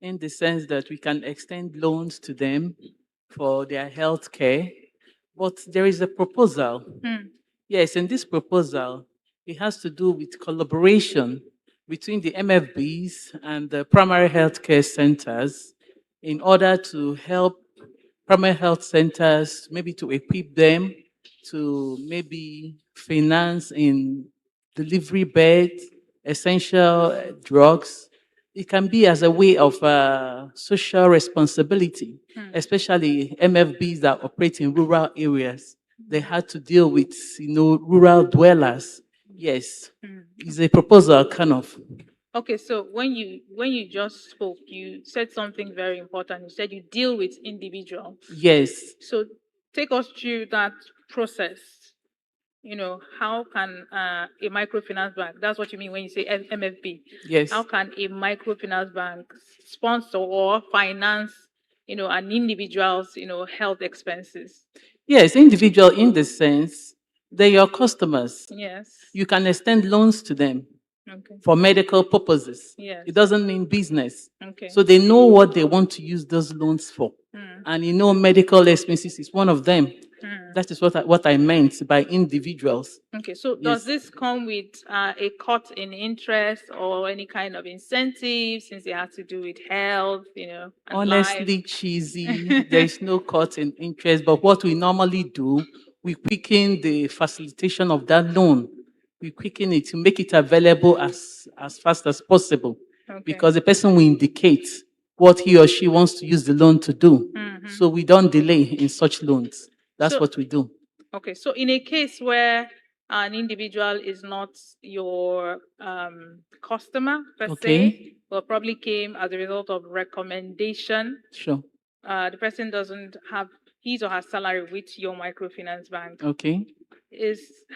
in the sense that we can extend loans to them for their health care. But there is a proposal. Hmm. Yes, in this proposal, it has to do with collaboration between the MFBs and the primary health care centers in order to help primary health centers, maybe to equip them to maybe finance in delivery beds, essential drugs. It can be as a way of social responsibility, Hmm. especially MFBs that operate in rural areas. They had to deal with, rural dwellers. Yes, Hmm. it's a proposal kind of. Okay, so when you just spoke, you said something very important. You said you deal with individuals. Yes. So take us through that process. How can a microfinance bank, that's what you mean when you say MFB, Yes. how can a microfinance bank sponsor or finance, an individual's, health expenses? Yes, individual in the sense they're your customers. Yes. You can extend loans to them Okay. for medical purposes. Yes. It doesn't mean business. Okay. So they know what they want to use those loans for. Mm. And medical expenses is one of them. Mm. That is what I meant by individuals. Okay, so Yes. does this come with a cut in interest or any kind of incentive since it has to do with health, and Honestly, cheesy. There is no cut in interest. But what we normally do, we quicken the facilitation of that loan. We quicken it to make it available as fast as possible. Okay. Because the person will indicate what he or she wants to use the loan to do. Mhm. So we don't delay in such loans. That's So- what we do. Okay, so in a case where an individual is not your customer per Okay. se, but probably came as a result of recommendation, Sure. the person doesn't have his or her salary with your microfinance bank. Okay.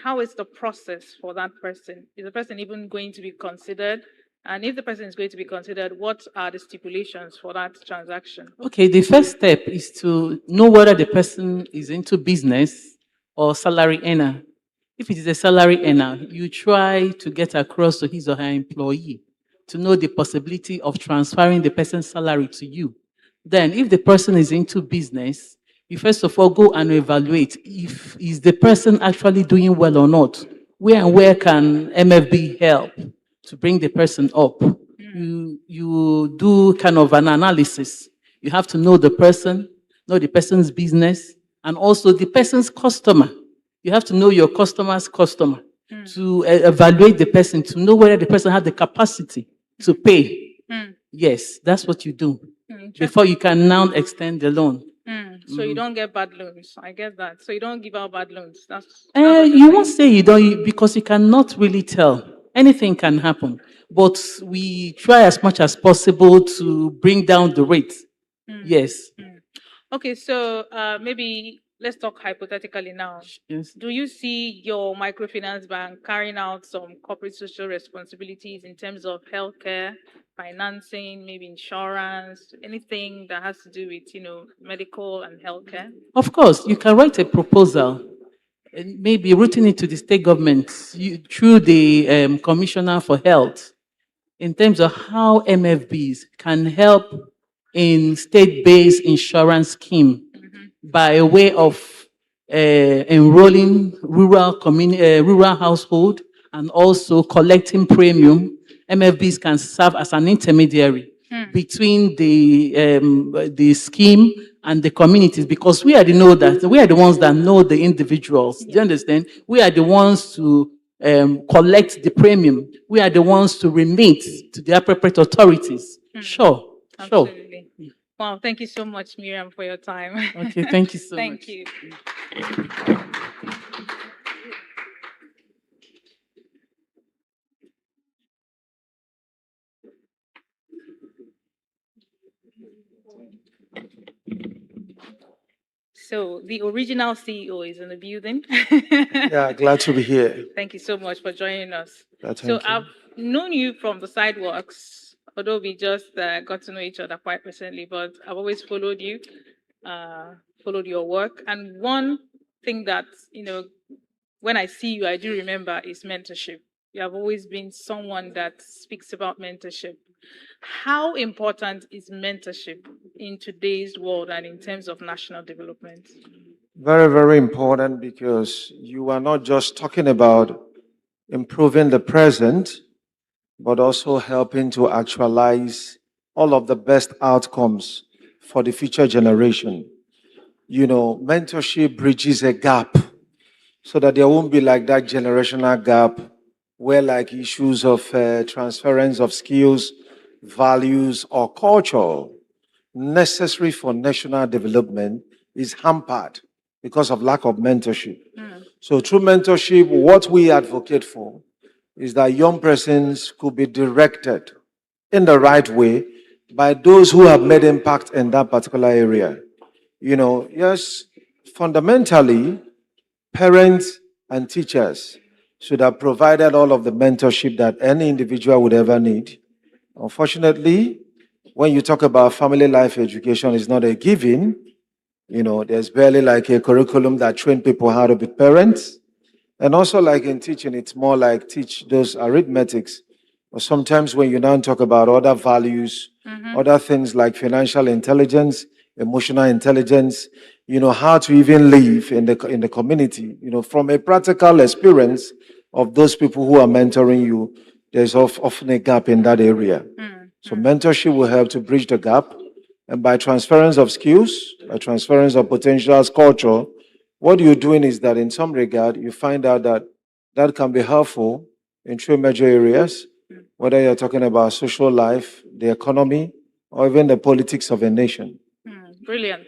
How is the process for that person? Is the person even going to be considered? And if the person is going to be considered, what are the stipulations for that transaction? Okay, the first step is to know whether the person is into business or salary earner. If it is a salary earner, you try to get across to his or her employee to know the possibility of transferring the person's salary to you. Then, if the person is into business, you first of all go and evaluate if is the person actually doing well or not. Where can MFB help to bring the person up? You do kind of an analysis. You have to know the person's business, and also the person's customer. You have to know your customer's customer to evaluate the person, to know whether the person has the capacity to pay. Yes, that's what you do before you can now extend the loan. So you don't get bad loans. I get that. So you don't give out bad loans. That's You what you're won't saying. say you don't because you cannot really tell. Anything can happen. But we try as much as possible to bring down the rate. Yes. Okay, so maybe let's talk hypothetically now. Yes. Do you see your microfinance bank carrying out some corporate social responsibilities in terms of healthcare, financing, maybe insurance, anything that has to do with, medical and healthcare? Of course, you can write a proposal and maybe routing it to the state government through the Commissioner for Health in terms of how MFBs can help in state-based insurance scheme by way of enrolling rural household and also collecting premium. MFBs can serve as an intermediary between the scheme and the communities because we are the ones that know the individuals. Do you understand? We are the ones to collect the premium. We are the ones to remit to the appropriate authorities. Sure. Absolutely. Wow, thank you so much, Miriam, for your time. Okay, thank you so Thank much. you. So the original CEO is in the building. Yeah, glad to be here. Thank you so much for joining us. Thank So you. I've known you from the sidewalks, although we just got to know each other quite recently, but I've always followed you, followed your work. And one thing that, when I see you, I do remember is mentorship. You have always been someone that speaks about mentorship. How important is mentorship in today's world and in terms of national development? Very, very important because you are not just talking about improving the present, but also helping to actualize all of the best outcomes for the future generation. Mentorship bridges a gap so that there won't be like that generational gap where like issues of transference of skills, values, or culture necessary for national development is hampered because of lack of mentorship. So through mentorship, what we advocate for is that young persons could be directed in the right way by those who have made impact in that particular area. Yes, fundamentally, parents and teachers should have provided all of the mentorship that any individual would ever need. Unfortunately, when you talk about family life education, it's not a given. There's barely like a curriculum that train people how to be parents. And also like in teaching, it's more like teach those arithmetics. Or sometimes when you now talk about other values, other things like financial intelligence, emotional intelligence, how to even live in the community, from a practical experience of those people who are mentoring you, there's often a gap in that area. So mentorship will help to bridge the gap. And by transference of skills, by transference of potentials, culture, what you're doing is that in some regard, you find out that that can be helpful in three major areas, whether you're talking about social life, the economy, or even the politics of a nation. Brilliant.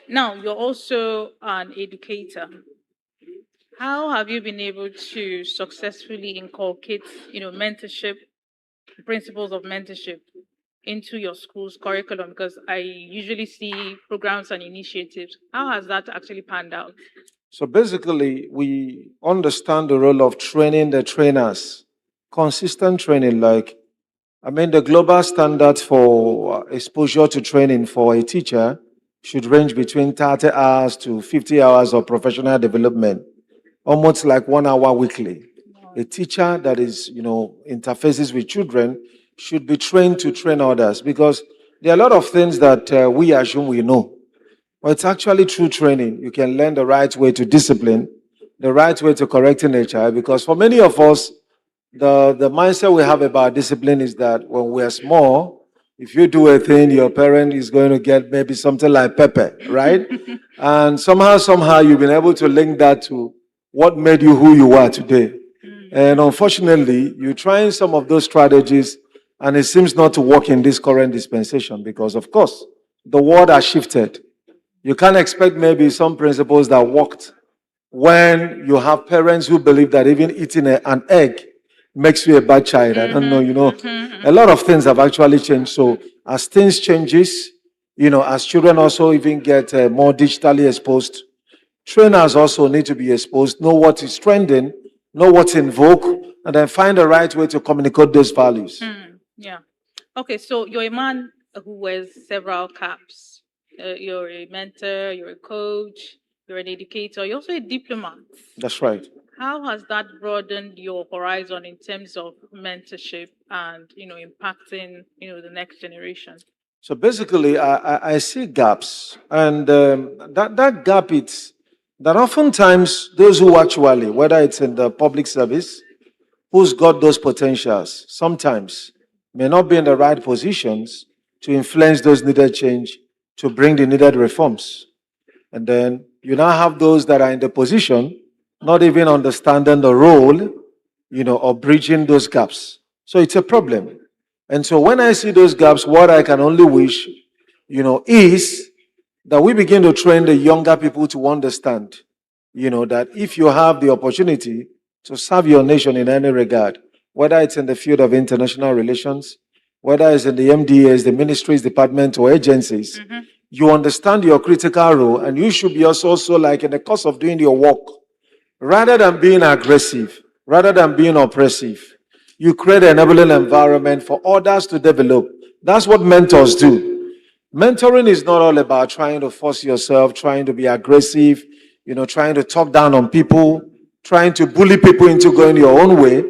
Now, you're also an educator. How have you been able to successfully inculcate, mentorship, principles of mentorship into your school's curriculum? Because I usually see programs and initiatives. How has that actually panned out? So basically, we understand the role of training the trainers, consistent training. The global standard for exposure to training for a teacher should range between 30 hours to 50 hours of professional development, almost like 1 hour weekly. A teacher that is, interfaces with children should be trained to train others because there are a lot of things that we assume we know. But it's actually true training. You can learn the right way to discipline, the right way to correcting a child. Because for many of us, the mindset we have about discipline is that when we're small, if you do a thing, your parent is going to get maybe something like pepper, right? And somehow, you've been able to link that to what made you who you are today. And unfortunately, you're trying some of those strategies, and it seems not to work in this current dispensation because, of course, the world has shifted. You can't expect maybe some principles that worked when you have parents who believe that even eating an egg makes you a bad child. I don't know, a lot of things have actually changed. So as things changes, as children also even get more digitally exposed, trainers also need to be exposed, know what is trending, know what's in vogue, and then find the right way to communicate those values. Yeah. Okay, so you're a man who wears several caps. You're a mentor, you're a coach, you're an educator, you're also a diplomat. That's right. How has that broadened your horizon in terms of mentorship and impacting the next generation? So basically, I see gaps, and that gap it's that oftentimes those who actually, whether it's in the public service, who's got those potentials, sometimes may not be in the right positions to influence those needed change, to bring the needed reforms. And then you now have those that are in the position, not even understanding the role, of bridging those gaps. So it's a problem. And so when I see those gaps, what I can only wish, is that we begin to train the younger people to understand, that if you have the opportunity to serve your nation in any regard, whether it's in the field of international relations, whether it's in the MDAs, the ministries, departments, or agencies, you understand your critical role, and you should be also like in the course of doing your work, rather than being aggressive, rather than being oppressive, you create an enabling environment for others to develop. That's what mentors do. Mentoring is not all about trying to force yourself, trying to be aggressive, trying to talk down on people, trying to bully people into going your own way.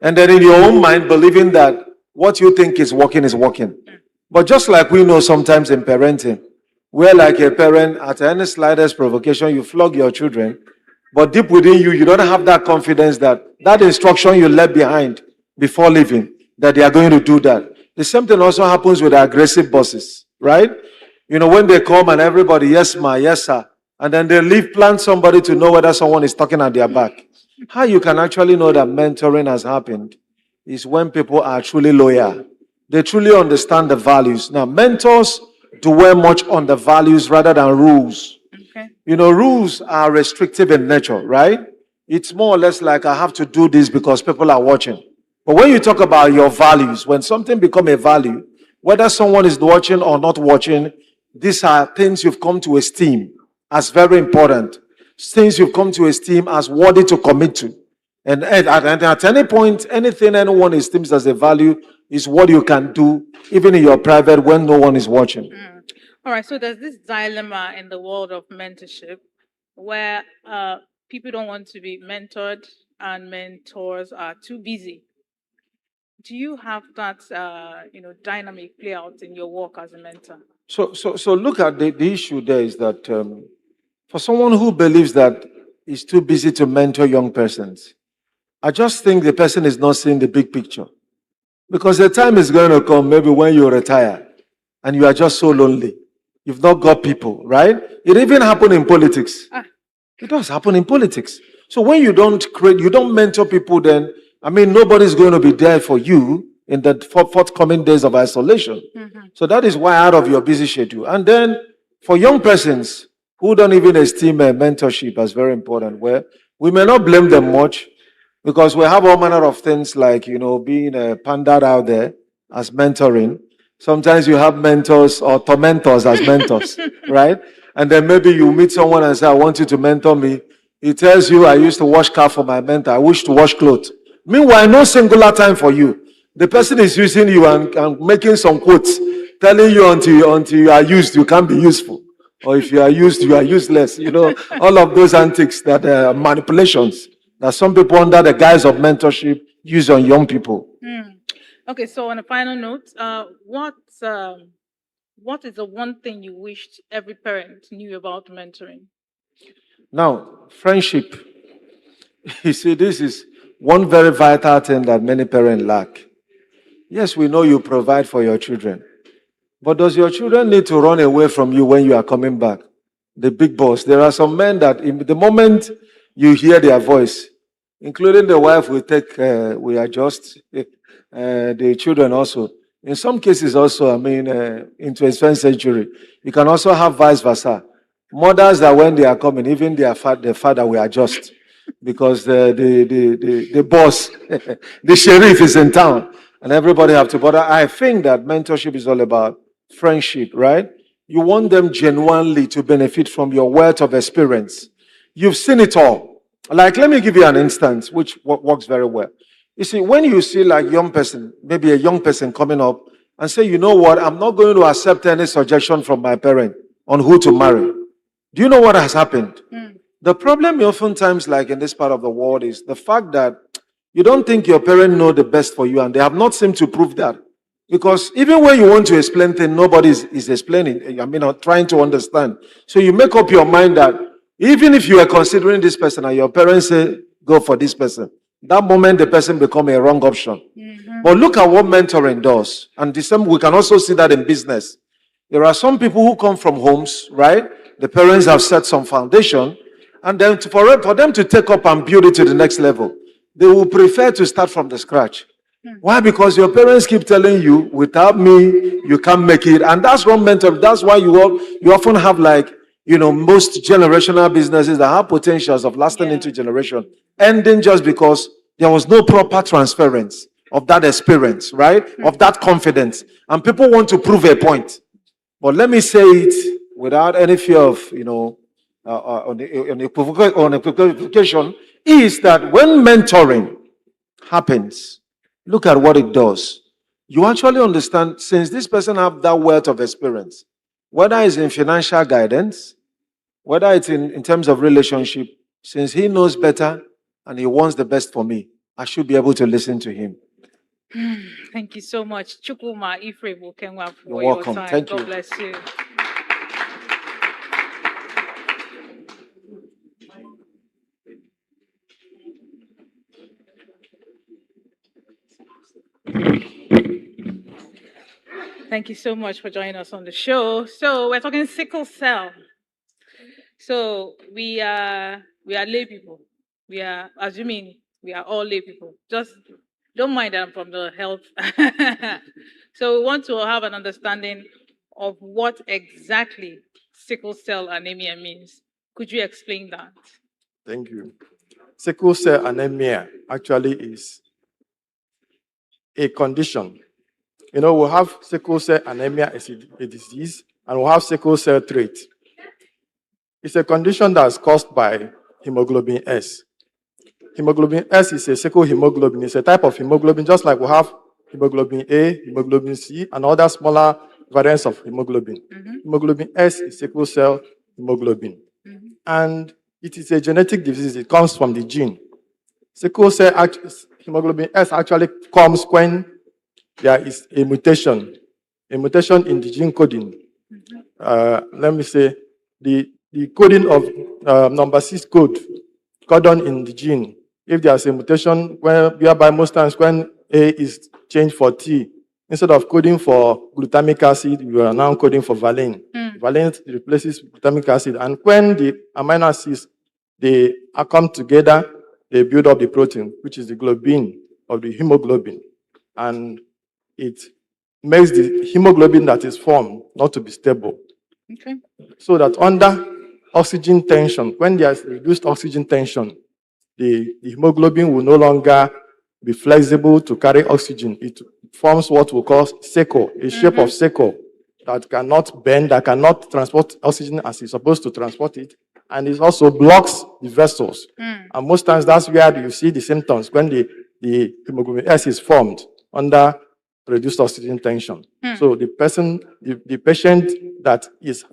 And then in your own mind, believing that what you think is working is working. But just like we know sometimes in parenting, where like a parent, at any slightest provocation, you flog your children, but deep within you, you don't have that confidence that that instruction you left behind before leaving, that they are going to do that. The same thing also happens with aggressive bosses, right? You know, when they come and everybody, yes, ma, yes, sir, and then they leave, plant somebody to know whether someone is talking at their back. How you can actually know that mentoring has happened is when people are truly loyal. They truly understand the values. Now, mentors dwell much on the values rather than rules. Okay. You know, rules are restrictive in nature, right? It's more or less like I have to do this because people are watching. But when you talk about your values, when something becomes a value, whether someone is watching or not watching, these are things you've come to esteem as very important. Things you've come to esteem as worthy to commit to. And at any point, anything anyone esteems as a value is what you can do, even in your private when no one is watching. All right, so there's this dilemma in the world of mentorship where people don't want to be mentored and mentors are too busy. Do you have that dynamic play out in your work as a mentor? So look at the issue there is that for someone who believes that is too busy to mentor young persons, I just think the person is not seeing the big picture. Because the time is going to come, maybe when you retire and you are just so lonely. You've not got people, right? It even happened in politics. It does happen in politics. So when you don't mentor people, then, nobody's going to be there for you in the forthcoming days of isolation. So that is why out of your busy schedule. And then for young persons who don't even esteem mentorship as very important, where we may not blame them much, because we have all manner of things like, being a panda out there as mentoring. Sometimes you have mentors or tormentors as mentors, right? And then maybe you meet someone and say, I want you to mentor me. He tells you, I used to wash car for my mentor. I wish to wash clothes. Meanwhile, no singular time for you. The person is using you and making some quotes, telling you until you are used, you can't be useful. Or if you are used, you are useless. All of those antics that are manipulations that some people under the guise of mentorship use on young people. Okay, so on a final note, what is the one thing you wished every parent knew about mentoring? Now, friendship. You see, this is one very vital thing that many parents lack. Yes, we know you provide for your children. But does your children need to run away from you when you are coming back? The big boss. There are some men that in the moment you hear their voice, including the wife, we adjust the children also. In some cases also, into 21st century, you can also have vice versa. Mothers that when they are coming, even their father will adjust because the boss, the sheriff is in town and everybody have to. But I think that mentorship is all about friendship, right? You want them genuinely to benefit from your wealth of experience. You've seen it all. Like, let me give you an instance which works very well. You see, when you see like maybe a young person coming up and say, you know what, I'm not going to accept any suggestion from my parent on who to marry. Do you know what has happened? The problem oftentimes, like in this part of the world, is the fact that you don't think your parents know the best for you, and they have not seemed to prove that. Because even when you want to explain things, nobody is explaining, or trying to understand. So you make up your mind that even if you are considering this person and your parents say, go for this person, that moment the person becomes a wrong option. But look at what mentoring does. And the same, we can also see that in business. There are some people who come from homes, right? The parents have set some foundation. And then for them to take up and build it to the next level, they will prefer to start from the scratch. Why? Because your parents keep telling you, without me, you can't make it. And that's wrong mentor. That's why you often have most generational businesses that have potentials of lasting into generation, ending just because there was no proper transference of that experience, right? Of that confidence. And people want to prove a point. But let me say it without any fear of, on equivocation, is that when mentoring happens, look at what it does. You actually understand, since this person have that wealth of experience, whether it's in financial guidance, whether it's in terms of relationship, since he knows better and he wants the best for me, I should be able to listen to him. Thank you so much. Chukuma Ifrebo Kenwa You're for your welcome. time. Thank God you. bless you. Thank you so much for joining us on the show. So we're talking sickle cell. So we are lay people. We are assuming we are all lay people. Just don't mind that I'm from the health. So we want to have an understanding of what exactly sickle cell anemia means. Could you explain that? Thank you. Sickle cell anemia actually is a condition. You know, we have sickle cell anemia as a disease, and we have sickle cell trait. It's a condition that's caused by hemoglobin S. Hemoglobin S is a sickle hemoglobin. It's a type of hemoglobin, just like we have hemoglobin A, hemoglobin C, and other smaller variants of hemoglobin. Hemoglobin S is sickle cell hemoglobin. And it is a genetic disease. It comes from the gene. Sickle cell hemoglobin S actually comes when there is a mutation in the gene coding. Let me say, the coding of number 6 codon in the gene. If there's a mutation whereby most times when A is changed for T, instead of coding for glutamic acid, you are now coding for valine. Valine replaces glutamic acid. And when the amino acids, they come together, they build up the protein, which is the globin of the hemoglobin. And it makes the hemoglobin that is formed not to be stable. Okay. So that under oxygen tension, when there's reduced oxygen tension, the hemoglobin will no longer be flexible to carry oxygen. It forms what we call sickle, a shape of sickle that cannot bend, that cannot transport oxygen as it's supposed to transport it, and it also blocks the vessels. And most times that's where you see the symptoms when the hemoglobin S is formed under reduced oxygen tension. So the patient that is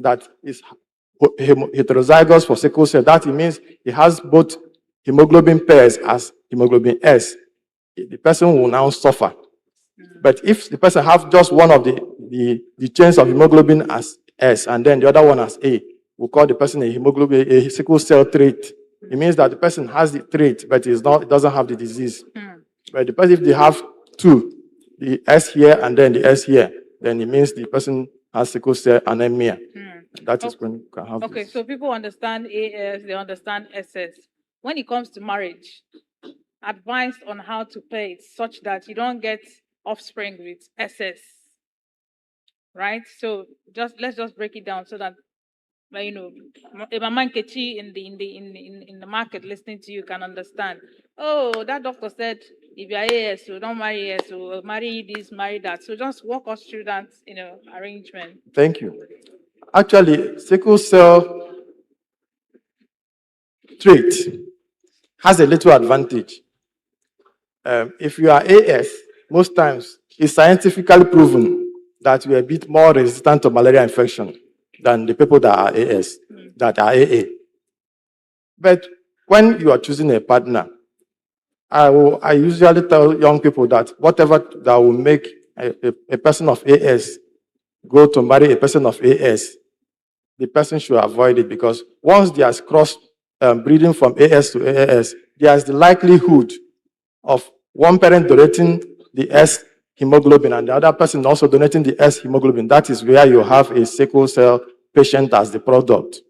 heterozygous for sickle cell, that it means he has both hemoglobin pairs as hemoglobin S. The person will now suffer. But if the person have just one of the chains of hemoglobin as S and then the other one as A, we call the person a sickle cell trait. It means that the person has the trait, but it doesn't have the disease. But the person, if they have two, the S here and then the S here, then it means the person has sickle cell anemia. That is when you can have Okay, this. so people understand AS, they understand SS. When it comes to marriage, advice on how to play it such that you don't get offspring with SS. Right? So let's just break it down so that if a man in the market listening to you can understand. Oh, that doctor said if you're AS, so don't marry AS, so marry this, marry that. So just walk us through that, arrangement. Thank you. Actually, sickle cell trait has a little advantage. If you are AS, most times it's scientifically proven that you are a bit more resistant to malaria infection than the people that are AS, that are AA. But when you are choosing a partner, I usually tell young people that whatever that will make a person of AS go to marry a person of AS, the person should avoid it, because once there's cross breeding from AS to AS, there's the likelihood of one parent donating the S hemoglobin and the other person also donating the S hemoglobin. That is where you have a sickle cell patient as the product.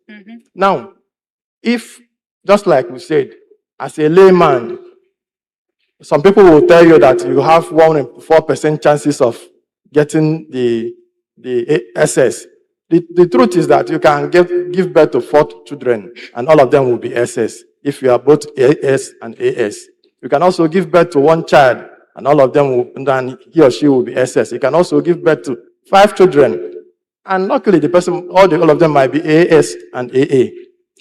Now, if, just like we said, as a layman, some people will tell you that you have 1 in 4% chances of getting the SS. The truth is that you can give birth to 4 children and all of them will be SS if you are both AS and AS. You can also give birth to 1 child and all of them will, then he or she will be SS. You can also give birth to 5 children and luckily the person, all of them might be AS and AA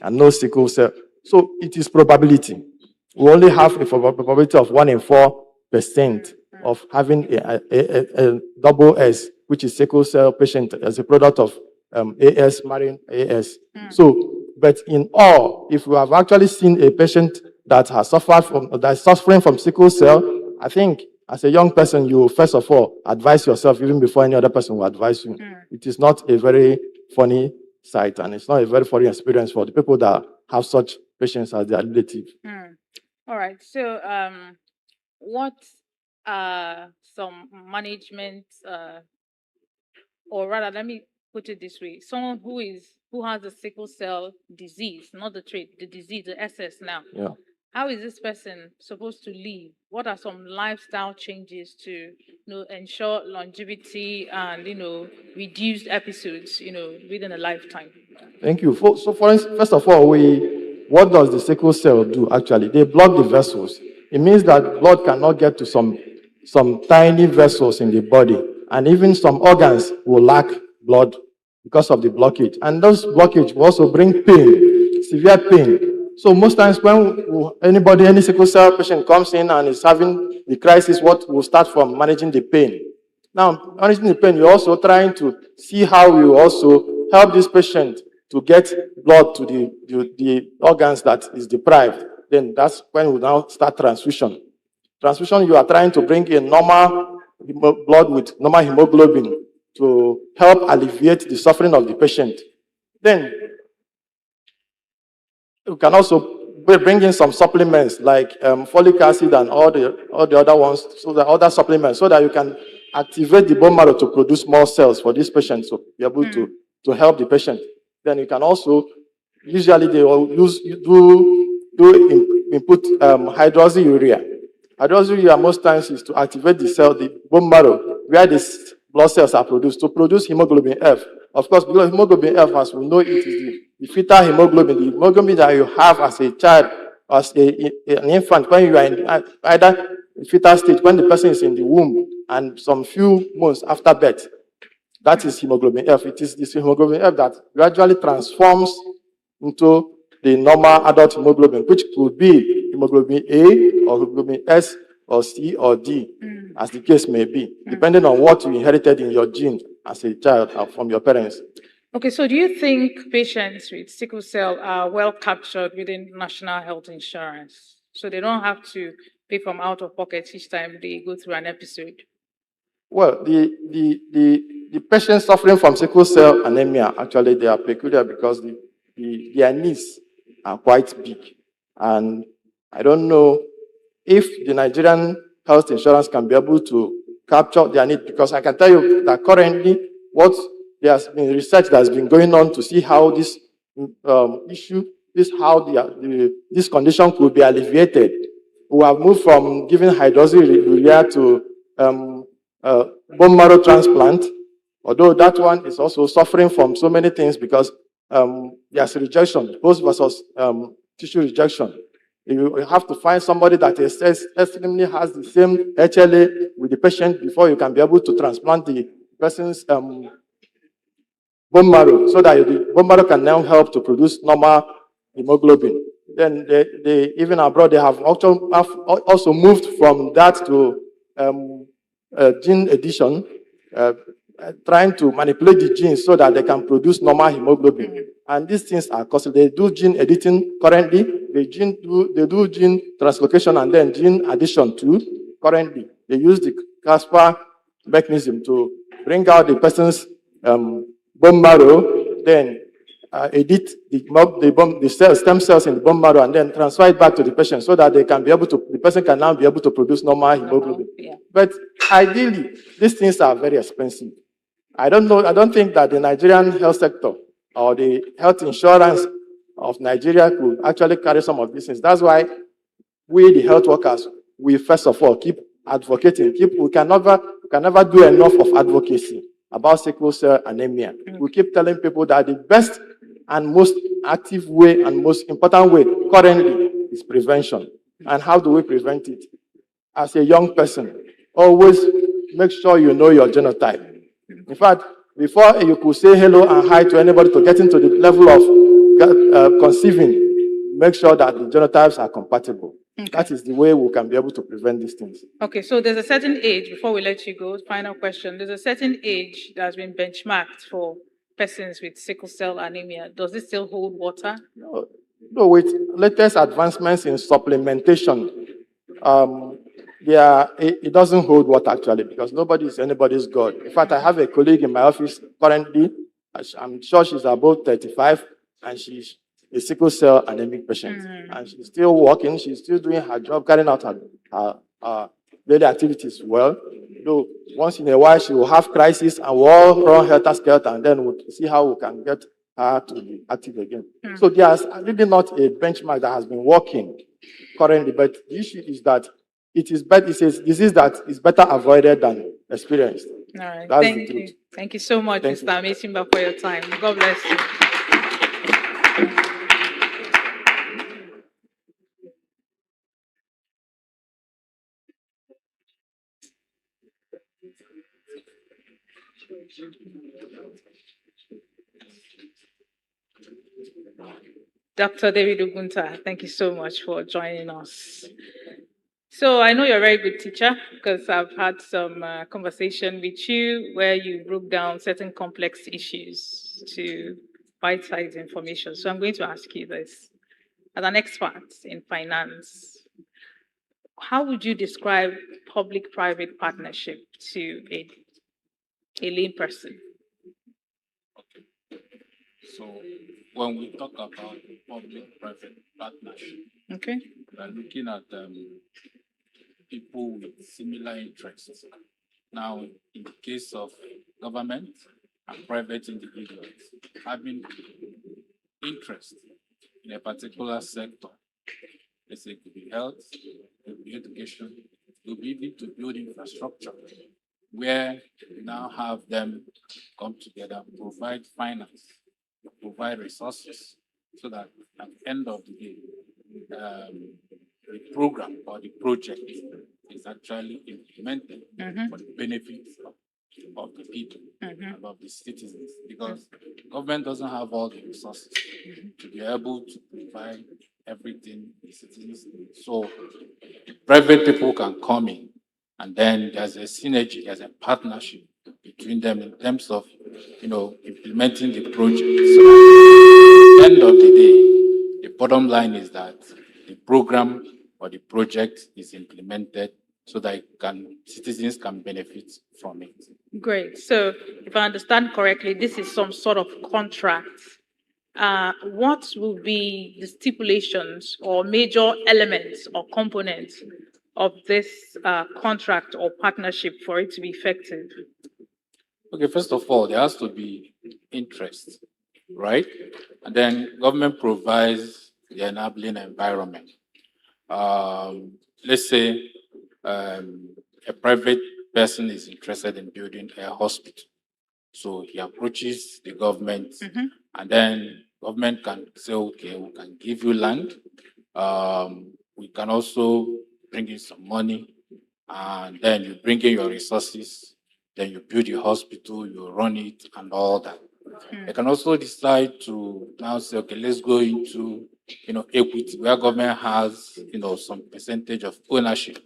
and no sickle cell. So it is probability. We only have a probability of 1 in 4% of having a double S, which is sickle cell patient as a product of AS marrying AS. So, but in all, if we have actually seen a patient that is suffering from sickle cell, I think as a young person, you first of all advise yourself even before any other person will advise you. It is not a very funny sight, and it's not a very funny experience for the people that have such patients as their relative. All right. So, what are some management, or rather, let me put it this way: someone who has a sickle cell disease, not the trait, the disease, the SS now. Yeah. How is this person supposed to live? What are some lifestyle changes to, ensure longevity and, reduced episodes, within a lifetime? Thank you. First of all, what does the sickle cell do actually? They block the vessels. It means that blood cannot get to some tiny vessels in the body, and even some organs will lack blood because of the blockage. And those blockage will also bring pain, severe pain. So most times when any sickle cell patient comes in and is having the crisis, what will start from managing the pain. Now, managing the pain, you're also trying to see how you also help this patient to get blood to the organs that is deprived. Then that's when we now start transfusion. Transfusion, you are trying to bring in normal blood with normal hemoglobin to help alleviate the suffering of the patient. Then you can also bring in some supplements like folic acid and all the other ones, so the other supplements, so that you can activate the bone marrow to produce more cells for this patient, so be able to help the patient. Then you can also, usually they will input hydroxyurea. Hydroxyurea most times is to activate the bone marrow where these blood cells are produced to produce hemoglobin F. Of course, because hemoglobin F, as we know, it is the fetal hemoglobin, the hemoglobin that you have as a child, as an infant, when you are in either fetal stage, when the person is in the womb, and some few months after birth. That is hemoglobin F. It is this hemoglobin F that gradually transforms into the normal adult hemoglobin, which could be hemoglobin A or hemoglobin S or C or D, as the case may be, depending on what you inherited in your gene as a child from your parents. Okay, so do you think patients with sickle cell are well captured within national health insurance? So they don't have to pay from out of pocket each time they go through an episode? Well, the patients suffering from sickle cell anemia, actually, they are peculiar because their needs are quite big. And I don't know if the Nigerian health insurance can be able to capture their need, because I can tell you that currently, there has been research that has been going on to see how this this condition could be alleviated. We have moved from giving hydroxyurea to bone marrow transplant, although that one is also suffering from so many things because there's rejection, post versus tissue rejection. You have to find somebody that extremely has the same HLA with the patient before you can be able to transplant the person's bone marrow, so that the bone marrow can now help to produce normal hemoglobin. Then they even abroad, they have also moved from that to gene addition, trying to manipulate the genes so that they can produce normal hemoglobin. And these things are costly. They do gene editing currently. They do gene translocation and then gene addition too. Currently, they use the CRISPR mechanism to bring out the person's bone marrow, then edit the stem cells in the bone marrow, and then transfer it back to the patient so that the person can now be able to produce normal hemoglobin. Yeah. But ideally, these things are very expensive. I don't think that the Nigerian health sector or the health insurance of Nigeria could actually carry some of these things. That's why we, the health workers, we first of all keep advocating. We can never do enough of advocacy about sickle cell anemia. We keep telling people that the best and most active way and most important way currently is prevention. And how do we prevent it? As a young person, always make sure you know your genotype. In fact, before you could say hello and hi to anybody to get into the level of conceiving, make sure that the genotypes are compatible. Okay. That is the way we can be able to prevent these things. Okay, so there's a certain age, before we let you go, final question. There's a certain age that has been benchmarked for persons with sickle cell anemia. Does it still hold water? No, No, with latest advancements in supplementation, it doesn't hold water actually because nobody is anybody's God. In fact, I have a colleague in my office currently. I'm sure she's about 35 and she's a sickle cell anemic patient. And she's still working, she's still doing her job, carrying out her daily activities well. Though once in a while she will have crisis and we'll all run helter skelter and then we'll see how we can get her to be active again. So there's really not a benchmark that has been working currently, but the issue is that it is better. It's a disease that is better avoided than experienced. All right. That's Thank the truth. you. Thank you so much, Thank Mr. Amesimba, for your time. God bless you. Dr. David Ugunta, thank you so much for joining us. So I know you're a very good teacher because I've had some conversation with you where you broke down certain complex issues to bite-sized information. So I'm going to ask you this. As an expert in finance, how would you describe public-private partnership to a lay person? So when we talk about public-private partnership, Okay. we are looking at people with similar interests. Now, in the case of government and private individuals having interest in a particular sector, let's say it could be health, it could be education, it could be even to build infrastructure, where we now have them come together, provide finance, provide resources, so that at the end of the day, the program or the project is actually implemented for the benefits of the people and of the citizens, because government doesn't have all the resources to be able to provide everything the citizens need. So private people can come in, and then there's a synergy, there's a partnership between them in terms of implementing the project. So at the end of the day, the bottom line is that the program or the project is implemented so that citizens can benefit from it. Great. So, if I understand correctly, this is some sort of contract. What will be the stipulations or major elements or components of this contract or partnership for it to be effective? Okay, first of all, there has to be interest, right? And then government provides the enabling environment. Let's say a private person is interested in building a hospital. So he approaches the government, and then government can say, okay, we can give you land. We can also bring in some money, and then you bring in your resources, then you build your hospital, you run it, and all that. They can also decide to now say, okay, let's go into equity, where government has some percentage of ownership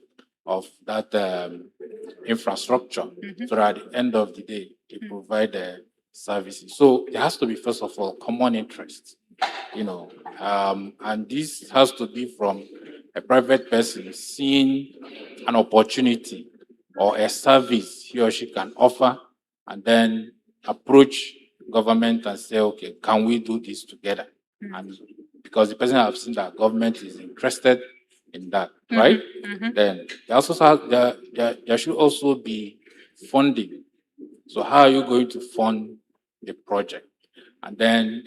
of that infrastructure. So that at the end of the day, they provide the services. So there has to be, first of all, common interest, and this has to be from a private person seeing an opportunity or a service he or she can offer, and then approach government and say, okay, can we do this together? And because the person have seen that government is interested in that, right? Then there should also be funding. So how are you going to fund the project? And then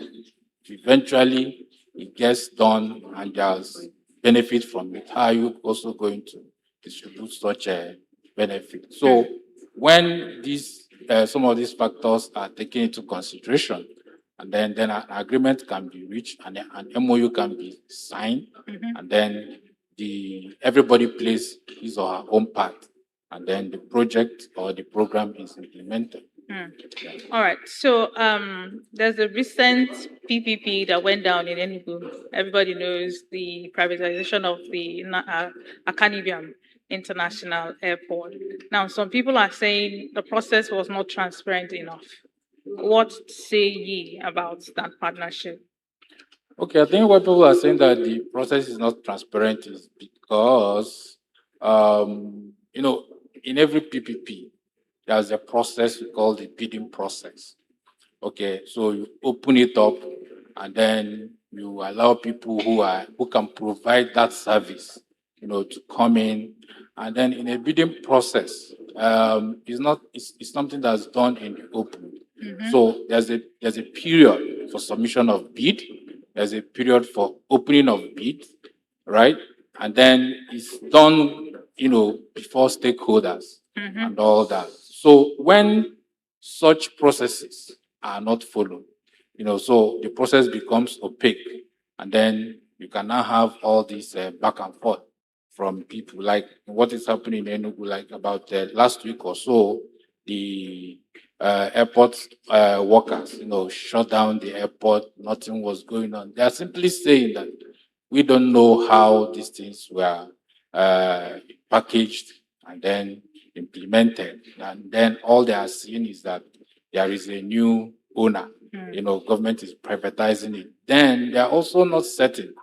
eventually it gets done and there's benefit from it. How are you also going to distribute such a benefit? So when some of these factors are taken into consideration, and then an agreement can be reached and an MOU can be signed, and then everybody plays his or her own part, and then the project or the program is implemented. All right. So there's a recent PPP that went down in ENUGU. Everybody knows the privatization of the Akanibiam International Airport. Now, some people are saying the process was not transparent enough. What say ye about that partnership? Okay, I think why people are saying that the process is not transparent is because, you know, in every PPP, there's a process we call the bidding process. Okay, so you open it up and then you allow people who can provide that service, to come in. And then in a bidding process, it's something that's done in the open. So there's a period for submission of bid, there's a period for opening of bid, right? And then it's done, before stakeholders and all that. So when such processes are not followed, so the process becomes opaque, and then you can now have all this back and forth from people. Like what is happening in Enugu, like about last week or so, the airport workers, shut down the airport. Nothing was going on. They are simply saying that we don't know how these things were uh, packaged and then implemented. And then all they are seeing is that there is a new owner. Government is privatizing it. Then they are also not certain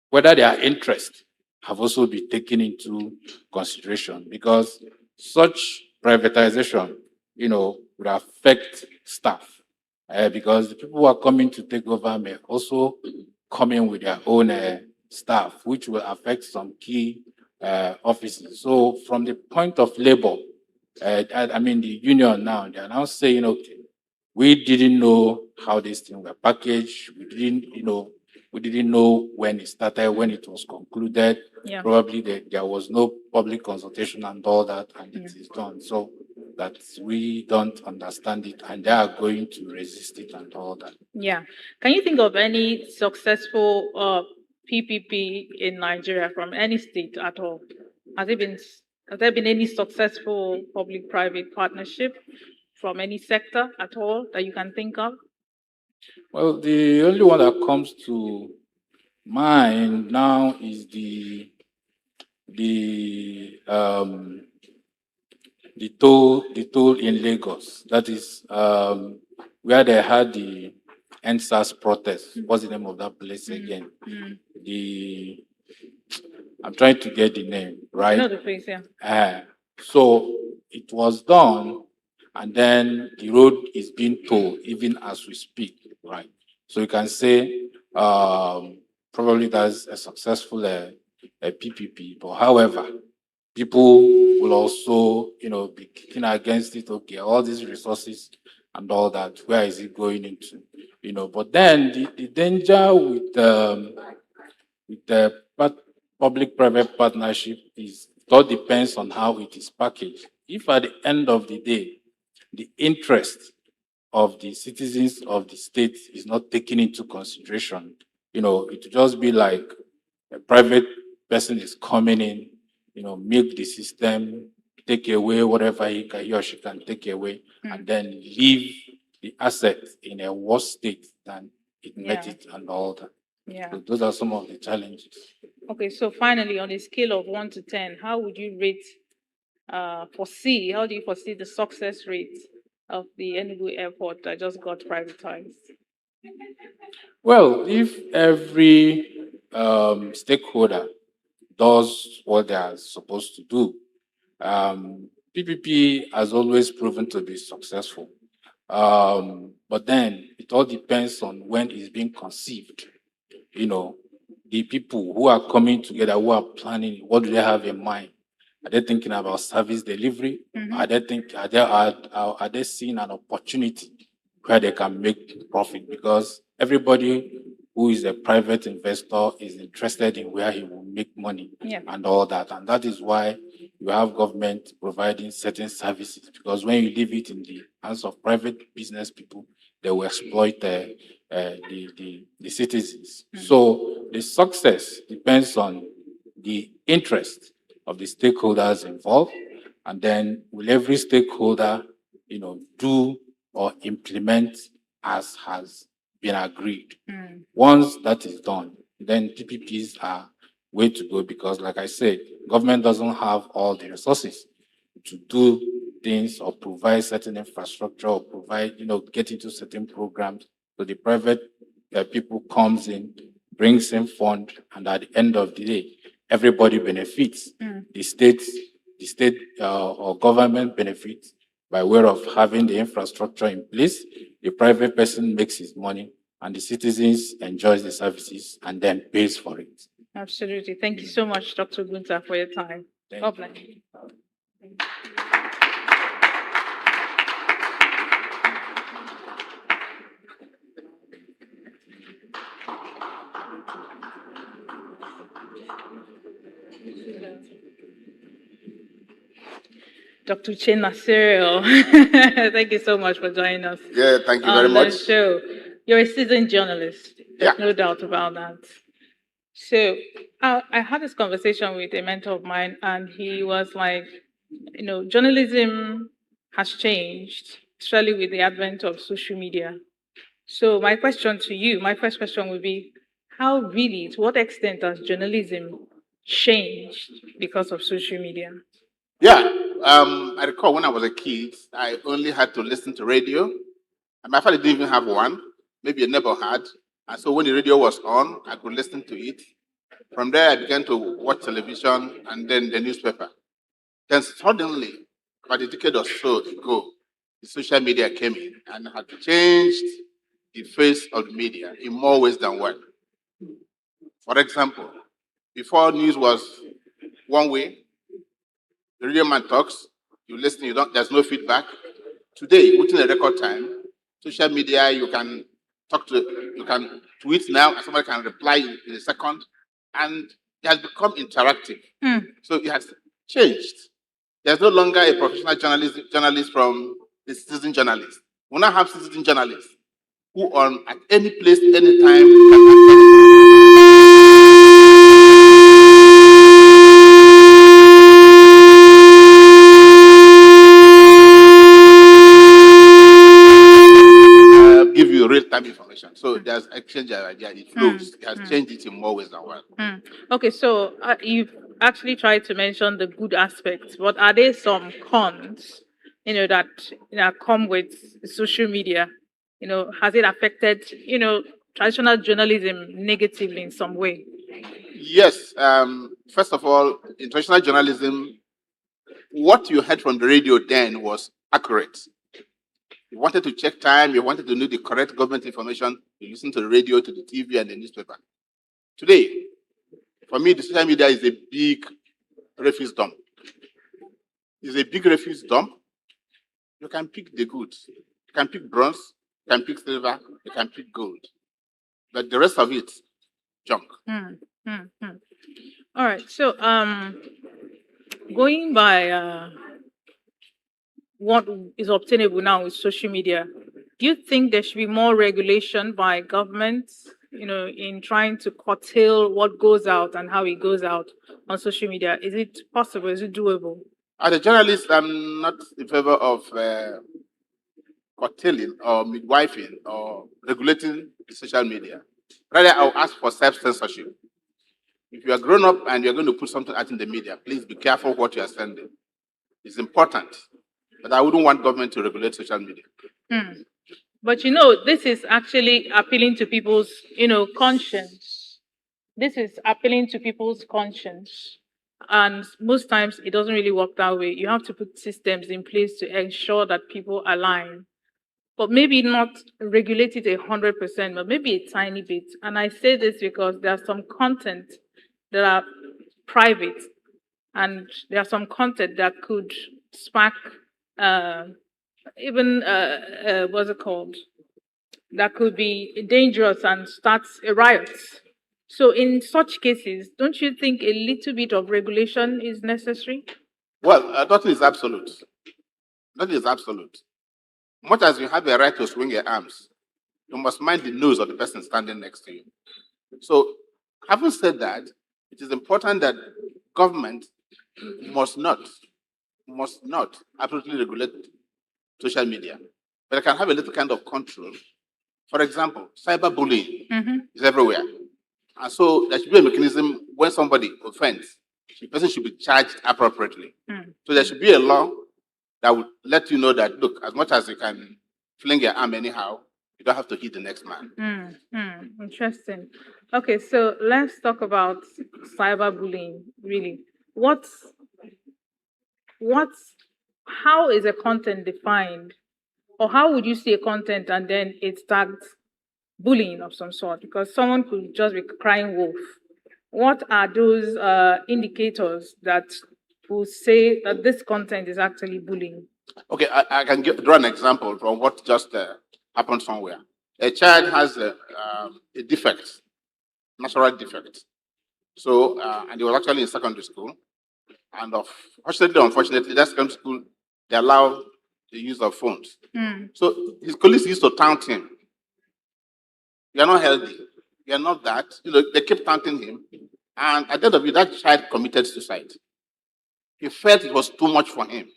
whether their interests have also been taken into consideration, because such privatization, would affect staff. Because the people who are coming to take over may also come in with their own staff, which will affect some key offices. So from the point of labor, I mean the union now, they are now saying, okay, we didn't know how this thing were packaged. We didn't know when it started, when it was concluded. Yeah. Probably there was no public consultation and all that, and it is done. So that we don't understand it, and they are going to resist it and all that. Yeah. Can you think of any successful PPP in Nigeria from any state at all? Has there been any successful public-private partnership from any sector at all that you can think of? Well, the only one that comes to mind now is the toll in Lagos. That is where they had the NSAS protest. What's the name of that place again? The I'm trying to get the name I right. know the place, yeah. So it was done, and then the road is being tolled even as we speak, right? So you can say probably that's a successful PPP. But however, people will also, be kicking against it. Okay, all these resources and all that, where is it going into? But then the danger with the public-private partnership is it all depends on how it is packaged. If at the end of the day, the interest of the citizens of the state is not taken into consideration, it will just be like a private person is coming in, milk the system, take away whatever he or she can take away, and then leave the asset in a worse state than it met Yeah. it and all that. Yeah. So those are some of the challenges. Okay, so finally, on a scale of 1 to 10, how would you rate, how do you foresee the success rate of the Enugu airport that just got privatized? Well, if every stakeholder does what they are supposed to do, PPP has always proven to be successful. But then it all depends on when it's being conceived. The people who are coming together, who are planning, what do they have in mind? Are they thinking about service delivery? Are they seeing an opportunity where they can make profit? Because everybody who is a private investor is interested in where he will make money. Yeah. And all that. And that is why you have government providing certain services. Because when you leave it in the hands of private business people, they will exploit the citizens. So the success depends on the interest of the stakeholders involved, and then will every stakeholder, do or implement as has been agreed. Once that is done, then PPPs are way to go, because, like I said, government doesn't have all the resources to do things or provide certain infrastructure or provide, get into certain programs. So the private people comes in, brings in fund, and at the end of the day, everybody benefits. The state or government benefits by way of having the infrastructure in place. The private person makes his money, and the citizens enjoys the services and then pays for it. Absolutely. Thank you so much, Dr. Gunta, for your time. Thank God you. bless you. Dr. Chena Cyril, thank you so much for joining us. Yeah, thank you very on the much. show. You're a seasoned journalist. There's Yeah. no doubt about that. So I had this conversation with a mentor of mine, and he was like, journalism has changed, especially with the advent of social media. So my question to you, my first question would be, how really, to what extent has journalism changed because of social media? Yeah, I recall when I was a kid, I only had to listen to radio. And my father didn't even have one. Maybe a neighbor had. And so when the radio was on, I could listen to it. From there, I began to watch television and then the newspaper. Then suddenly, about a decade or so ago, the social media came in and had changed the face of the media in more ways than one. For example, before news was one way, the radio man talks, you listen, there's no feedback. Today, within a record time, social media, you can you can tweet now, and somebody can reply in a second, and it has become interactive. So it has changed. There's no longer a professional journalist from the citizen journalist. We now have citizen journalists who on at any place, anytime, give you real-time information. So there's exchange of idea, it flows. It has changed it in more ways than one. Okay, so you've actually tried to mention the good aspects, but are there some cons, that come with social media? Has it affected, traditional journalism negatively in some way? Yes. First of all, in traditional journalism, what you heard from the radio then was accurate. You wanted to check time, you wanted to know the correct government information, you listen to the radio, to the TV, and the newspaper. Today, for me, the social media is a big refuse dump. It's a big refuse dump. You can pick the goods. You can pick bronze, you can pick silver, you can pick gold. But the rest of it, junk. All right. So, going by what is obtainable now with social media, do you think there should be more regulation by governments, in trying to curtail what goes out and how it goes out on social media? Is it possible? Is it doable? As a journalist, I'm not in favor of curtailing or midwifing or regulating the social media. Rather, I'll ask for self-censorship. If you are grown up and you're going to put something out in the media, please be careful what you are sending. It's important. But I wouldn't want government to regulate social media. But this is actually appealing to people's, conscience. This is appealing to people's conscience. And most times it doesn't really work that way. You have to put systems in place to ensure that people align. But maybe not regulate it 100%, but maybe a tiny bit. And I say this because there are some content that are private, and there are some content that could spark what's it called? That could be dangerous and start a riot. So in such cases, don't you think a little bit of regulation is necessary? Well, nothing is absolute. Nothing is absolute. Much as you have a right to swing your arms, you must mind the nose of the person standing next to you. So, having said that, it is important that government must not absolutely regulate social media, but it can have a little kind of control. For example, cyberbullying is everywhere. And so there should be a mechanism when somebody offends, the person should be charged appropriately. So there should be a law that would let you know that, look, as much as you can fling your arm anyhow, You don't have to hit the next man. Interesting. Okay, so let's talk about cyberbullying. Really, what's how is a content defined, or how would you see a content and then it's tagged bullying of some sort? Because someone could just be crying wolf. What are those indicators that will say that this content is actually bullying? Okay, I can draw an example from what just happened somewhere. A child has a defect, natural defect. So, and he was actually in secondary school. And unfortunately, that secondary school, they allow the use of phones. So his colleagues used to taunt him. You're not healthy. You're not that. They kept taunting him. And at the end of it, that child committed suicide. He felt it was too much for him.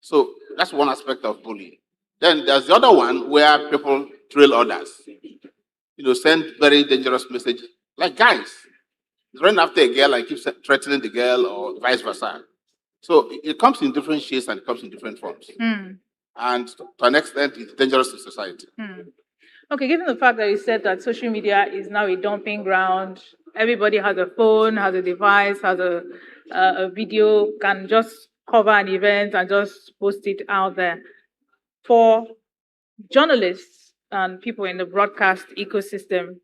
So that's one aspect of bullying. Then there's the other one where people trail others. Send very dangerous message. Like guys, he's running after a girl and keeps threatening the girl or vice versa. So it comes in different shades and it comes in different forms. And to an extent, it's dangerous to society. Okay, given the fact that you said that social media is now a dumping ground, everybody has a phone, has a device, has a video, can just cover an event and just post it out there. For journalists and people in the broadcast ecosystem,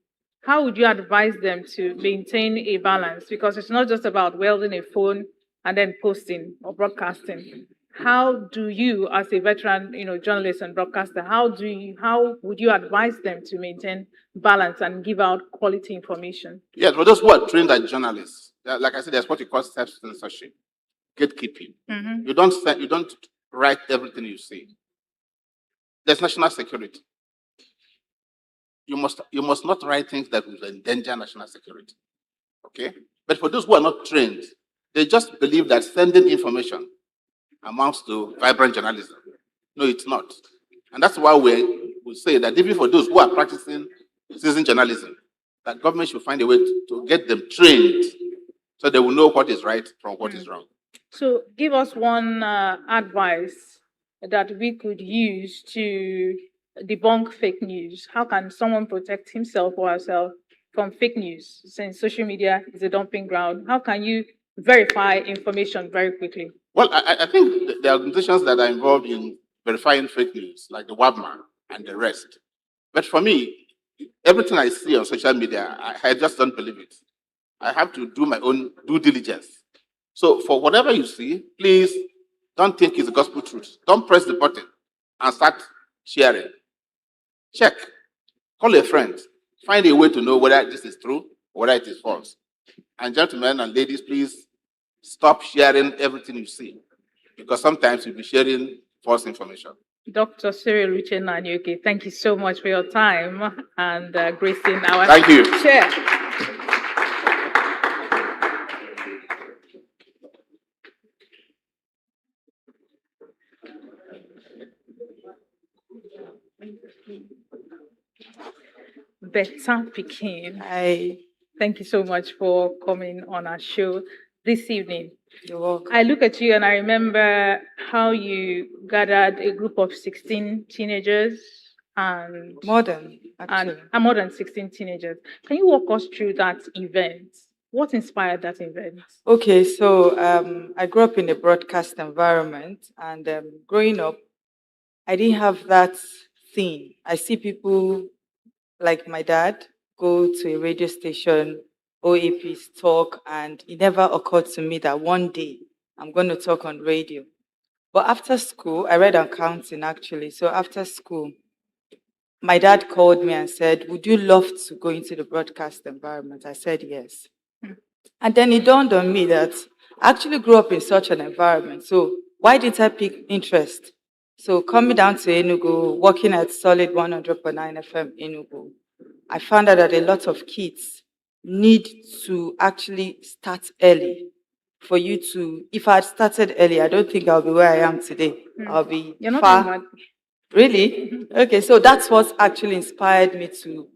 how would you advise them to maintain a balance? Because it's not just about wielding a phone and then posting or broadcasting. How do you, as a veteran, journalist and broadcaster, how would you advise them to maintain balance and give out quality information? Yes, for those who are trained as journalists, like I said, there's what you call self-censorship, gatekeeping. You don't write everything you see. There's national security. You must not write things that will endanger national security. Okay? But for those who are not trained, they just believe that sending information amounts to vibrant journalism. No, it's not. And that's why we say that even for those who are practicing citizen journalism, that government should find a way to get them trained so they will know what is right from what is wrong. So give us one advice that we could use to debunk fake news. How can someone protect himself or herself from fake news, since social media is a dumping ground? How can you verify information very quickly? Well, I think the organizations that are involved in verifying fake news, like the WABMA and the rest. But for me, everything I see on social media, I just don't believe it. I have to do my own due diligence. So for whatever you see, please don't think it's gospel truth. Don't press the button and start sharing. Check. Call a friend. Find a way to know whether this is true or whether it is false. And gentlemen and ladies, please stop sharing everything you see, because sometimes you'll be sharing false information. Dr. Cyril Uchenna-Nyoke, thank you so much for your time and gracing our Thank you. chair. Better Pikin. Thank you so much for coming on our show this evening. You're welcome. I look at you and I remember how you gathered a group of 16 teenagers and More than, actually. more than 16 teenagers. Can you walk us through that event? What inspired that event? Okay, so I grew up in a broadcast environment, and growing up, I didn't have that thing. I see people like my dad go to a radio station, OAPs talk, and it never occurred to me that one day I'm going to talk on radio. But after school, I read accounting actually. So after school, my dad called me and said, "Would you love to go into the broadcast environment?" I said yes. And then it dawned on me that I actually grew up in such an environment. So why did I pick interest? So coming down to ENUGU, working at Solid 100.9 FM ENUGU, I found out that a lot of kids need to actually start early for you to, if I had started early, I don't think I'll be where I am today. I'll be You're not far. doing Really? Okay, so that's what actually inspired me to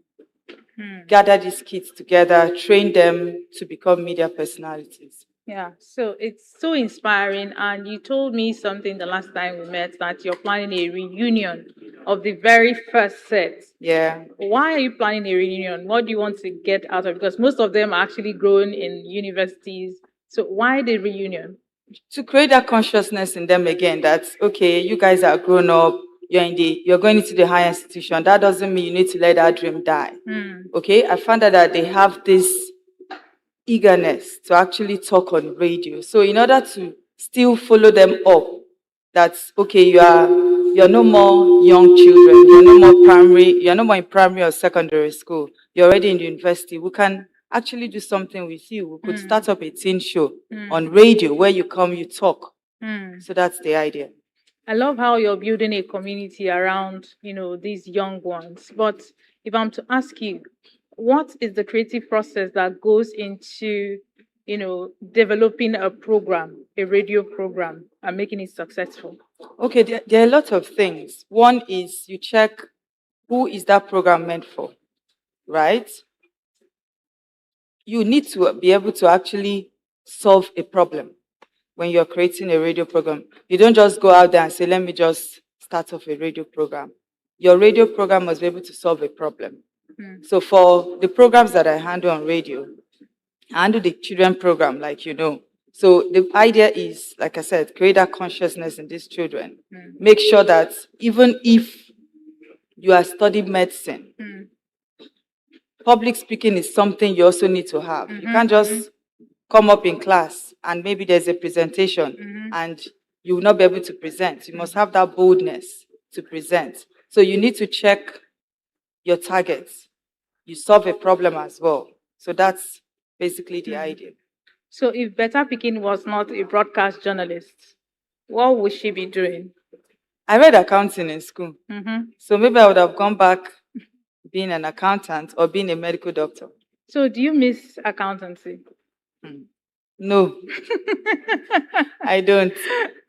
gather these kids together, train them to become media personalities. Yeah, so it's so inspiring. And you told me something the last time we met that you're planning a reunion of the very first set. Yeah. Why are you planning a reunion? What do you want to get out of it? Because most of them are actually grown in universities. So why the reunion? To create that consciousness in them again that okay, you guys are grown up, you're going into the higher institution. That doesn't mean you need to let that dream die. Okay, I found out that they have this eagerness to actually talk on radio. So in order to still follow them up, that's okay, you're no more young children, you're no more in primary or secondary school, you're already in the university. We can actually do something with you. We could start up a teen show on radio where you come, you talk. So that's the idea. I love how you're building a community around, these young ones. But if I'm to ask you, what is the creative process that goes into, developing a program, a radio program, and making it successful? Okay, there are a lot of things. One is you check who is that program meant for, right? You need to be able to actually solve a problem when you're creating a radio program. You don't just go out there and say, let me just start off a radio program. Your radio program must be able to solve a problem. So for the programs that I handle on radio, I handle the children program, like you know. So the idea is, like I said, create that consciousness in these children. Make sure that even if you are studying medicine, public speaking is something you also need to have. You can't just come up in class and maybe there's a presentation and you will not be able to present. You must have that boldness to present. So you need to check your targets. You solve a problem as well. So that's basically the idea. So if Beta Pikin was not a broadcast journalist, what would she be doing? I read accounting in school. So maybe I would have gone back being an accountant or being a medical doctor. So do you miss accountancy? No, I don't.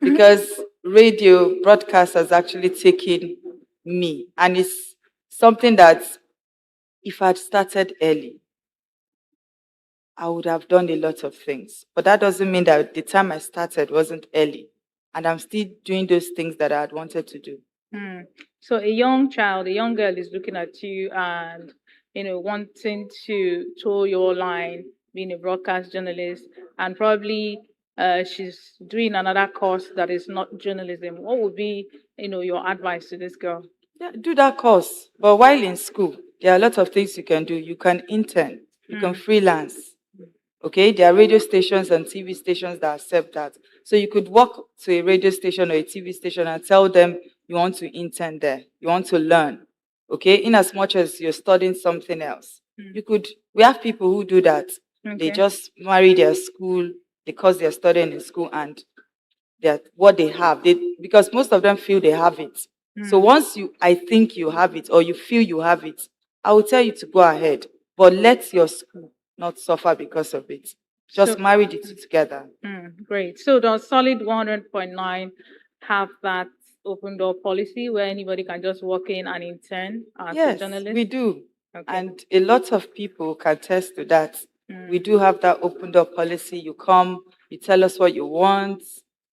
Because radio broadcast has actually taken me. And it's something that if I'd started early, I would have done a lot of things. But that doesn't mean that the time I started wasn't early. And I'm still doing those things that I had wanted to do. So a young child, a young girl is looking at you and, wanting to toe your line, being a broadcast journalist, and probably she's doing another course that is not journalism. What would be, your advice to this girl? Yeah, do that course. But while in school, there are a lot of things you can do. You can intern, you can freelance. Okay, there are radio stations and TV stations that accept that. So you could walk to a radio station or a TV station and tell them you want to intern there, you want to learn. Okay, in as much as you're studying something else, we have people who do that. They just marry their school, the course they're studying in school, and that what they have. Because most of them feel they have it. So once I think you have it or you feel you have it, I will tell you to go ahead. But let your school not suffer because of it. Just marry the two together. Great. So does Solid 100.9 have that open door policy where anybody can just walk in and intern as a journalist? Yes, we do. Okay. And a lot of people can attest to that. We do have that open door policy. You come, you tell us what you want,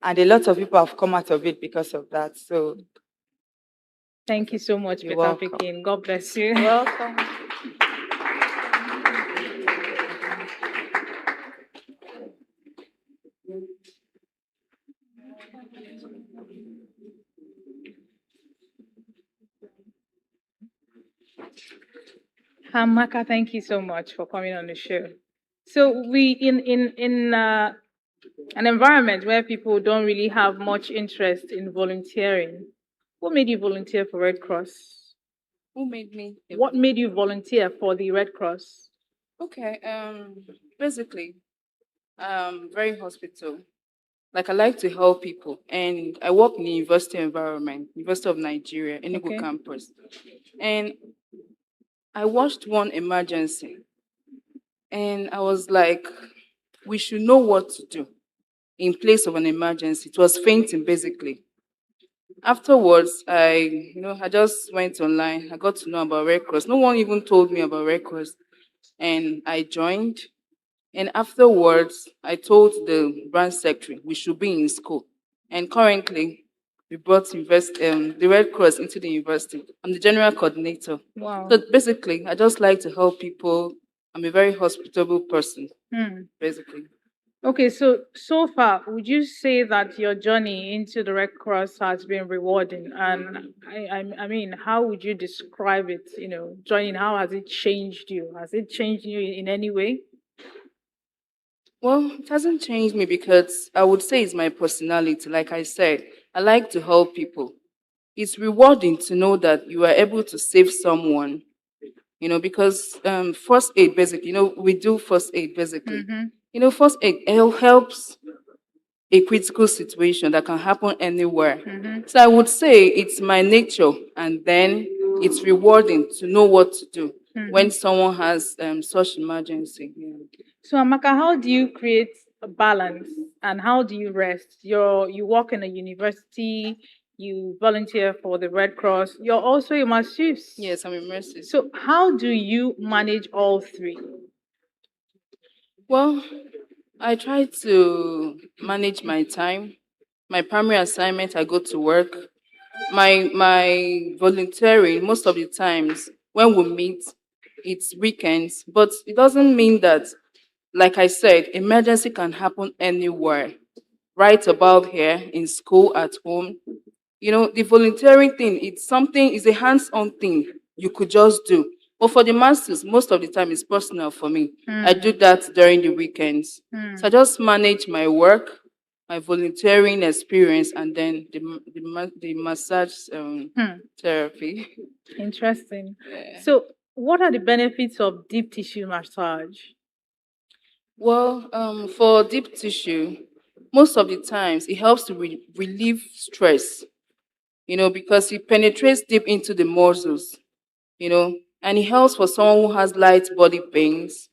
and a lot of people have come out of it because of that. So thank you so much, Beta Pikin. God bless you. You're welcome. Hamaka, thank you so much for coming on the show. So we in an environment where people don't really have much interest in volunteering. What made you volunteer for Red Cross? Who made me? What made you volunteer for the Red Cross? Okay, basically, very hospital. Like I like to help people, and I work in the university environment, University of Nigeria, ENUGU campus, and I watched one emergency, and I was like, we should know what to do in place of an emergency. It was fainting, basically. Afterwards, I just went online. I got to know about Red Cross. No one even told me about Red Cross, and I joined. And afterwards, I told the branch secretary we should be in school. And currently, we brought the Red Cross into the university. I'm the general coordinator. Wow. So basically, I just like to help people. I'm a very hospitable person, basically. Okay, so far, would you say that your journey into the Red Cross has been rewarding? And I mean, how would you describe it? You know, joining, how has it changed you? Has it changed you in any way? Well, it hasn't changed me because I would say it's my personality. Like I said, I like to help people. It's rewarding to know that you are able to save someone, because first aid, basically, we do first aid, basically. First aid helps a critical situation that can happen anywhere. So I would say it's my nature, and then it's rewarding to know what to do when someone has such emergency. Yeah. So Amaka, how do you create a balance and how do you rest? You work in a university, you volunteer for the Red Cross, you're also a masseuse. Yes, I'm immersive. So how do you manage all three? Well, I try to manage my time. My primary assignment, I go to work. My volunteering, most of the times when we meet, it's weekends, but it doesn't mean that, like I said, emergency can happen anywhere, right about here, in school, at home. The volunteering thing, it's a hands-on thing you could just do. But for the masters, most of the time it's personal for me. I do that during the weekends. So I just manage my work, my volunteering experience, and then the massage therapy. Interesting. Yeah. So what are the benefits of deep tissue massage? Well, for deep tissue, most of the times it helps to relieve stress, because it penetrates deep into the muscles, and it helps for someone who has light body pains,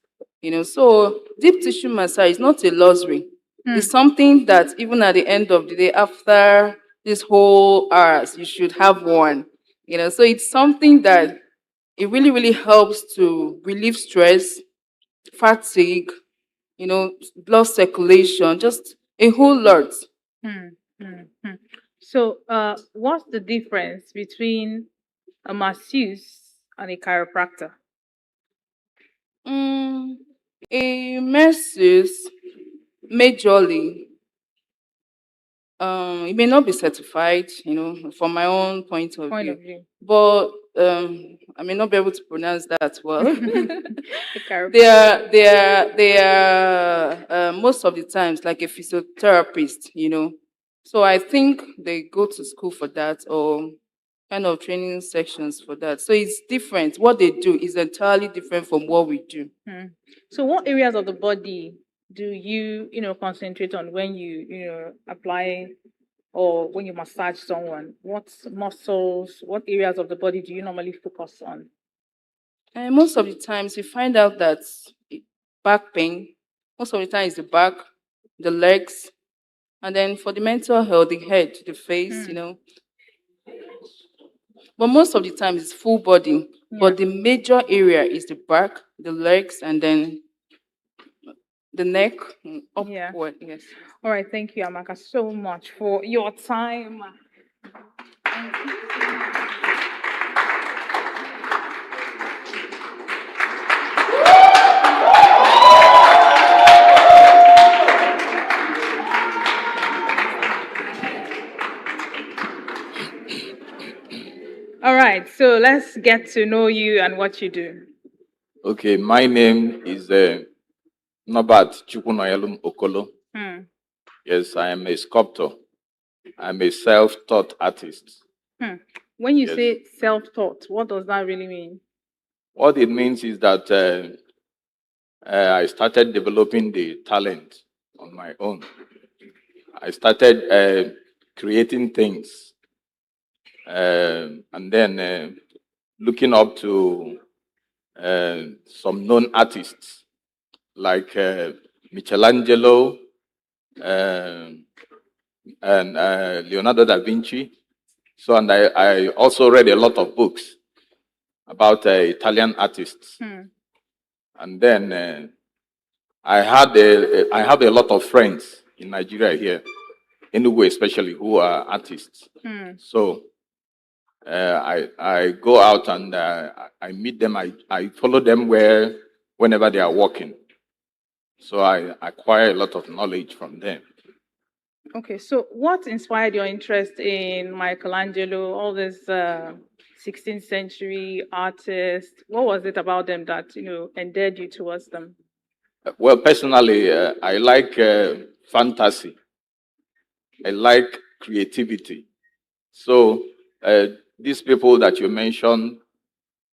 So deep tissue massage is not a luxury. It's something that even at the end of the day, after this whole hours, you should have one, So it's something that it really, really helps to relieve stress, fatigue, blood circulation, just a whole lot. Hmm, hmm, hmm. So what's the difference between a masseuse and a chiropractor? Mm, a masseuse, majorly, it may not be certified, from my own point of Point view, of view. but I may not be able to pronounce that well. A chiropractor. They are most of the times like a physiotherapist, So I think they go to school for that, or kind of training sections for that. So it's different. What they do is entirely different from what we do. Hmm. So what areas of the body do you, concentrate on when you apply or when you massage someone? What muscles, what areas of the body do you normally focus on? And most of the times you find out that back pain, most of the time is the back, the legs, and then for the mental health, the head, the face, But most of the time it's full body. Yeah. But the major area is the back, the legs, and then the neck, Yeah. upward. Yes. All right, thank you, Amaka, so much for your time. All right, so let's get to know you and what you do. Okay, my name is Nobat Chukwunoyalum Okolo. Hmm. Yes, I am a sculptor. I'm a self-taught artist. Hmm. When you Yes. say self-taught, what does that really mean? What it means is that I started developing the talent on my own. I started creating things, and then looking up to some known artists like Michelangelo and Leonardo da Vinci. So, and I also read a lot of books about Italian artists. Hmm. And then I have a lot of friends in Nigeria here, ENUGU especially, who are artists. So I go out and I meet them. I follow them whenever they are working. So I acquire a lot of knowledge from them. Okay, so what inspired your interest in Michelangelo, all these 16th century artists? What was it about them that, endeared you towards them? Well, personally, I like fantasy. I like creativity. So these people that you mentioned,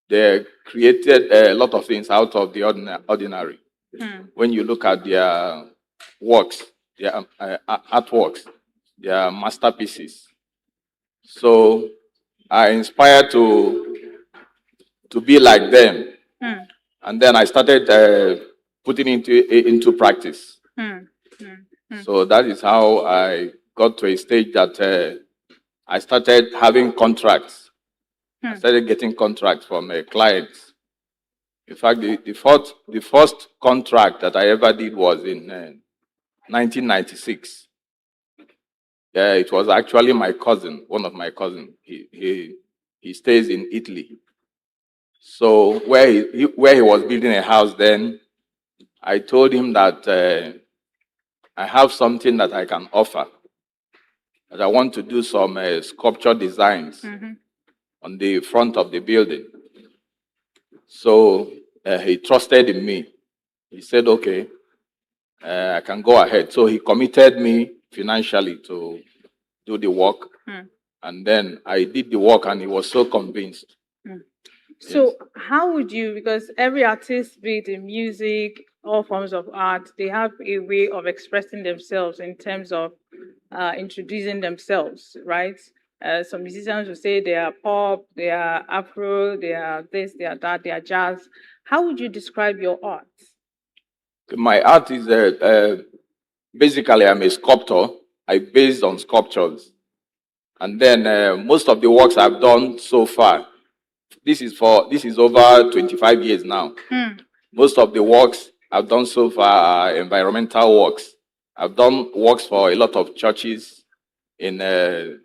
they created a lot of things out of the ordinary. When you look at their works, their artworks, their masterpieces. So I inspired to be like them. And then I started putting into practice. So that is how I got to a stage that I started having contracts. I started getting contracts from clients. In fact, the first contract that I ever did was in 1996. It was actually my cousin, one of my cousins. He stays in Italy. So where he was building a house then, I told him that I have something that I can offer. That I want to do some sculpture designs on the front of the building. So he trusted in me. He said, okay, I can go ahead. So he committed me financially to do the work. And then I did the work and he was so convinced. So how would you, because every artist, be it in music, all forms of art, they have a way of expressing themselves in terms of introducing themselves, right? Some musicians will say they are pop, they are Afro, they are this, they are that, they are jazz. How would you describe your art? My art is basically I'm a sculptor. I based on sculptures. And then most of the works I've done so far, this is over 25 years now. Most of the works I've done so far are environmental works. I've done works for a lot of churches in the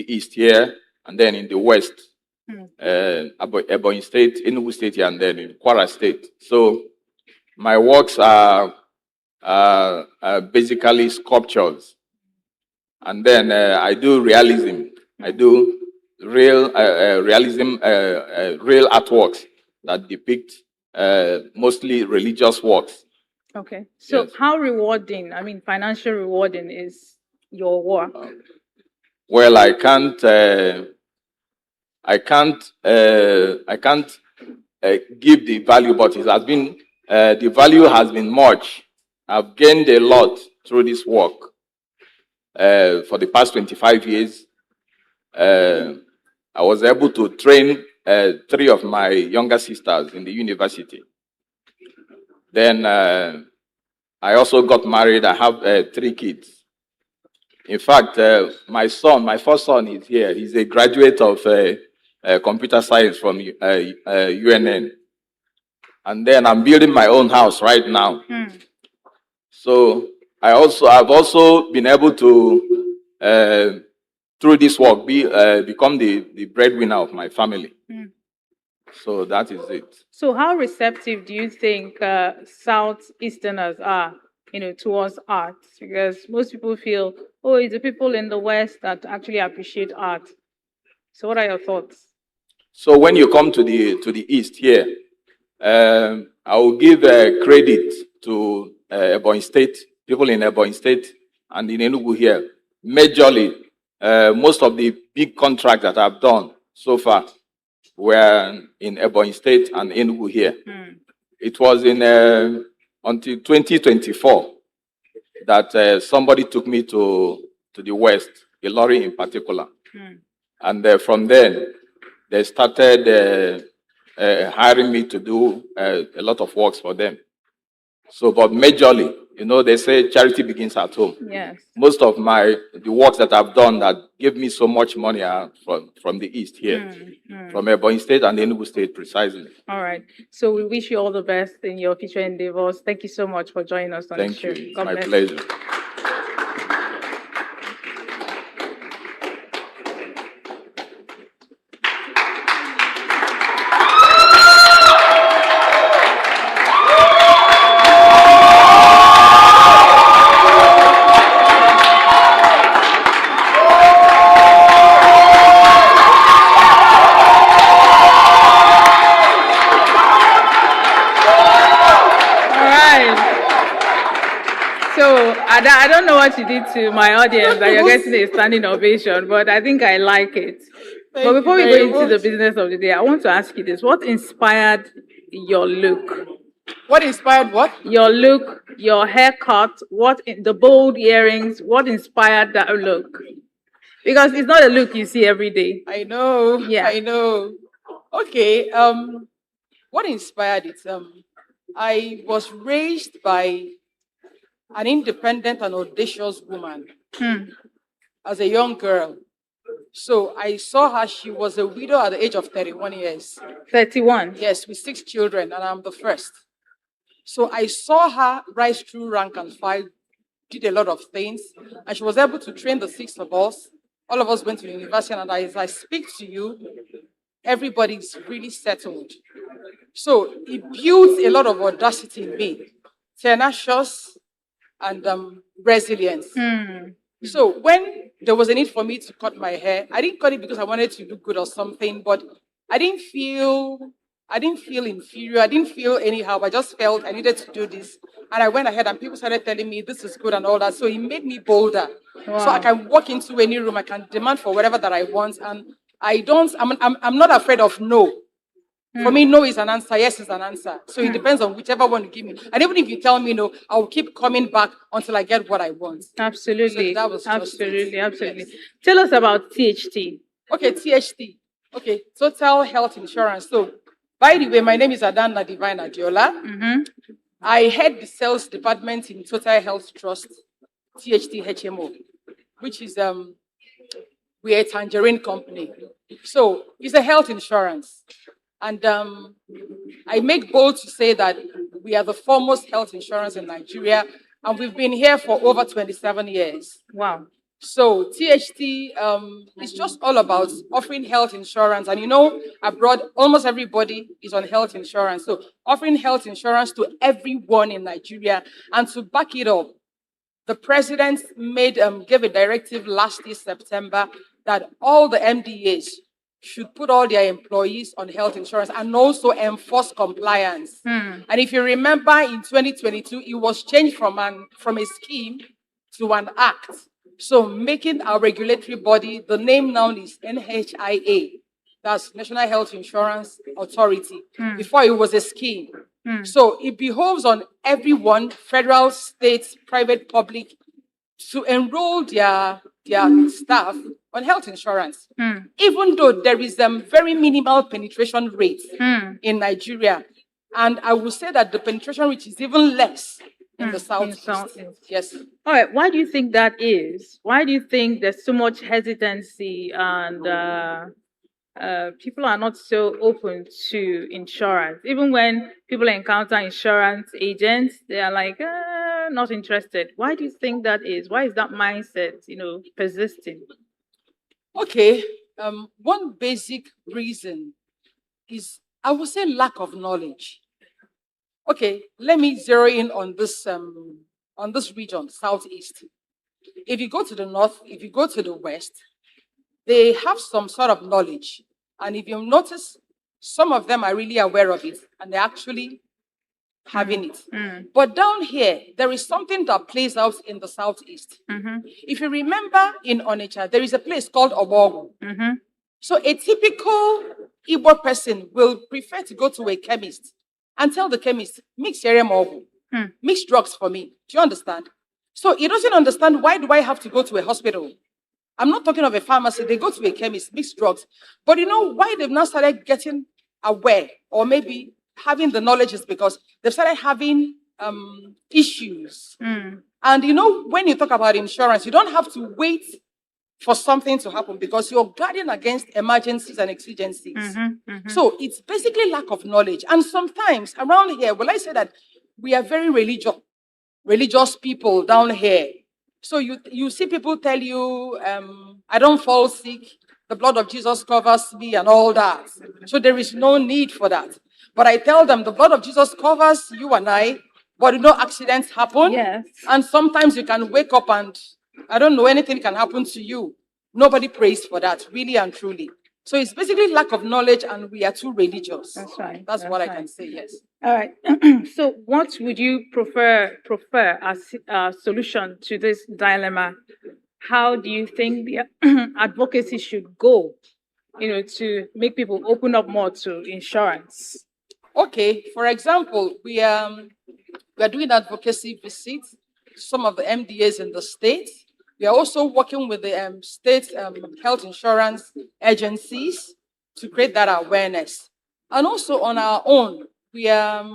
east here, and then in the west, Ebonyi State, ENUGU State, and then in Kwara State. So my works are basically sculptures. And then I do realism. I do real realism, real artworks that depict mostly religious works. Okay. So Yes. how rewarding, financial rewarding is your work? Well, I can't give the value, but it has been the value has been much. I've gained a lot through this work. For the past 25 years, I was able to train 3 of my younger sisters in the university. Then I also got married. I have 3 kids. In fact, my first son is here. He's a graduate of computer science from UNN. And then I'm building my own house right now. So I've also been able to, through this work, become the breadwinner of my family. So that is it. So how receptive do you think Southeasterners are, towards art? Because most people feel, oh, it's the people in the West that actually appreciate art. So what are your thoughts? So when you come to the East here, I will give credit to Ebonyi State, people in Ebonyi State and in ENUGU here. Majorly, most of the big contracts that I've done so far were in Ebonyi State and ENUGU here. It was in until 2024 that somebody took me to the West, Ilori in particular. And from then, they started hiring me to do a lot of works for them. So, but majorly, they say charity begins at home. Yes. Most of the works that I've done that gave me so much money are from the East here, from Ebonyi State and Enugu State precisely. All right. So we wish you all the best in your future endeavors. Thank you so much for joining us on the Thank show. you. It's God my bless. pleasure. So I don't know what you did to my audience that you're getting a standing ovation, but I think I like it. But before we go into the business of the day, I want to ask you this. What inspired your look? What inspired what? Your look, your haircut, the bold earrings, what inspired that look? Because it's not a look you see every day. I know. Yeah. I know. Okay. What inspired it? I was raised by an independent and audacious woman as a young girl. So I saw her. She was a widow at the age of 31 years. 31? Yes, with 6 children, and I'm the first. So I saw her rise through rank and file, did a lot of things, and she was able to train the 6 of us. All of us went to university, and as I speak to you, everybody's really settled. So it built a lot of audacity in me, tenacious and resilience. So when there was a need for me to cut my hair, I didn't cut it because I wanted to look good or something, but I didn't feel inferior. I didn't feel anyhow. I just felt I needed to do this. And I went ahead and people started telling me this is good and all that. So it made me bolder. Wow. So I can walk into any room, I can demand for whatever that I want. And I'm not afraid of no. For me, no is an answer, yes is an answer. So it depends on whichever one you give me. And even if you tell me no, I'll keep coming back until I get what I want. Absolutely. So that was absolutely. Yes. Tell us about THT. Okay, THT. Okay, Total Health Insurance. So, by the way, my name is Adanna Divine Adiola. I head the sales department in Total Health Trust, THT HMO, which is we're a tangerine company. So it's a health insurance. And I make bold to say that we are the foremost health insurance in Nigeria, and we've been here for over 27 years. Wow. So THT is just all about offering health insurance. And abroad, almost everybody is on health insurance. So offering health insurance to everyone in Nigeria. And to back it up, the president gave a directive last year, September, that all the MDAs should put all their employees on health insurance and also enforce compliance. And if you remember, in 2022, it was changed from a scheme to an act. So making our regulatory body, the name now is NHIA, that's National Health Insurance Authority. Before it was a scheme. So it behoves on everyone, federal, state, private, public, to enroll their staff on health insurance. Even though there is very minimal penetration rate in Nigeria. And I will say that the penetration rate is even less in the Southeast. Yes. All right. Why do you think that is? Why do you think there's so much hesitancy and people are not so open to insurance? Even when people encounter insurance agents, they are like, not interested. Why do you think that is? Why is that mindset, persisting? Okay. One basic reason is, I would say, lack of knowledge. Okay, let me zero in on this region, Southeast. If you go to the north, if you go to the west, they have some sort of knowledge. And if you notice, some of them are really aware of it and they're actually having it. But down here, there is something that plays out in the Southeast. If you remember, in Onitsha, there is a place called Obogu. So a typical Igbo person will prefer to go to a chemist and tell the chemist, mix Ogu, mix drugs for me. Do you understand? So he doesn't understand, why do I have to go to a hospital? I'm not talking of a pharmacy. They go to a chemist, mix drugs. But why they've now started getting aware or maybe having the knowledge is because they've started having issues. And you know, when you talk about insurance, you don't have to wait for something to happen because you're guarding against emergencies and exigencies. So it's basically lack of knowledge. And sometimes around here, well, I say that we are very religious people down here. So you see people tell you, I don't fall sick, the blood of Jesus covers me and all that. So there is no need for that. But I tell them the blood of Jesus covers you and I, but you know accidents happen. Yes. And sometimes you can wake up and I don't know, anything can happen to you. Nobody prays for that, really and truly. So it's basically lack of knowledge and we are too religious. That's right. That's what I can say, yes. All right. So what would you prefer as a solution to this dilemma? How do you think the advocacy should go, to make people open up more to insurance? Okay, for example, we are doing advocacy visits to some of the MDAs in the state. We are also working with the state health insurance agencies to create that awareness. And also on our own, we are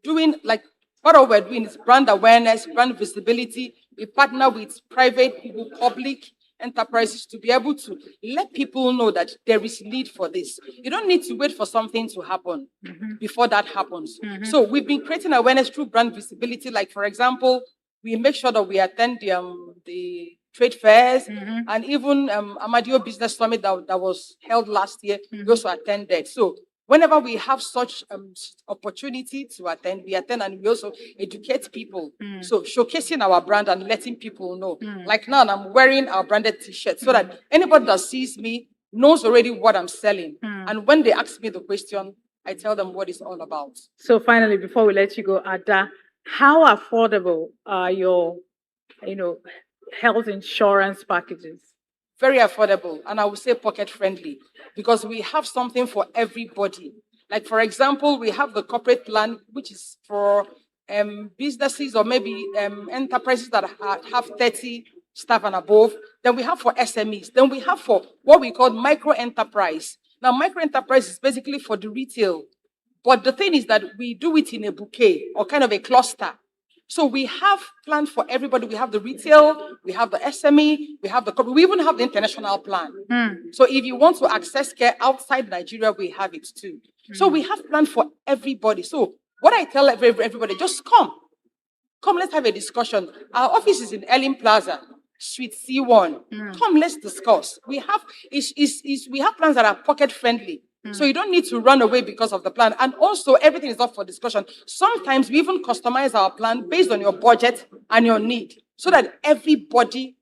doing, like, what we're doing is brand awareness, brand visibility. We partner with private people, public enterprises to be able to let people know that there is need for this. You don't need to wait for something to happen before that happens. So we've been creating awareness through brand visibility. Like, for example, we make sure that we attend the trade fairs and even Amadio Business Summit that was held last year, we also attended. So whenever we have such opportunity to attend, we attend and we also educate people. So showcasing our brand and letting people know. Like now, I'm wearing our branded t-shirt so that anybody that sees me knows already what I'm selling. And when they ask me the question, I tell them what it's all about. So finally, before we let you go, Ada, how affordable are your, health insurance packages? Very affordable, and I would say pocket friendly, because we have something for everybody. Like, for example, we have the corporate plan, which is for businesses or maybe enterprises that have 30 staff and above. Then we have for SMEs. Then we have for what we call micro enterprise. Now, micro enterprise is basically for the retail. But the thing is that we do it in a bouquet or kind of a cluster. So we have planned for everybody. We have the retail, we have the SME, we have the corporate, we even have the international plan. So if you want to access care outside Nigeria, we have it too. So we have planned for everybody. So what I tell everybody, just come. Come, let's have a discussion. Our office is in Ellen Plaza, Suite C1. Come, let's discuss. We have we have plans that are pocket friendly. So you don't need to run away because of the plan. And also, everything is up for discussion. Sometimes we even customize our plan based on your budget and your need so that everybody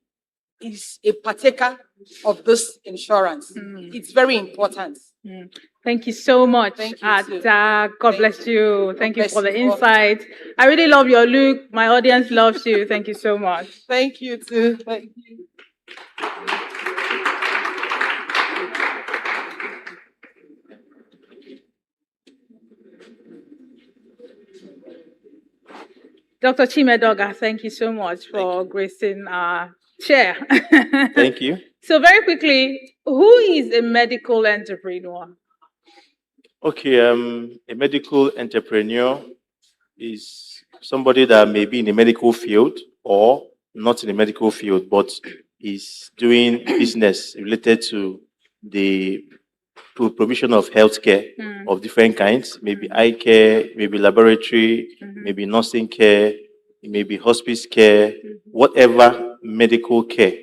is a partaker of this insurance. It's very important. Thank you so much, Thank you, Ada. God bless you. Thank you bless for the you all. insight. I really love your look. My audience loves you. Thank you so much. Thank you, too. Thank you. Dr. Chimedoga, thank you so much for gracing our chair. Thank you. So very quickly, who is a medical entrepreneur? Okay, a medical entrepreneur is somebody that may be in the medical field or not in the medical field, but is doing business related to the provision of healthcare of different kinds, maybe eye care, maybe laboratory, maybe nursing care, maybe hospice care, whatever medical care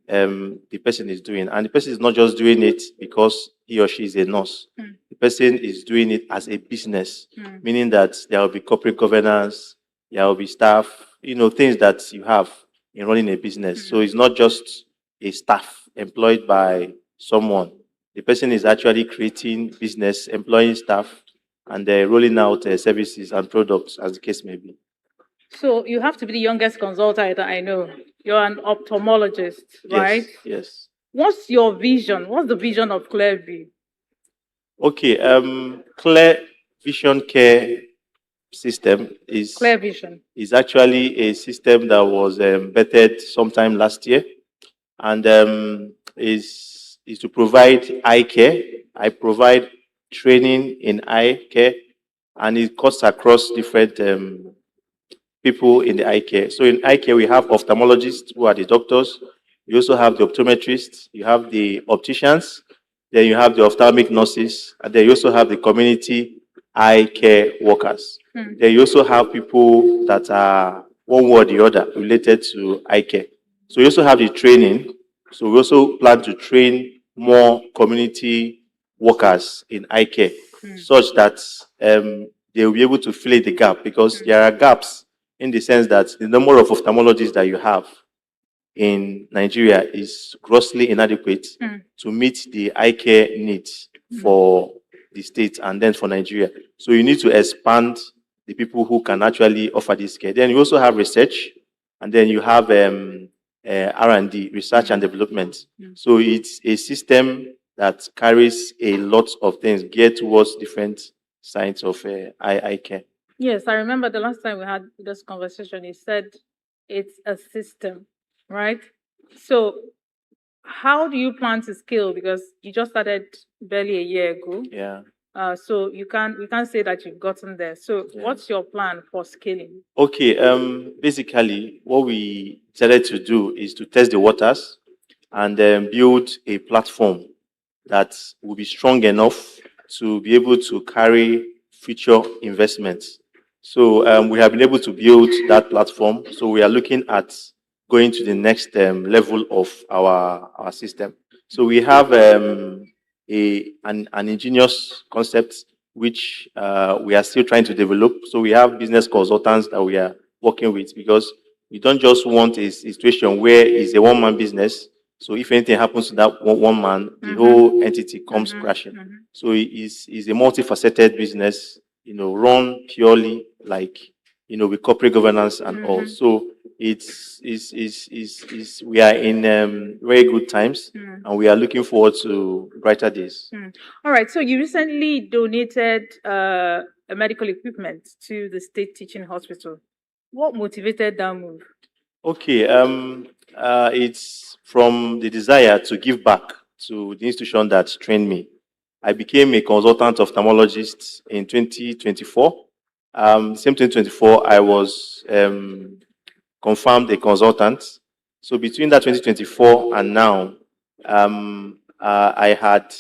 the person is doing. And the person is not just doing it because he or she is a nurse. The person is doing it as a business, meaning that there will be corporate governance, there will be staff, things that you have in running a business. So it's not just a staff employed by someone. The person is actually creating business, employing staff, and they're rolling out services and products, as the case may be. So you have to be the youngest consultant that I know. You're an ophthalmologist, right? Yes. What's your vision? What's the vision of Clearview? Okay, Clear Vision Care system is Clear Vision. Is actually a system that was vetted sometime last year, and is to provide eye care. I provide training in eye care, and it cuts across different people in the eye care. So in eye care, we have ophthalmologists who are the doctors. You also have the optometrists. You have the opticians. Then you have the ophthalmic nurses. And then you also have the community eye care workers. Then you also have people that are one way or the other related to eye care. So you also have the training. So we also plan to train more community workers in eye care, such that they will be able to fill in the gap, because there are gaps in the sense that the number of ophthalmologists that you have in Nigeria is grossly inadequate to meet the eye care needs for the state and then for Nigeria. So you need to expand the people who can actually offer this care. Then you also have research, and then you have R&D, research and development. So it's a system that carries a lot of things geared towards different signs of eye care. Yes, I remember the last time we had this conversation, you said it's a system, right? So how do you plan to scale? Because you just started barely a year ago. Yeah. So we can't say that you've gotten there. So what's your plan for scaling? Okay, basically what we decided to do is to test the waters and build a platform that will be strong enough to be able to carry future investments. So we have been able to build that platform. So we are looking at going to the next level of our system. So we have an ingenious concept which we are still trying to develop. So we have business consultants that we are working with, because we don't just want a situation where it's a one-man business. So if anything happens to that one man, the whole entity comes crashing. So it's a multifaceted business, run purely like, with corporate governance and all. So we are in very good times, and we are looking forward to brighter days. All right. So you recently donated a medical equipment to the state teaching hospital. What motivated that move? Okay. It's from the desire to give back to the institution that trained me. I became a consultant ophthalmologist in 2024. Same 2024, I was confirmed a consultant. So between that 2024 and now, I had,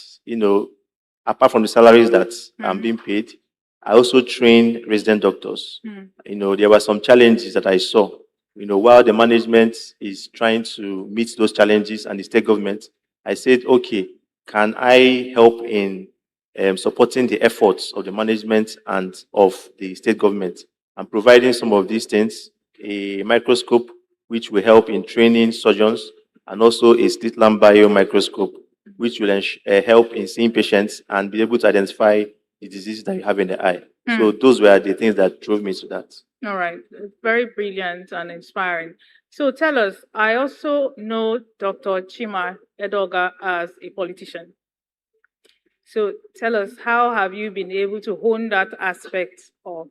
apart from the salaries that I'm being paid, I also trained resident doctors. There were some challenges that I saw. While the management is trying to meet those challenges and the state government, I said, okay, can I help in supporting the efforts of the management and of the state government, and providing some of these things, a microscope which will help in training surgeons, and also a slit lamp bio microscope which will help in seeing patients and be able to identify the diseases that you have in the eye. So those were the things that drove me to that. All right. It's very brilliant and inspiring. So tell us, I also know Dr. Chima Edoga as a politician. So tell us, how have you been able to hone that aspect of,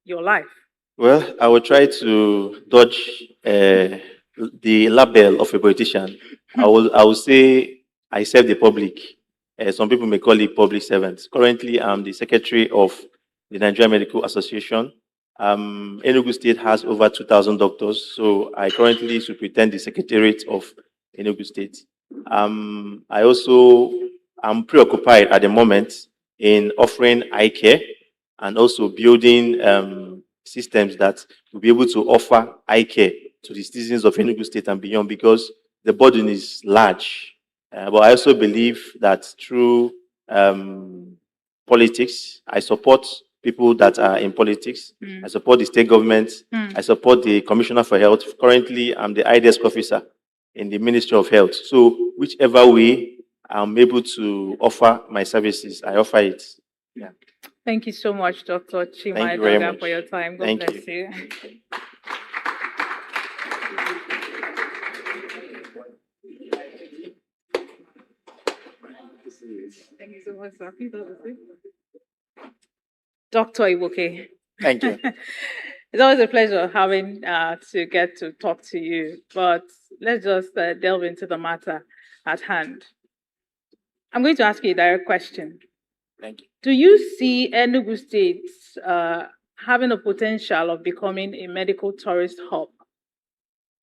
your life? Well, I will try to dodge the label of a politician. I will say I serve the public. Some people may call it public servants. Currently, I'm the secretary of the Nigerian Medical Association. ENUGU State has over 2,000 doctors, so I currently superintend the secretariat of ENUGU State. I also am preoccupied at the moment in offering eye care and also building systems that will be able to offer eye care to the citizens of ENUGU State and beyond, because the burden is large. But I also believe that through politics, I support people that are in politics. I support the state government. I support the Commissioner for Health. Currently, I'm the IDESC officer in the Ministry of Health. So whichever way I'm able to offer my services, I offer it. Yeah. Thank you so much, Dr. Chima Thank you very Edoga, much. for your time. God Thank bless you. Thank you so much, sir. Dr. Iwoke. Thank you. It's always a pleasure having to get to talk to you, but let's just delve into the matter at hand. I'm going to ask you a direct question. Thank you. Do you see Enugu State having a potential of becoming a medical tourist hub?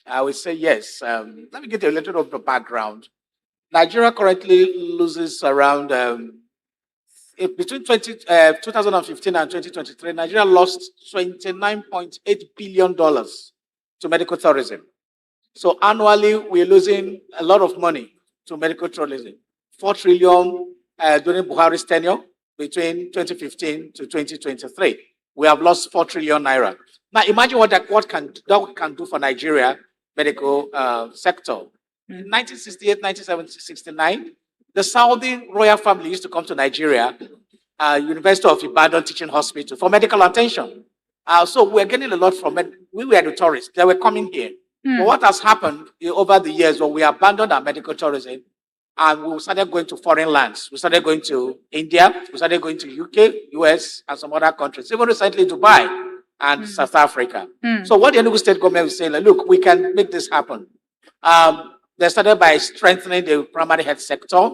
I would say yes. Let me give you a little of the background. Nigeria currently loses around between 2015 and 2023, Nigeria lost $29.8 billion to medical tourism. So annually, we're losing a lot of money to medical tourism. 4 trillion during Buhari's tenure between 2015 to 2023. We have lost 4 trillion naira. Now imagine what that can do for Nigeria medical sector. In 1968, 1969, the Saudi royal family used to come to Nigeria, University of Ibadan Teaching Hospital for medical attention. So we're getting a lot from it. We were the tourists. They were coming here. But what has happened over the years when we abandoned our medical tourism and we started going to foreign lands. We started going to India. We started going to UK, US, and some other countries. Even recently, Dubai and South Africa. So what the Enugu State government is saying, like, look, we can make this happen. They started by strengthening the primary health sector,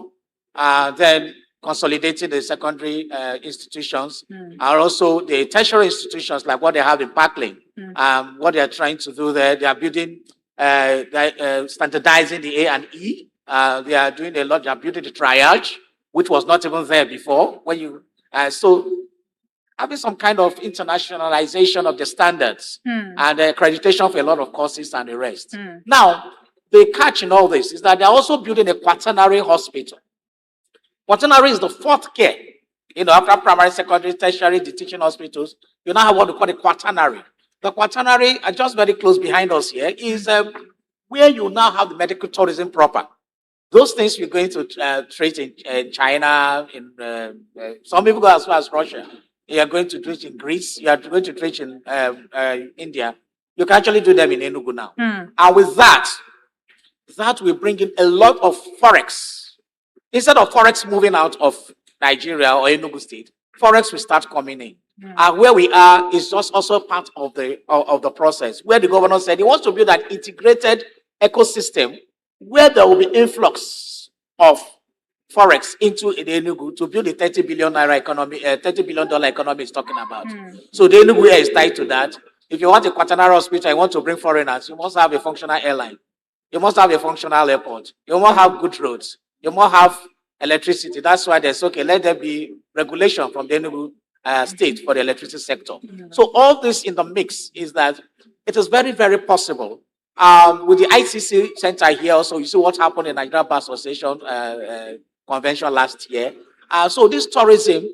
then consolidating the secondary institutions, and also the tertiary institutions like what they have in Parkland. What they are trying to do there, they are building, standardizing the A&E. They are doing a lot. They are building the triage, which was not even there before. When you so having some kind of internationalization of the standards and accreditation for a lot of courses and the rest. Now, the catch in all this is that they're also building a quaternary hospital. Quaternary is the fourth care. After primary, secondary, tertiary, the teaching hospitals, you now have what we call the quaternary. The quaternary, just very close behind us here, is where you now have the medical tourism proper. Those things you're going to treat in China, in some people go as far as Russia. You are going to treat in Greece. You are going to treat in India. You can actually do them in Enugu now. And with that will bring in a lot of forex. Instead of forex moving out of Nigeria or Enugu State, forex will start coming in. And where we are is just also part of the process, where the governor said he wants to build an integrated ecosystem where there will be influx of forex into the Enugu to build the 30 billion naira economy, $30 billion economy is talking about. So the Enugu is tied to that. If you want a quaternary hospital, you want to bring foreigners, you must have a functional airline. You must have a functional airport. You must have good roads. You must have electricity. That's why there's let there be regulation from the Enugu state for the electricity sector. So all this in the mix is that it is very, very possible. With the ICC center here also, you see what happened in Nigeria Bar Association convention last year. So this tourism,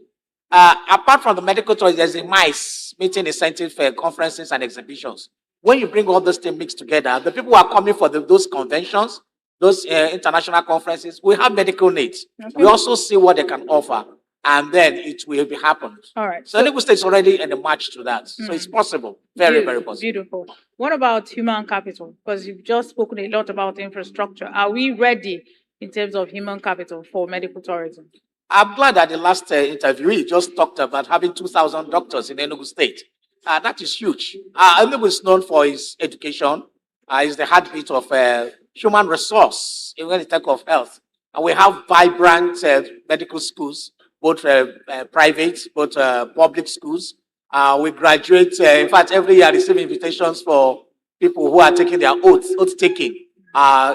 apart from the medical tourism, there's a MICE, meeting incentive conferences and exhibitions. When you bring all those things mixed together, the people who are coming for those conventions, those international conferences, we have medical needs. We also see what they can offer, and then it will be happened. All right. So Enugu State is already in the march to that. So it's possible. Very, very possible. Beautiful. What about human capital? Because you've just spoken a lot about infrastructure. Are we ready in terms of human capital for medical tourism? I'm glad that the last interviewee just talked about having 2,000 doctors in Enugu State. That is huge. Enugu is known for its education. It's the heartbeat of human resource in the tech of health. And we have vibrant medical schools, both private, both public schools. We graduate, in fact, every year I receive invitations for people who are taking their oath taking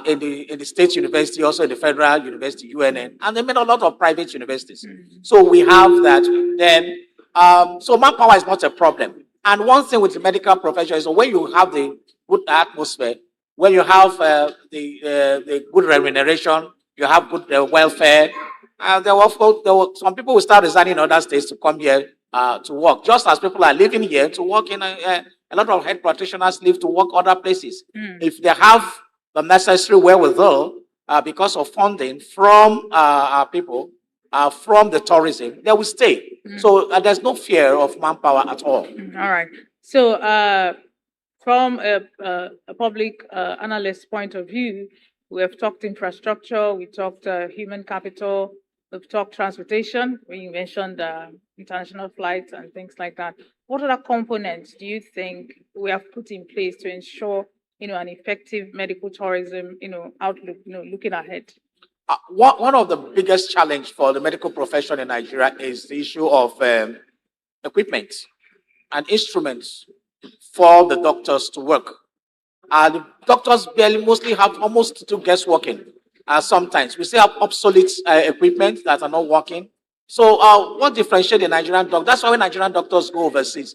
in the state university, also in the federal university, UNN, and they made a lot of private universities. So we have that. Then, so manpower is not a problem. And one thing with the medical profession is when you have the good atmosphere, when you have the good remuneration, you have good welfare. There were some people who start resigning in other states to come here to work, just as people are living here to work in a lot of health practitioners live to work other places. If they have the necessary wherewithal because of funding from our people, from the tourism, they will stay. So there's no fear of manpower at all. All right. So from a public analyst point of view, we have talked infrastructure, we talked human capital, we've talked transportation, where you mentioned international flights and things like that. What other components do you think we have put in place to ensure, an effective medical tourism, outlook, looking ahead? one of the biggest challenge for the medical profession in Nigeria is the issue of equipment and instruments for the doctors to work. The doctors barely mostly have almost to guesswork in. Sometimes we still have obsolete equipment that are not working. So what differentiates the Nigerian doctor? That's why when Nigerian doctors go overseas,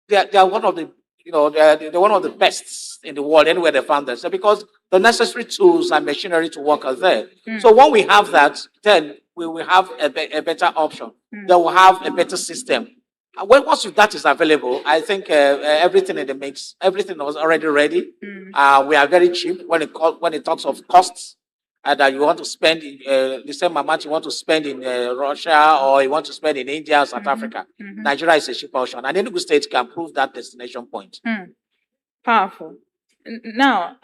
they are one of the they're one of the best in the world anywhere they found themselves because the necessary tools and machinery to work are there. So when we have that, then we will have a better option. They will have a better system. Once that is available, I think everything in the mix, everything was already ready. We are very cheap when it talks of costs. That you want to spend the same amount you want to spend in Russia or you want to spend in India or South Africa. Nigeria is a cheap option, and Enugu State can prove that destination point. Powerful. Now,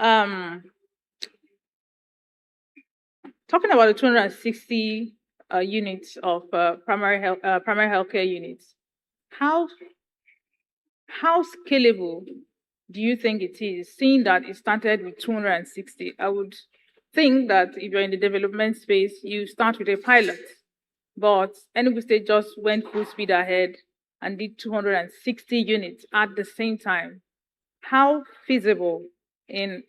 talking about the 260 units of primary healthcare units, how scalable do you think it is? Seeing that it started with 260, I would think that if you're in the development space, you start with a pilot. But Enugu State just went full speed ahead and did 260 units at the same time. How feasible do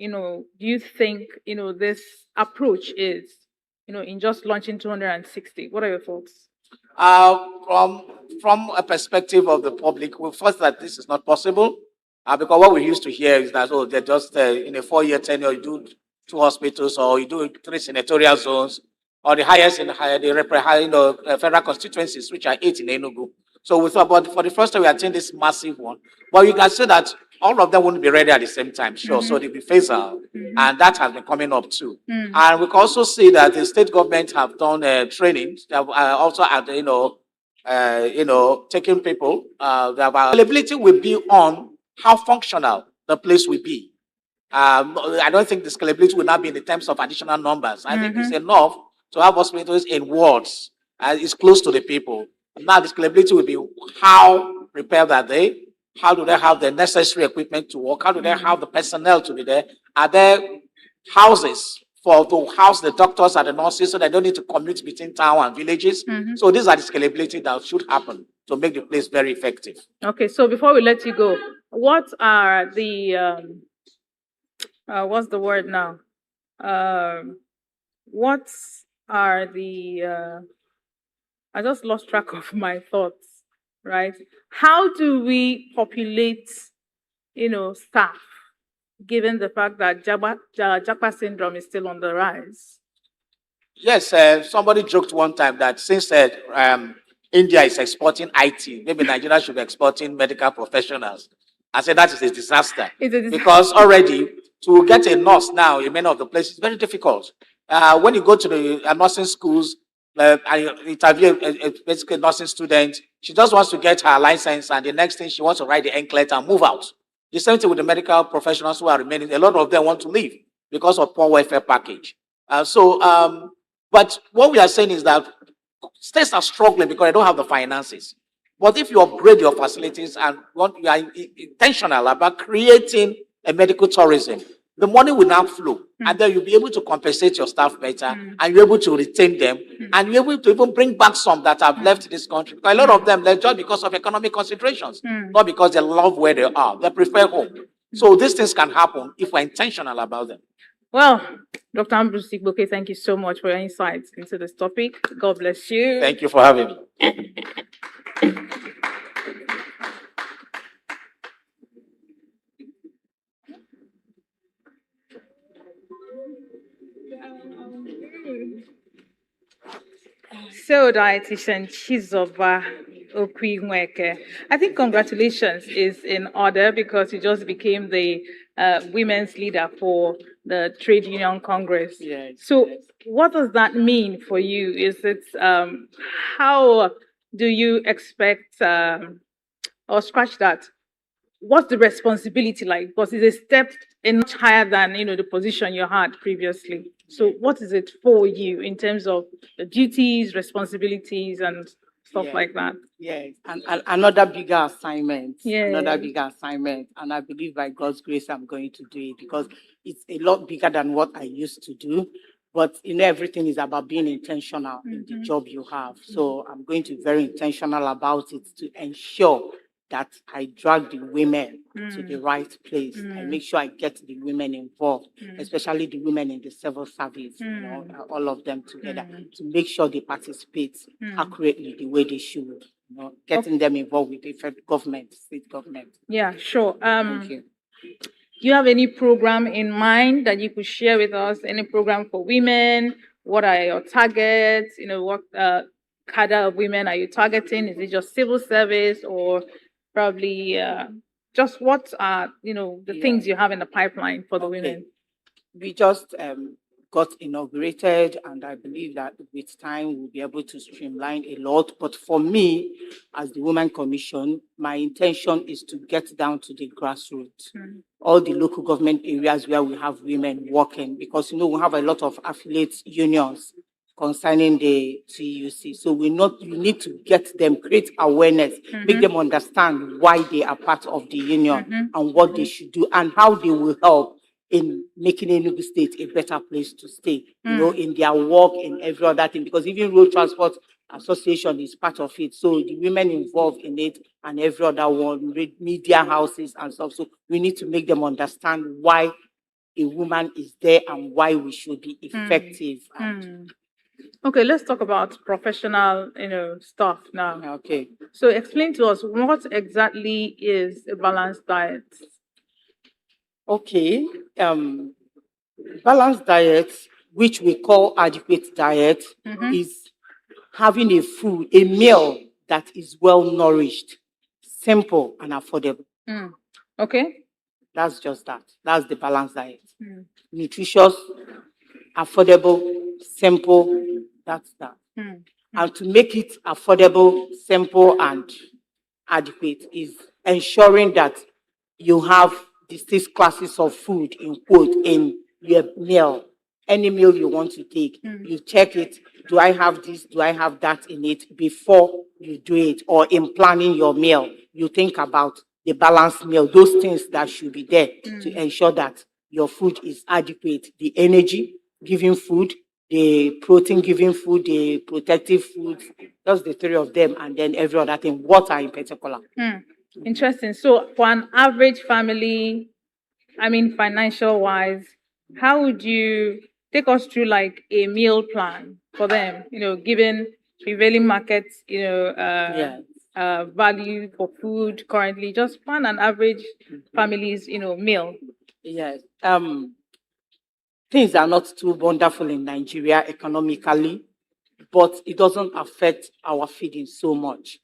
you think this approach is? In just launching 260. What are your thoughts? From a perspective of the public, we first that this is not possible because what we used to hear is that they're just in a 4-year tenure you do 2 hospitals or you do 3 senatorial zones or the highest in the federal constituencies, which are 8 in Enugu. So we thought, but for the first time we attained this massive one. But you can say that all of them wouldn't be ready at the same time, sure. So they'll be phased out, and that has been coming up too. And we can also see that the state government have done trainings. They have also had, taking people. The availability will be on how functional the place will be. I don't think the scalability will not be in the terms of additional numbers. I think it's enough to have hospitals in wards. It's close to the people. Now the scalability will be how prepared are they? How do they have the necessary equipment to work? How do they have the personnel to be there? Are there houses to house the doctors and the nurses so they don't need to commute between town and villages? So these are the scalability that should happen to make the place very effective. Okay, so before we let you go, what are the what's the word now? What are the I just lost track of my thoughts, right? How do we populate, staff, given the fact that Japa syndrome is still on the rise? Yes, somebody joked one time that since India is exporting IT, maybe Nigeria should be exporting medical professionals. I said that is a disaster. Because already to get a nurse now in many of the places is very difficult. When you go to the nursing schools, I interview basically a nursing student. She just wants to get her license, and the next thing she wants to write the NCLET and move out. The same thing with the medical professionals who are remaining. A lot of them want to leave because of poor welfare package. But what we are saying is that states are struggling because they don't have the finances. But if you upgrade your facilities and you are intentional about creating a medical tourism, the money will now flow, and then you'll be able to compensate your staff better, and you're able to retain them, and you're able to even bring back some that have left this country. Because a lot of them left just because of economic considerations, not because they love where they are. They prefer home. So these things can happen if we're intentional about them. Well, Dr. Ambrose Igboke, thank you so much for your insights into this topic. God bless you. Thank you for having me. So, dietitian Chizoba Okwinweke, I think congratulations is in order because you just became the women's leader for the Trade Union Congress. Yes. So, what does that mean for you? Is it how do you expect or scratch that? What's the responsibility like? Because it's a step much higher than the position you had previously. So what is it for you in terms of the duties, responsibilities, and stuff like that? Yes, and another bigger assignment. Yeah. Another bigger assignment. And I believe by God's grace I'm going to do it because it's a lot bigger than what I used to do. But everything is about being intentional in the job you have. So I'm going to be very intentional about it to ensure that I drag the women to the right place. I make sure I get the women involved, especially the women in the civil service, all of them together, to make sure they participate accurately the way they should. Getting them involved with different government, state government. Yeah, sure. Thank you. Do you have any program in mind that you could share with us? Any program for women? What are your targets? What cadre of women are you targeting? Is it just civil service, or probably just what are the things you have in the pipeline for the women? We just got inaugurated, and I believe that with time we'll be able to streamline a lot. But for me, as the Women Commission, my intention is to get down to the grassroots, all the local government areas where we have women working, because we have a lot of affiliate unions concerning the TUC. So we need to get them, create awareness, make them understand why they are part of the union and what they should do and how they will help in making Enugu State a better place to stay, in their work, in every other thing, because even Road Transport Association is part of it. So the women involved in it and every other one, media houses and stuff. So we need to make them understand why a woman is there and why we should be effective. Okay, let's talk about professional, stuff now. Okay. So explain to us, what exactly is a balanced diet? Okay, balanced diet, which we call adequate diet, is having a meal that is well nourished, simple and affordable. Okay. That's just that. That's the balanced diet. Nutritious, affordable, simple, that's that. And to make it affordable, simple, and adequate is ensuring that you have the 6 classes of food in your meal. Any meal you want to take, you check it. Do I have this? Do I have that in it before you do it? Or in planning your meal, you think about the balanced meal, those things that should be there to ensure that your food is adequate. The energy giving food, the protein giving food, the protective food, just the 3 of them, and then every other thing, water in particular. Interesting. So for an average family, financial wise, how would you take us through like a meal plan for them, given prevailing markets, value for food currently? Just plan an average family's, meal. Yes. Things are not too wonderful in Nigeria economically, but it doesn't affect our feeding so much.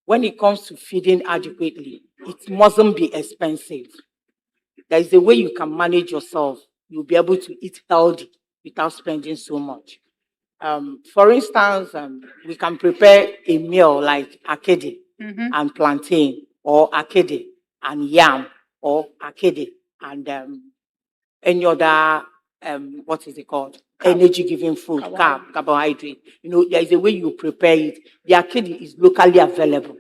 When it comes to feeding adequately, it mustn't be expensive. There is a way you can manage yourself. You'll be able to eat healthy without spending so much. For instance, we can prepare a meal like akede and plantain, or akede and yam, or akede and any other, what is it called? Energy-giving food, carbohydrate. There is a way you prepare it. The akede is locally available.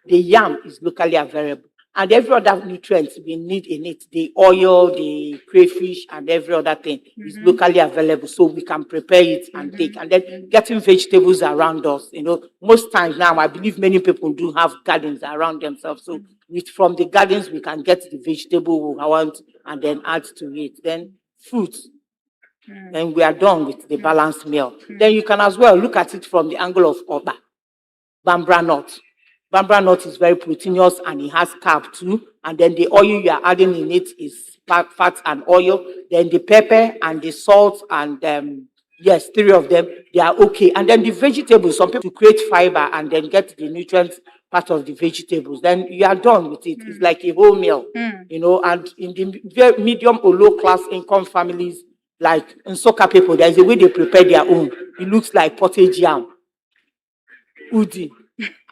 The yam is locally available. And every other nutrient we need in it, the oil, the crayfish, and every other thing is locally available. So we can prepare it and take. And then getting vegetables around us. Most times now, I believe many people do have gardens around themselves. So from the gardens, we can get the vegetable we want and then add to it. Then fruits. Then we are done with the balanced meal. Then you can as well look at it from the angle of oba, bambra nut. Bambra nut is very proteinous and it has carb too. And then the oil you are adding in it is fat and oil. Then the pepper and the salt and 3 of them, they are okay. And then the vegetables, some people create fiber and then get the nutrients part of the vegetables. Then you are done with it. It's like a whole meal, And in the very medium or low class income families, like in soccer people, there is a way they prepare their own. It looks like pottage yam, udi,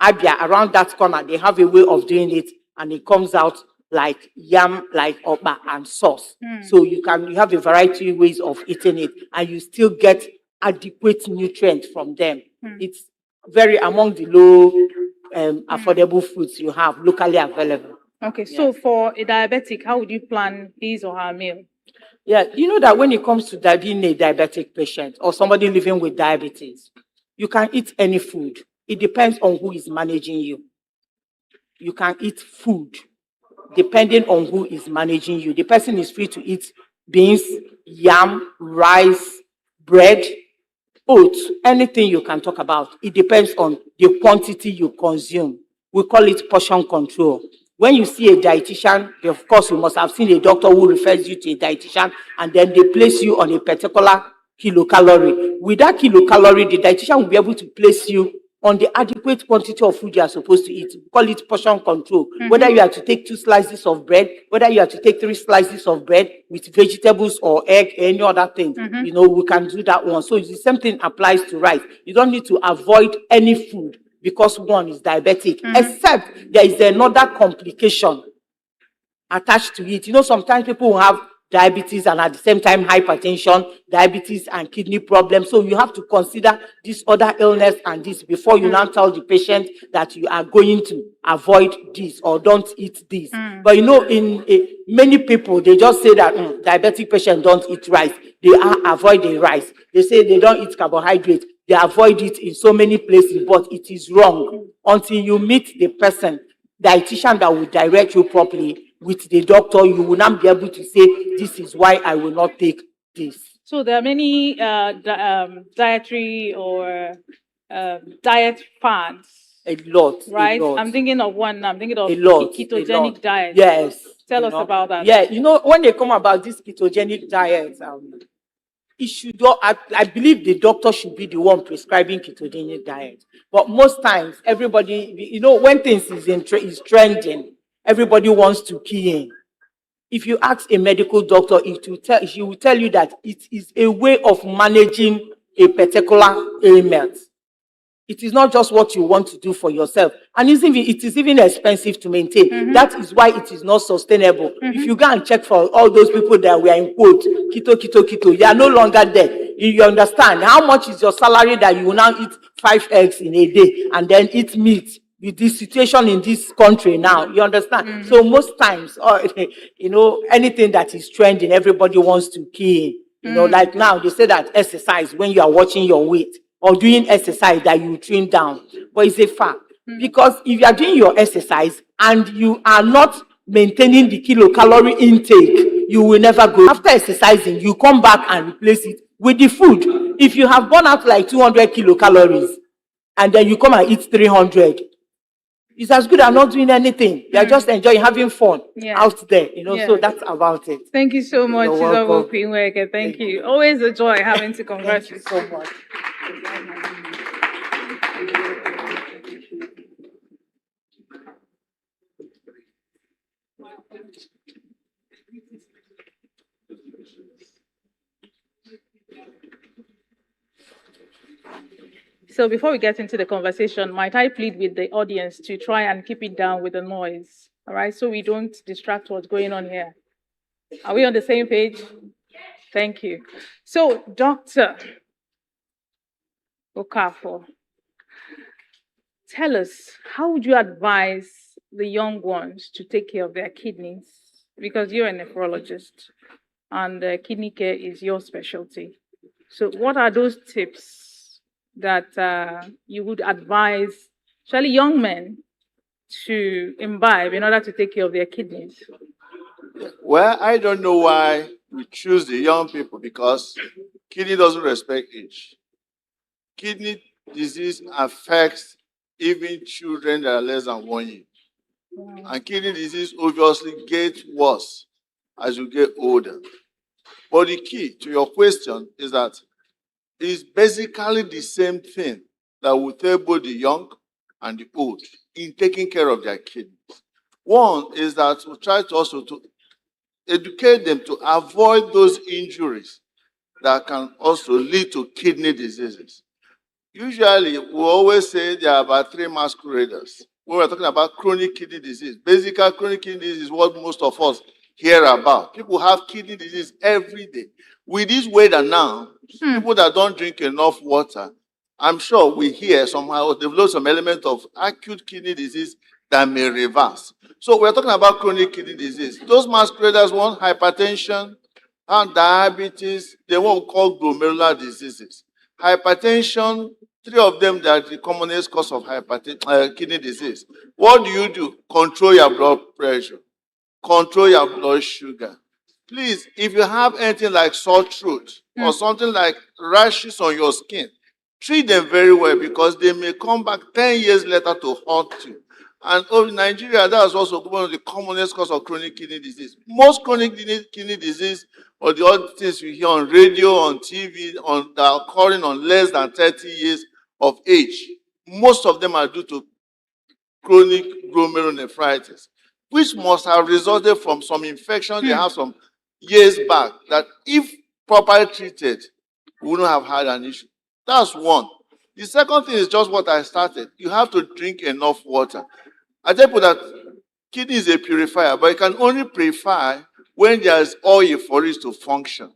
abia. Around that corner, they have a way of doing it, and it comes out like yam, like oba and sauce. So you have a variety of ways of eating it, and you still get adequate nutrients from them. It's very among the low affordable foods you have locally available. Okay, so for a diabetic, how would you plan his or her meal? Yeah, you know that when it comes to being a diabetic patient or somebody living with diabetes, you can eat any food. It depends on who is managing you. You can eat food depending on who is managing you. The person is free to eat beans, yam, rice, bread, oats, anything you can talk about. It depends on the quantity you consume. We call it portion control. When you see a dietitian, of course, you must have seen a doctor who refers you to a dietitian, and then they place you on a particular kilocalorie. With that kilocalorie, the dietitian will be able to place you on the adequate quantity of food you are supposed to eat. We call it portion control. Whether you have to take 2 slices of bread, whether you have to take 3 slices of bread with vegetables or egg, any other thing, you know, we can do that one. So the same thing applies to rice. You don't need to avoid any food because one is diabetic, except there is another complication attached to it. You know, sometimes people will have diabetes and at the same time hypertension, diabetes and kidney problems. So you have to consider this other illness and this before you now tell the patient that you are going to avoid this or don't eat this. But you know, many people, they just say that diabetic patients don't eat rice. They avoid the rice. They say they don't eat carbohydrates. They avoid it in so many places, but it is wrong. Until you meet the person, dietitian that will direct you properly with the doctor, you will not be able to say, this is why I will not take this. So there are many dietary or diet fads. A lot. Right? A lot. I'm thinking of one now. I'm thinking of A lot. ketogenic diet. Yes. Tell us about that. Yeah, you know, when they come about this ketogenic diet, it should not, I believe the doctor should be the one prescribing ketogenic diet. But most times, everybody, you know, when things is trending, everybody wants to key in. If you ask a medical doctor, she will tell you that it is a way of managing a particular ailment. It is not just what you want to do for yourself. And it is even expensive to maintain. That is why it is not sustainable. If you go and check for all those people that were in quote, keto, you are no longer there. You understand? How much is your salary that you will now eat 5 eggs in a day and then eat meat? With this situation in this country now, you understand? So most times, you know, anything that is trending, everybody wants to key in. You know, like now, they say that exercise when you are watching your weight or doing exercise that you trim down. But it's a fact. Because if you are doing your exercise and you are not maintaining the kilocalorie intake, you will never go. After exercising, you come back and replace it with the food. If you have burned out like 200 kilocalories and then you come and eat 300, it's as good as not doing anything. You are just enjoying having fun out there, you know. So that's about it. Thank you so much, You're welcome. Thank you. Always a joy having to converse with you so much. So before we get into the conversation, might I plead with the audience to try and keep it down with the noise, all right? So we don't distract what's going on here. Are we on the same page? Thank you. So, Dr. Okafor, tell us, how would you advise the young ones to take care of their kidneys? Because you're a nephrologist and kidney care is your specialty. So what are those tips that you would advise, especially young men, to imbibe in order to take care of their kidneys? Well, I don't know why we choose the young people, because kidney doesn't respect age. Kidney disease affects even children that are less than 1 year. And kidney disease obviously gets worse as you get older. But the key to your question is that it's basically the same thing that will tell both the young and the old in taking care of their kidneys. One is that we try to also to educate them to avoid those injuries that can also lead to kidney diseases. Usually, we always say there are about 3 masqueraders. When we're talking about chronic kidney disease, basically chronic kidney disease is what most of us hear about. People have kidney disease every day. With this weather now, people that don't drink enough water, I'm sure we hear somehow develop some element of acute kidney disease that may reverse. So we're talking about chronic kidney disease. Those masqueraders want hypertension, and diabetes, they what we call glomerular diseases. Hypertension, three of them they are the commonest cause of kidney disease. What do? Control your blood pressure, control your blood sugar. Please, if you have anything like sore throat or something like rashes on your skin, treat them very well because they may come back 10 years later to haunt you. And in Nigeria, that is also one of the commonest cause of chronic kidney disease. Most chronic kidney disease or the other things you hear on radio, on TV, that are occurring on less than 30 years of age, most of them are due to chronic glomerulonephritis, which must have resulted from some infection they have some years back that if properly treated, we wouldn't have had an issue. That's one. The second thing is just what I started. You have to drink enough water. I tell people that kidney is a purifier, but it can only purify when there's oil for it to function.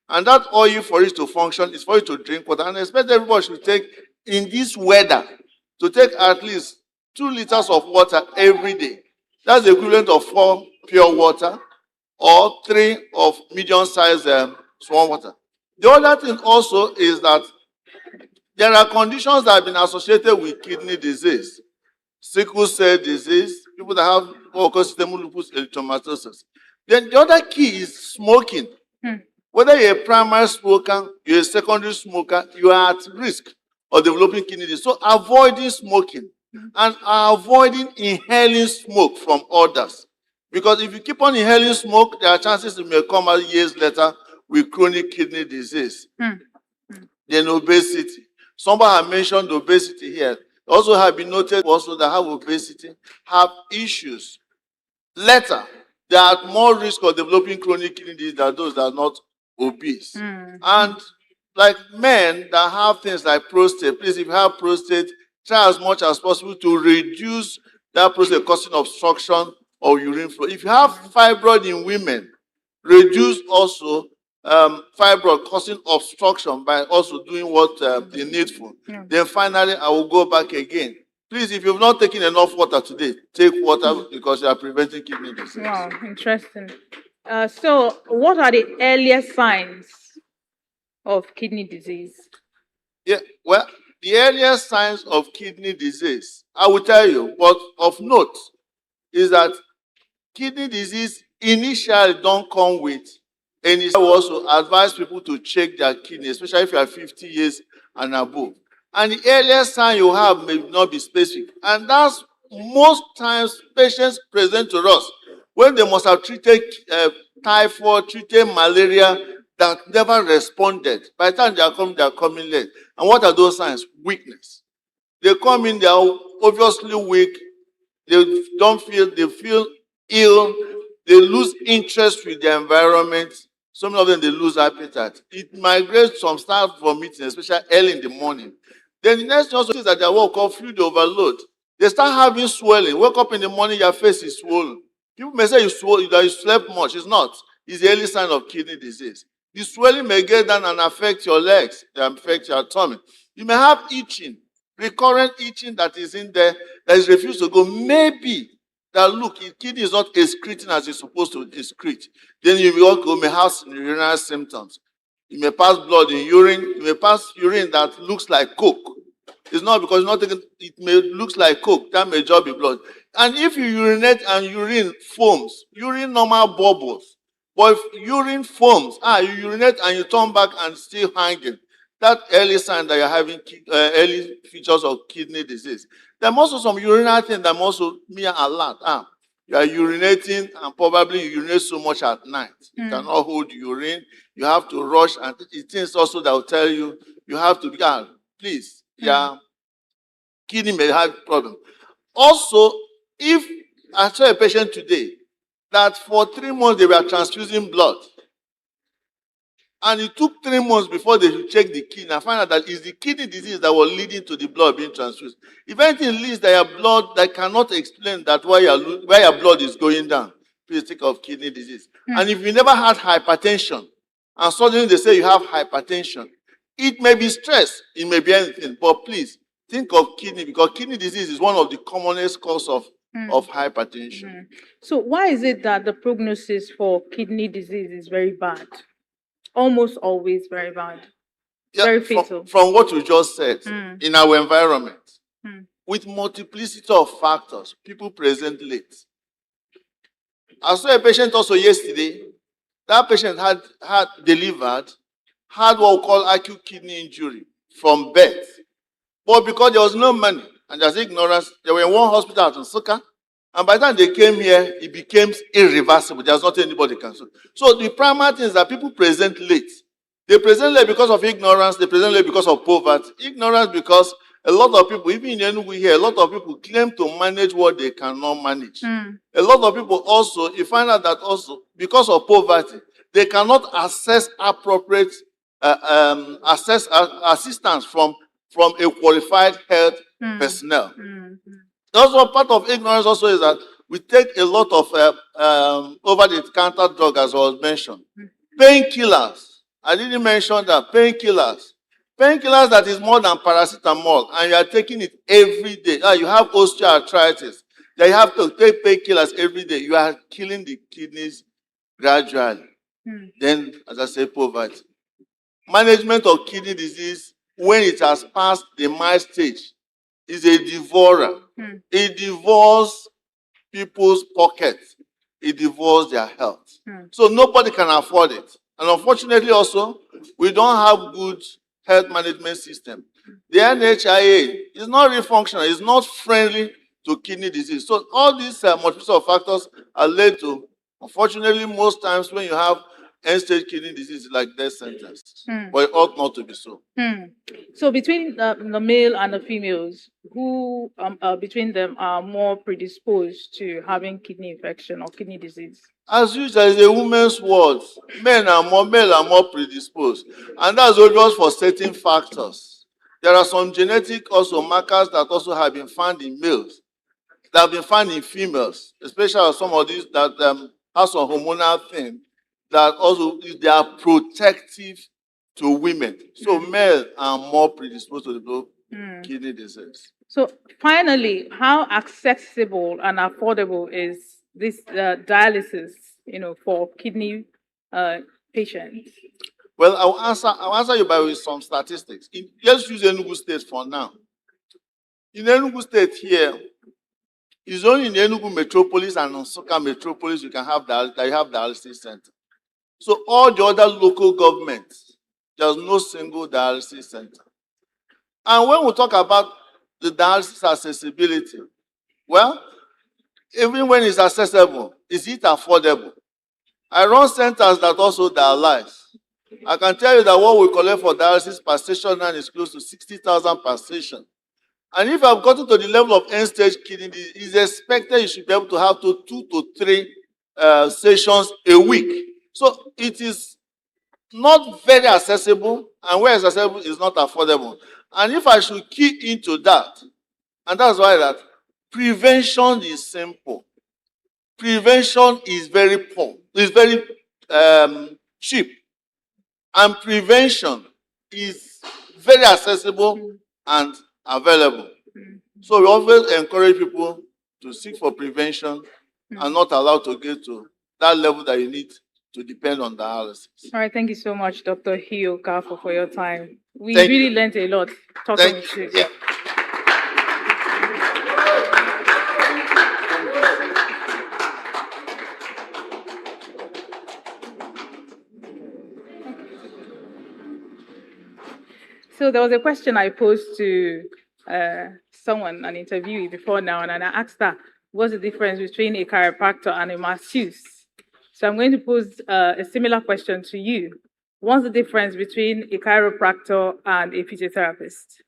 And that oil for it to function is for you to drink water. And I expect everybody should take, in this weather, to take at least 2 liters of water every day. That's the equivalent of 4 pure water or 3 of medium-sized swan water. The other thing also is that there are conditions that have been associated with kidney disease. Sickle cell disease, people that have what we call systemic lupus erythematosus. Then the other key is smoking. Whether you're a primary smoker, you're a secondary smoker, you are at risk of developing kidney disease. So avoiding smoking and avoiding inhaling smoke from others. Because if you keep on inhaling smoke, there are chances you may come out years later with chronic kidney disease. Then obesity. Somebody had mentioned obesity here. Also have been noted also that have obesity have issues. Later, they are at more risk of developing chronic kidney disease than those that are not obese. And like men that have things like prostate, please, if you have prostate, try as much as possible to reduce that prostate causing obstruction or urine flow. If you have fibroid in women, reduce also fibroid causing obstruction by also doing what is needful. Then finally, I will go back again. Please, if you've not taken enough water today, take water because you are preventing kidney disease. Wow, interesting. So, what are the earliest signs of kidney disease? Yeah, well, the earliest signs of kidney disease, I will tell you, but of note, is that kidney disease initially don't come with any. I will also advise people to check their kidney, especially if you are 50 years and above. And the earliest sign you have may not be specific. And that's most times patients present to us when they must have treated typhoid, treated malaria that never responded. By the time they are coming late. And what are those signs? Weakness. They come in, they are obviously weak. They feel ill. They lose interest with the environment. Some of them, they lose appetite. It migrates from start vomiting, especially early in the morning. Then the next thing also is that they walk off fluid overload. They start having swelling. Wake up in the morning, your face is swollen. People may say that you slept much. It's not. It's the early sign of kidney disease. The swelling may get down and affect your legs, and affect your tummy. You may have itching, recurrent itching that is in there, that is refused to go. Maybe that look, the kidney is not excreting as it's supposed to excrete. Then you may have urinary symptoms. You may pass blood in urine. You may pass urine that looks like coke. It's not because it's not taken, it may looks like coke. That may just be blood. And if you urinate and urine foams, urine normal bubbles. But if urine foams, you urinate and you turn back and still hanging, that early sign that you're having early features of kidney disease. There are also some urinary things that also mere alert. You are urinating and probably you urinate so much at night. You cannot hold urine. You have to rush, and it things also that will tell you you have to be, please, kidney may have problem. Also, if I saw a patient today that for 3 months they were transfusing blood, and it took 3 months before they should check the kidney and find out that it's the kidney disease that was leading to the blood being transfused. If anything leads that your blood that cannot explain that why your blood is going down, please think of kidney disease. And if you never had hypertension, and suddenly they say you have hypertension, it may be stress, it may be anything, but please think of kidney because kidney disease is one of the commonest causes of hypertension. So why is it that the prognosis for kidney disease is very bad? Almost always very bad. Yeah, Very fatal. from what you just said, in our environment, Mm. with multiplicity of factors, people present late. I saw a patient also yesterday. That patient had delivered, had what we call acute kidney injury from birth. But because there was no money and there's ignorance, they were in one hospital at Nsukka. And by the time they came here, it became irreversible. There's nothing anybody can do. So the primary thing is that people present late. They present late because of ignorance. They present late because of poverty. Ignorance because a lot of people, even in ENUGU here, a lot of people claim to manage what they cannot manage. A lot of people also, you find out that also, because of poverty, they cannot access appropriate assistance from a qualified health personnel. Also, part of ignorance also is that we take a lot of over-the-counter drug, as was mentioned. Painkillers. I didn't mention that. Painkillers. Painkillers that is more than paracetamol, and you are taking it every day. You have osteoarthritis. Then you have to take painkillers every day. You are killing the kidneys gradually. Then, as I say, poverty. Management of kidney disease, when it has passed the mild stage, is a devourer. It devours people's pockets. It devours their health. So nobody can afford it. And unfortunately also, we don't have good health management system. The NHIA is not really functional. It's not friendly to kidney disease. So all these multiple factors are led to, unfortunately, most times when you have end-stage kidney disease, like death sentence. But it ought not to be so. So between the male and the females, who between them are more predisposed to having kidney infection or kidney disease? As usual, it's a woman's world. Male are more predisposed. And that's obvious for certain factors. There are some genetic also markers that also have been found in males, that have been found in females, especially some of these that have some hormonal thing that also they are protective to women. So males are more predisposed to develop kidney disease. So finally, how accessible and affordable is this dialysis, for kidney patients? Well, I'll answer you with some statistics. Let's use ENUGU State for now. In ENUGU State here, it's only in ENUGU Metropolis and Nsukka Metropolis you have dialysis center. So all the other local governments, there's no single dialysis center. And when we talk about the dialysis accessibility, well, even when it's accessible, is it affordable? I run centers that also dialyze. I can tell you that what we collect for dialysis per station now is close to 60,000 per station. And if I've gotten to the level of end-stage kidney disease, it's expected you should be able to have 2 to 3 sessions a week. So it is not very accessible, and where it's accessible is not affordable. And if I should key into that, and that's why that prevention is simple. Prevention is very poor. It's very cheap. And prevention is very accessible and available. So we always encourage people to seek for prevention and not allow to get to that level that you need to depend on dialysis. All right, thank you so much, Dr. Hio Kafo, for your time. We Thank really you. learned a lot talking with you. Yeah. So there was a question I posed to someone, an interviewee before now, and I asked her, what's the difference between a chiropractor and a masseuse? So I'm going to pose a similar question to you. What's the difference between a chiropractor and a physiotherapist?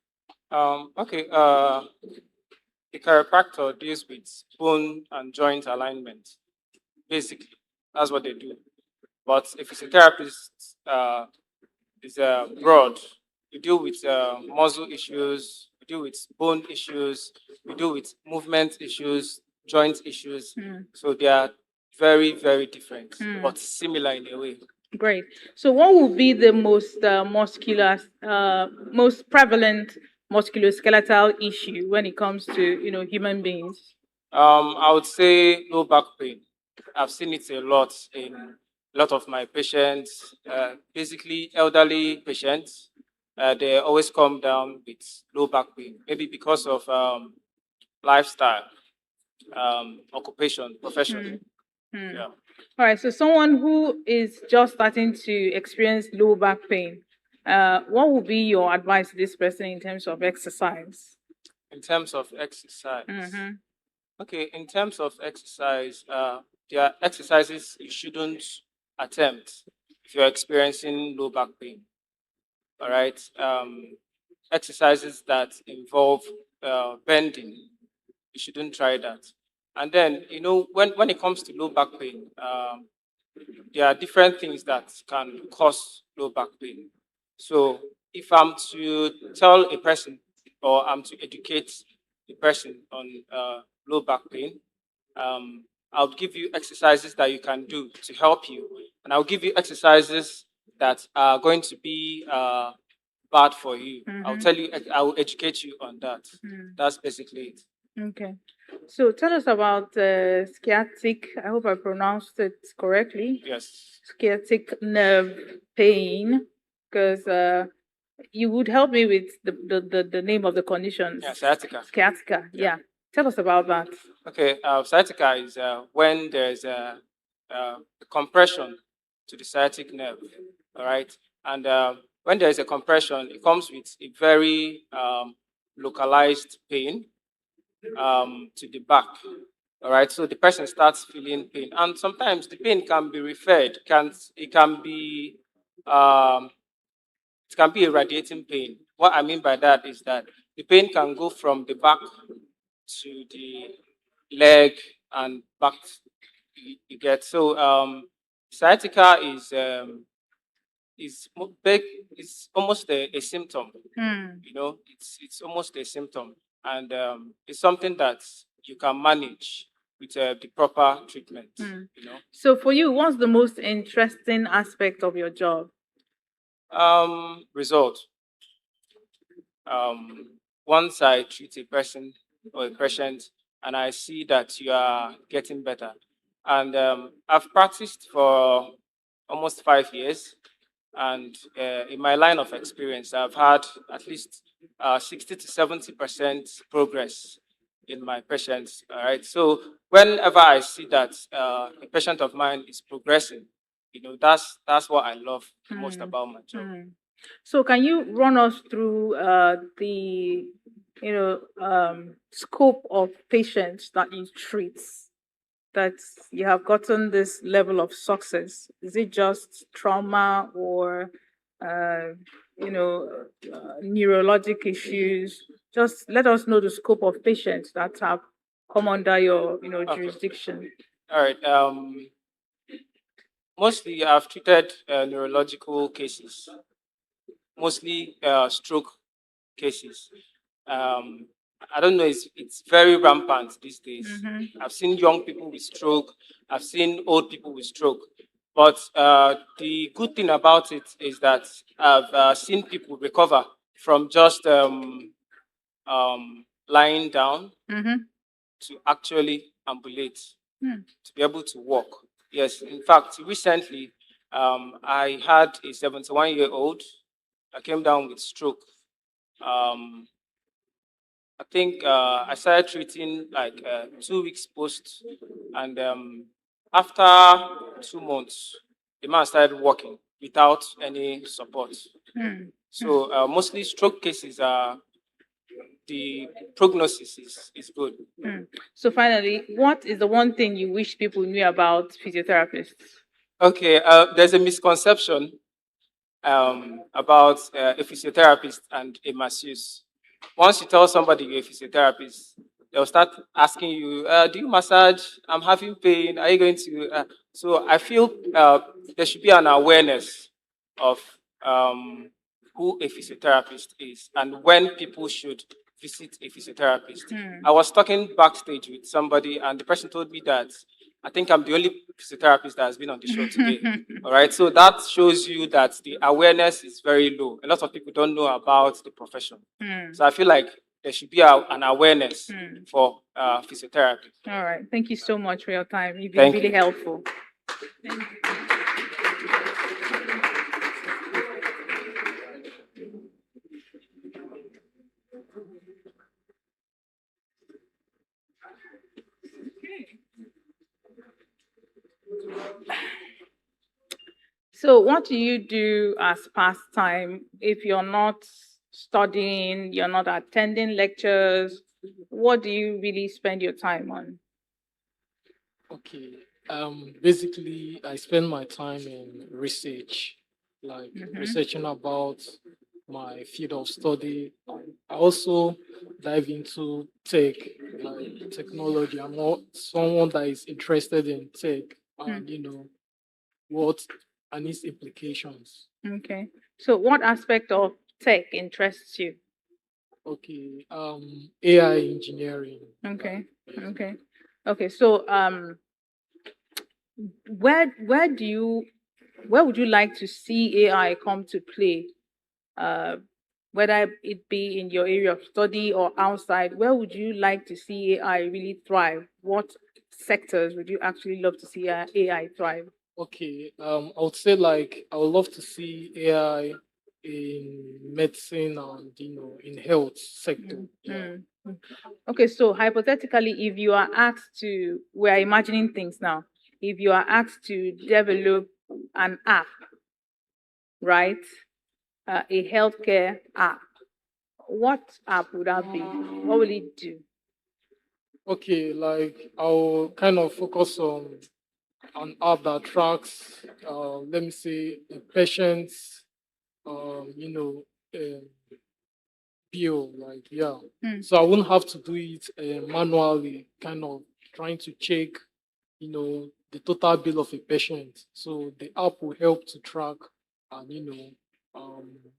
Okay. A chiropractor deals with bone and joint alignment. Basically, that's what they do. But a physiotherapist is broad. We deal with muscle issues, we deal with bone issues, we deal with movement issues, joint issues. So they are very, very different, but similar in a way. Great. So what would be the most most prevalent musculoskeletal issue when it comes to human beings? I would say low back pain. I've seen it a lot in a lot of my patients, basically elderly patients, they always come down with low back pain, maybe because of lifestyle, occupation, profession. Yeah. All right. So someone who is just starting to experience low back pain, what would be your advice to this person in terms of exercise? In terms of exercise. Okay, in terms of exercise, there are exercises you shouldn't attempt if you're experiencing low back pain. All right. Exercises that involve bending, you shouldn't try that. And then, when it comes to low back pain, there are different things that can cause low back pain. So if I'm to tell a person or I'm to educate a person on low back pain, I'll give you exercises that you can do to help you. And I'll give you exercises that are going to be bad for you. I'll tell you, I'll educate you on that. That's basically it. Okay. So tell us about sciatic. I hope I pronounced it correctly. Yes. Sciatic nerve pain, because you would help me with the name of the condition. Yeah, sciatica. Sciatica. Yeah. Tell us about that. Okay. Sciatica is when there's a compression to the sciatic nerve. All right. And when there is a compression, it comes with a very localized pain to the back. All right, so the person starts feeling pain, and sometimes the pain can be referred. It can be a radiating pain. What I mean by that is that the pain can go from the back to the leg and back. You get so sciatica is big. It's almost a symptom. It's almost a symptom, and it's something that you can manage with the proper treatment. So for you, what's the most interesting aspect of your job? Result. Once I treat a person or a patient and I see that you are getting better, and I've practiced for almost 5 years, and in my line of experience, I've had at least 60 to 70% progress in my patients. All right. So whenever I see that a patient of mine is progressing, that's what I love most about my job. So can you run us through the scope of patients that you treat, that you have gotten this level of success? Is it just trauma or neurologic issues? Just let us know the scope of patients that have come under your jurisdiction. All right. Mostly I've treated neurological cases, mostly stroke cases. I don't know, it's very rampant these days. I've seen young people with stroke, I've seen old people with stroke. But the good thing about it is that I've seen people recover from just lying down to actually ambulate, to be able to walk. Yes, in fact, recently I had a 71-year-old that came down with stroke. I think I started treating like 2 weeks post, and after 2 months, the man started walking without any support. So mostly stroke cases are the prognosis is good. So finally, what is the one thing you wish people knew about physiotherapists? Okay, there's a misconception about a physiotherapist and a masseuse. Once you tell somebody you're a physiotherapist, they'll start asking you, do you massage? I'm having pain. Are you going to? So I feel there should be an awareness of who a physiotherapist is and when people should visit a physiotherapist. I was talking backstage with somebody, and the person told me that I think I'm the only physiotherapist that has been on the show today. All right. So that shows you that the awareness is very low. A lot of people don't know about the profession. So I feel like there should be an awareness for physiotherapy. All right. Thank you so much for your time. You've been really helpful. Thank you. So, what do you do as pastime if you're not studying, you're not attending lectures? What do you really spend your time on? Okay. Basically, I spend my time in research, like researching about my field of study. I also dive into tech, like technology. I'm not someone that is interested in tech and what and its implications. Okay. So, what aspect of tech interests you? Okay. AI engineering. Okay. Okay. Okay. So, where do you where would you like to see AI come to play? Uh, whether it be in your area of study or outside, where would you like to see AI really thrive? What sectors would you actually love to see AI thrive? Okay, I would say like I would love to see AI in medicine and in health sector. Yeah. Mm. Okay, so hypothetically, if you are asked to, we're imagining things now. If you are asked to develop an app, right? A healthcare app, what app would that be? What will it do? Okay, like I'll kind of focus on an app that tracks, let me say, the patient's, you know, bill, like yeah. So I wouldn't have to do it manually, kind of trying to check, the total bill of a patient. So the app will help to track and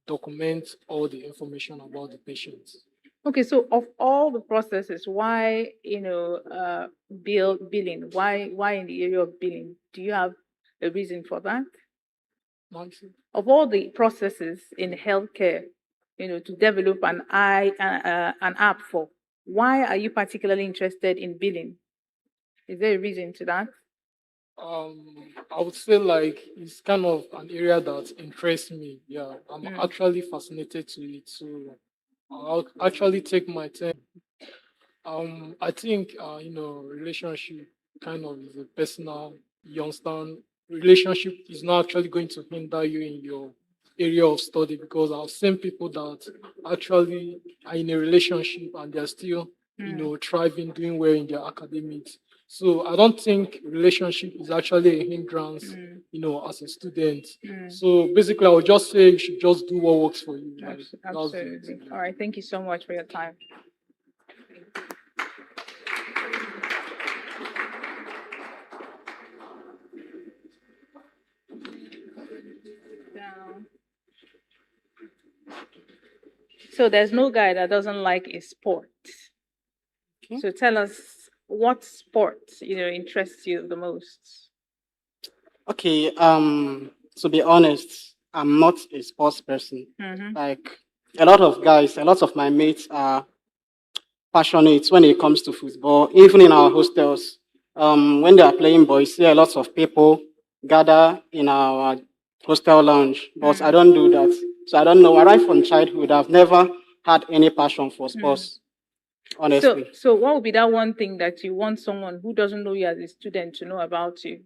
document all the information about the patient. Okay, so of all the processes, why billing? Why in the area of billing? Do you have a reason for that? Nancy? Of all the processes in healthcare, to develop an app for, why are you particularly interested in billing? Is there a reason to that? I would say like it's kind of an area that interests me. Yeah, I'm actually fascinated to it. So I'll actually take my time. I think relationship kind of is a personal. You understand? Relationship is not actually going to hinder you in your area of study because I've seen people that actually are in a relationship and they're still thriving, doing well in their academics. So I don't think relationship is actually a hindrance, as a student. So basically, I would just say you should just do what works for you. Like, that's it. Absolutely. All right. Thank you so much for your time. Down. So there's no guy that doesn't like a sport. Okay. So tell us what sport interests you the most. Okay, to be honest, I'm not a sports person. Like a lot of guys, a lot of my mates are passionate when it comes to football. Even in our hostels, when they are playing ball, you see a lot of people gather in our hostel lounge. But I don't do that. So I don't know. Right from childhood, I've never had any passion for sports. Honestly. So what would be that one thing that you want someone who doesn't know you as a student to know about you?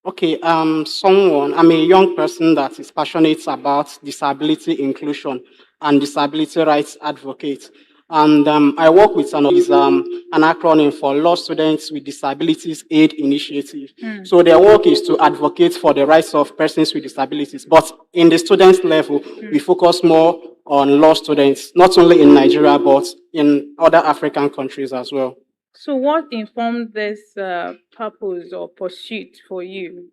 Okay, I'm a young person that is passionate about disability inclusion and disability rights advocate. And I work with an acronym for Law Students with Disabilities Aid Initiative. So their work is to advocate for the rights of persons with disabilities. But in the students level, we focus more on law students, not only in Nigeria, but in other African countries as well. So what informed this purpose or pursuit for you?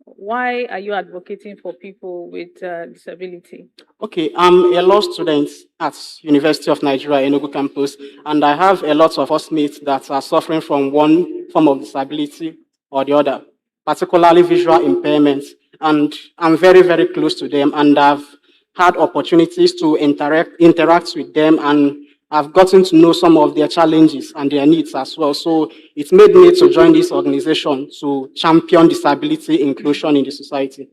Why are you advocating for people with disability? Okay, I'm a law student at University of Nigeria, ENUGU campus, and I have a lot of housemates that are suffering from one form of disability or the other, particularly visual impairment. And I'm very, very close to them, and I've had opportunities to interact with them, and I've gotten to know some of their challenges and their needs as well. So it made me to join this organization to champion disability inclusion in the society.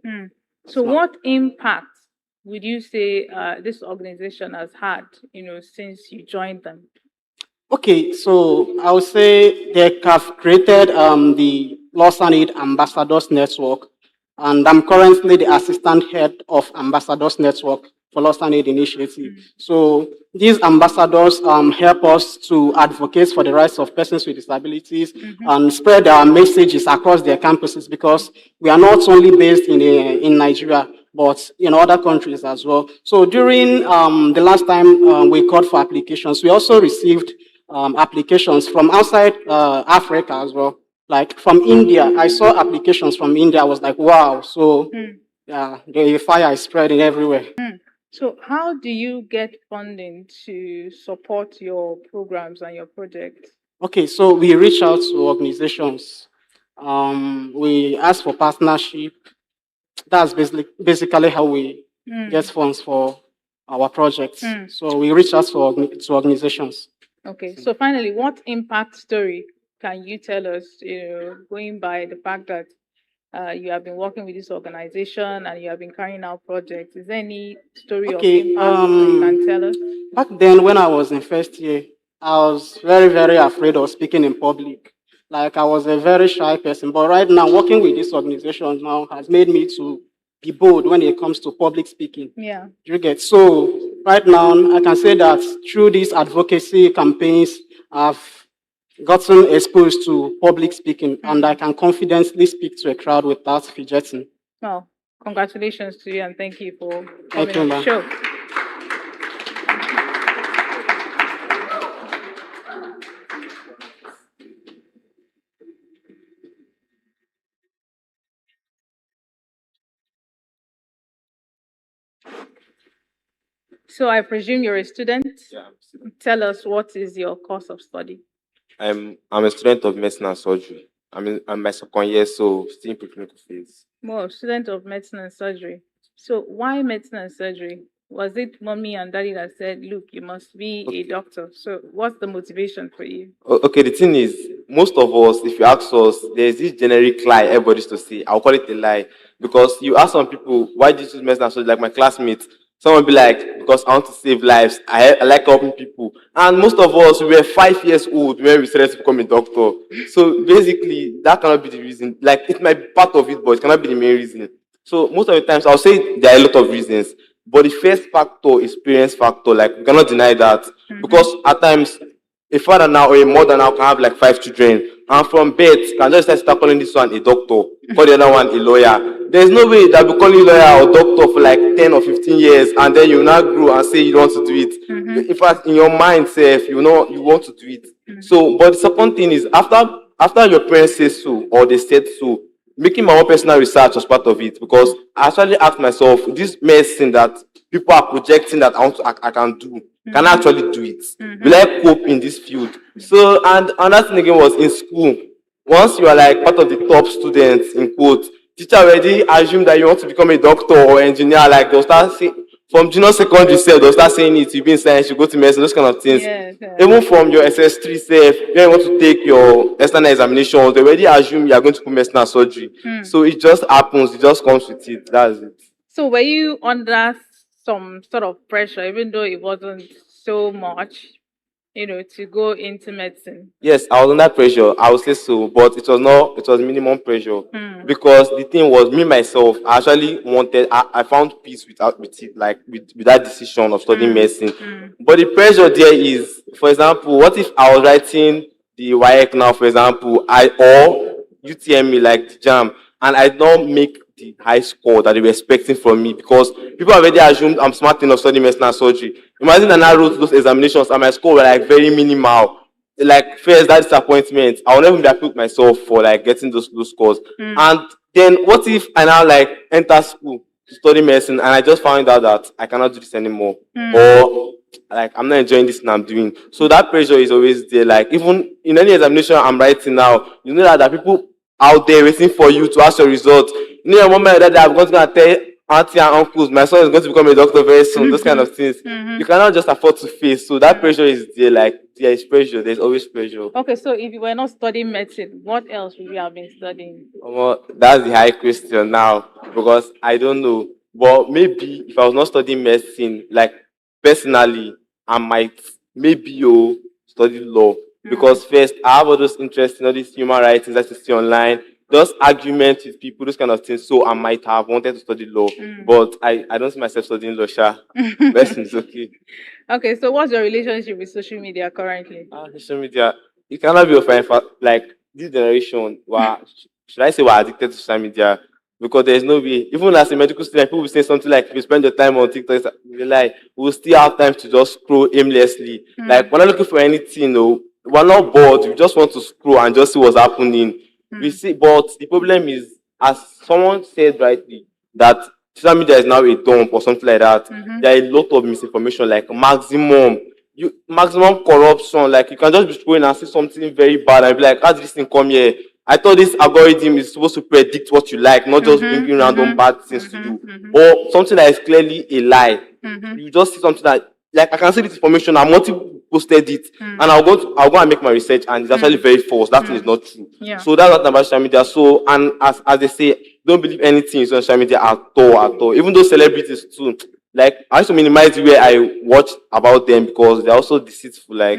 So what impact would you say this organization has had, since you joined them? Okay, so I would say they have created the Loss and Aid Ambassadors Network, and I'm currently the assistant head of Ambassadors Network for Loss and Aid Initiative. So these ambassadors help us to advocate for the rights of persons with disabilities and spread our messages across their campuses, because we are not only based in Nigeria, but in other countries as well. So during the last time we called for applications, we also received applications from outside Africa as well. Like from India, I saw applications from India. I was like, wow. So yeah, the fire is spreading everywhere. So how do you get funding to support your programs and your projects? Okay, so we reach out to organizations. We ask for partnership. That's basically how we get funds for our projects. So we reach out to organizations. Okay, so finally, what impact story can you tell us, going by the fact that you have been working with this organization and you have been carrying out projects? Is there any story of Okay, impact that you can tell us? back then when I was in first year, I was very, very afraid of speaking in public. Like I was a very shy person, but right now working with this organization now has made me to be bold when it comes to public speaking. Yeah. You get so right now I can say that through these advocacy campaigns, I've gotten exposed to public speaking and I can confidently speak to a crowd without fidgeting. Well, congratulations to you and thank you for Thank coming you, on the ma'am. show. So I presume you're a student? Yeah. Tell us, what is your course of study? I'm a student of medicine and surgery. I'm my second year, so still in preclinical phase. Well, student of medicine and surgery. So why medicine and surgery? Was it mommy and daddy that said, look, you must be a doctor? So what's the motivation for you? Okay, the thing is, most of us, if you ask us, there's this generic lie everybody used to say. I'll call it a lie. Because you ask some people, why did you choose medicine and surgery? Like my classmates, someone will be like, because I want to save lives. I like helping people. And most of us, we were 5 years old when we started to become a doctor. So basically, that cannot be the reason. Like, it might be part of it, but it cannot be the main reason. So most of the times, I'll say there are a lot of reasons. But the first factor is experience factor. Like, we cannot deny that. Because at times, a father now or a mother now can have like 5 children. And from birth, can just start calling this one a doctor, call the other one a lawyer. There's no way that we call you lawyer or doctor for like 10 or 15 years, and then you now grow and say you don't want to do it. In fact, in your mind, self, you know you want to do it. So, but the second thing is after your parents say so or they said so, making my own personal research was part of it, because I actually asked myself, this medicine that people are projecting that I can do, can I actually do it? Will I cope in this field? So, and another thing again was in school. Once you are like part of the top students, in quotes, teacher already assume that you want to become a doctor or engineer. Like they'll start saying, from junior secondary self, they'll start saying it. You be in science, you go to medicine, those kind of things. Yes, Even from your SS3 self, when you want to take your external examinations, they already assume you are going to put medicine and surgery. So it just happens, it just comes with it. That's it. So were you under some sort of pressure, even though it wasn't so much, to go into medicine? Yes, I was under pressure. I would say so, but it was minimum pressure. Because the thing was, me myself, I actually wanted, I found peace with it, like with that decision of studying medicine. But the pressure there is, for example, what if I was writing the WAEC now, for example, or UTME like the JAM, and I don't make the high score that they were expecting from me, because people already assumed I'm smart enough studying medicine and surgery. Imagine that I wrote those examinations and my score were like very minimal. Like first, that disappointment, I'll never be happy with myself for like getting those scores. And then what if I now like enter school to study medicine and I just found out that I cannot do this anymore, or like I'm not enjoying this and I'm doing. So that pressure is always there. Like even in any examination I'm writing now, you know that there are people out there waiting for you to ask your result. You know, your mom and dad are going to tell auntie and uncles, my son is going to become a doctor very soon. Those kind of things. You cannot just afford to face. So that pressure is there. Like there is pressure. There's always pressure. Okay, so if you were not studying medicine, what else would you have been studying? Well, that's the high question now, because I don't know. But maybe if I was not studying medicine, like personally, I might maybe study law. Because first, I have all those interests in all these human rights that you see online. just arguments with people, those kind of things. So I might have wanted to study law, but I don't see myself studying law, sha. Medicine is okay. Okay, so what's your relationship with social media currently? Social media, it cannot be offensive. Like this generation, should I say we're addicted to social media? Because there's no way. Even as a medical student, people will say something like, if you spend your time on TikTok, they lie. We'll still have time to just scroll aimlessly. Like we're not looking for anything, no. We're not bored. We just want to scroll and just see what's happening. We see, but the problem is, as someone said rightly, that social media is now a dump or something like that. There are a lot of misinformation, like maximum corruption. Like you can just be scrolling and see something very bad and be like, how did this thing come here? I thought this algorithm is supposed to predict what you like, not just bringing random bad things to you. Or something that is clearly a lie. You just see something that, like, I can see this information and multiple posted it, and I'll go and make my research, and it's actually very false. That thing is not true. Yeah. So that's not about social media. So, and as they say, don't believe anything is on social media at all. Even those celebrities too. Like, I used to minimize where I watch about them because they're also deceitful. Like,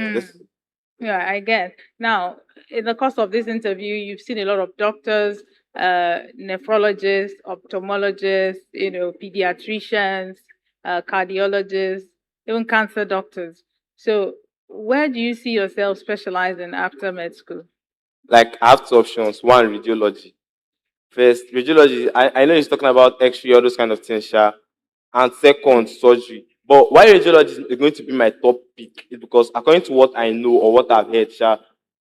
Yeah, I get. Now, in the course of this interview, you've seen a lot of doctors, nephrologists, ophthalmologists, pediatricians, cardiologists, even cancer doctors. So, where do you see yourself specializing after med school? like I have two options. One, radiology. First, radiology, I know he's talking about X-ray, all those kind of things, sha. And second, surgery. But why radiology is going to be my top pick is because according to what I know or what I've heard, sha,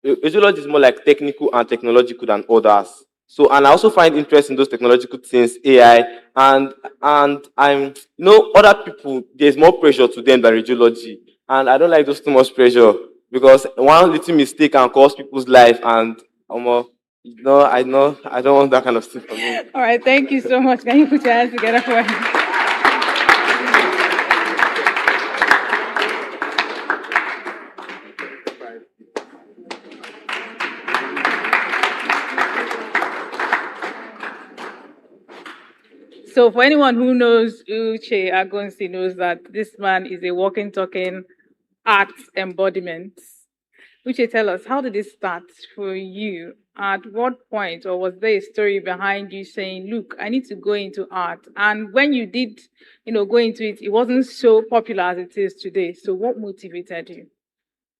radiology is more like technical and technological than others. So, and I also find interest in those technological things, AI, and other people, there's more pressure to them than radiology. And I don't like those too much pressure because one little mistake can cost people's life, and I know I don't want that kind of thing for me. All right, thank you so much. Can you put your hands together for him? So for anyone who knows Uche Agonsi knows that this man is a walking, talking art embodiment. Uche, tell us, how did this start for you? At what point, or was there a story behind you saying, look, I need to go into art? And when you did, go into it, it wasn't so popular as it is today. So what motivated you?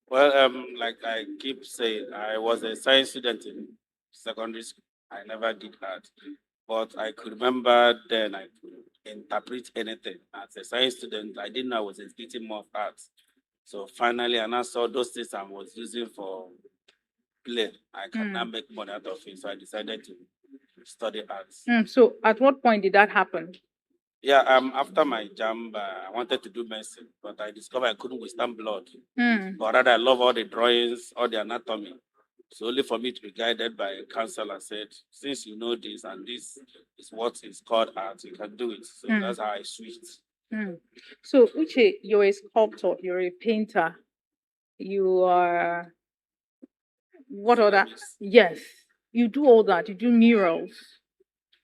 Well, like I keep saying, I was a science student in secondary school. I never did art, but I could remember then I could interpret anything. As a science student, I didn't know I was exhibiting more of art. So finally, and I saw those things I was using for play. I can now make money out of it. So I decided to study arts. So at what point did that happen? Yeah, after my jam, I wanted to do medicine, but I discovered I couldn't withstand blood. But rather, I love all the drawings, all the anatomy. So only for me to be guided by a counselor said, since you know this and this is what is called art, you can do it. So that's how I switched. So Uche, you're a sculptor, you're a painter, you are what other? Yes, you do all that. You do murals.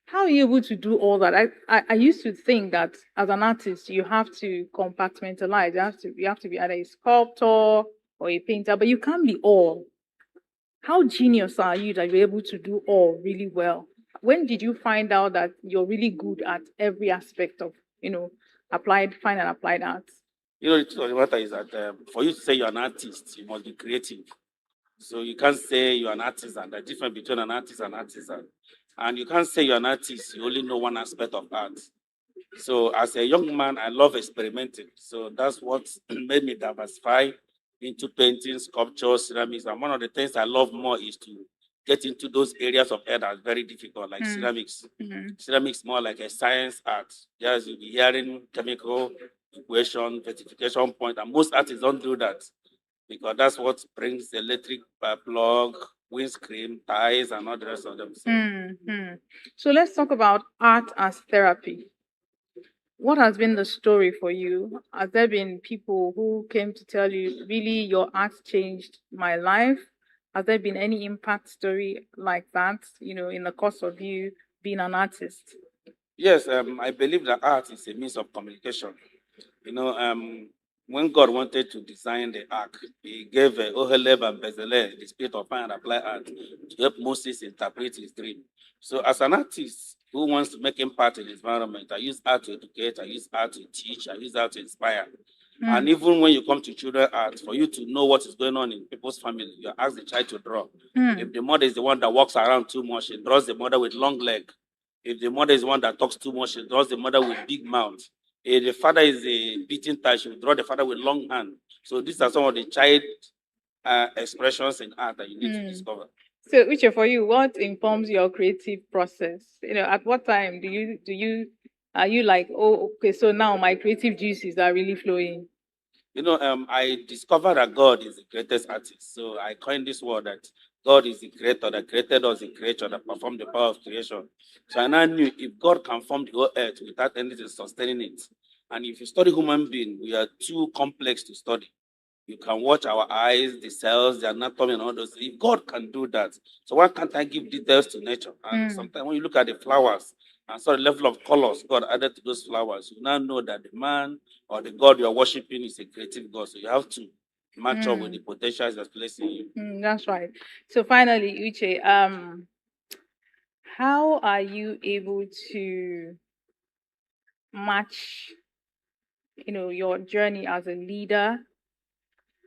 How are you able to do all that? I used to think that as an artist, you have to compartmentalize. You have to be either a sculptor or a painter, but you can't be all. How genius are you that you're able to do all really well? When did you find out that you're really good at every aspect of, fine and applied arts? The truth of the matter is that for you to say you're an artist, you must be creative. So you can't say you're an artisan. The difference between an artist and artisan. And you can't say you're an artist, you only know one aspect of art. So as a young man, I love experimenting. So that's what made me diversify into painting, sculpture, ceramics. And one of the things I love more is to get into those areas of art that's very difficult, like ceramics. Ceramics more like a science art. Yes, you'll be hearing chemical equation, verification point, and most artists don't do that because that's what brings the electric plug, windscreen, ties, and all the rest of them. So let's talk about art as therapy. What has been the story for you? Has there been people who came to tell you, really, your art changed my life? Has there been any impact story like that, in the course of you being an artist? Yes, I believe that art is a means of communication. when God wanted to design the ark, he gave Oheleb and Bezalel the spirit of fire and apply art to help Moses interpret his dream. So as an artist who wants to make impact in his environment, I use art to educate, I use art to teach, I use art to inspire. And even when you come to children art, for you to know what is going on in people's family, you ask the child to draw. If the mother is the one that walks around too much, she draws the mother with long leg. If the mother is the one that talks too much, she draws the mother with big mouth. If the father is a beating type, she will draw the father with long hand. So these are some of the child expressions in art that you need to discover. So, Uche, for you, what informs your creative process? At what time are you like, oh, okay, so now my creative juices are really flowing? I discovered that God is the greatest artist. So I coined this word that God is the creator that created us, the creature that performed the power of creation. So I now knew if God can form the whole earth without anything sustaining it, and if you study human being, we are too complex to study. You can watch our eyes, the cells, the anatomy, and all those. If God can do that, so why can't I give details to nature? And sometimes when you look at the flowers and saw the level of colors God added to those flowers, you now know that the man or the God you are worshiping is a creative God. So you have to match up with the potentials that's placed in you. That's right. So finally, Uche, how are you able to match, your journey as a leader?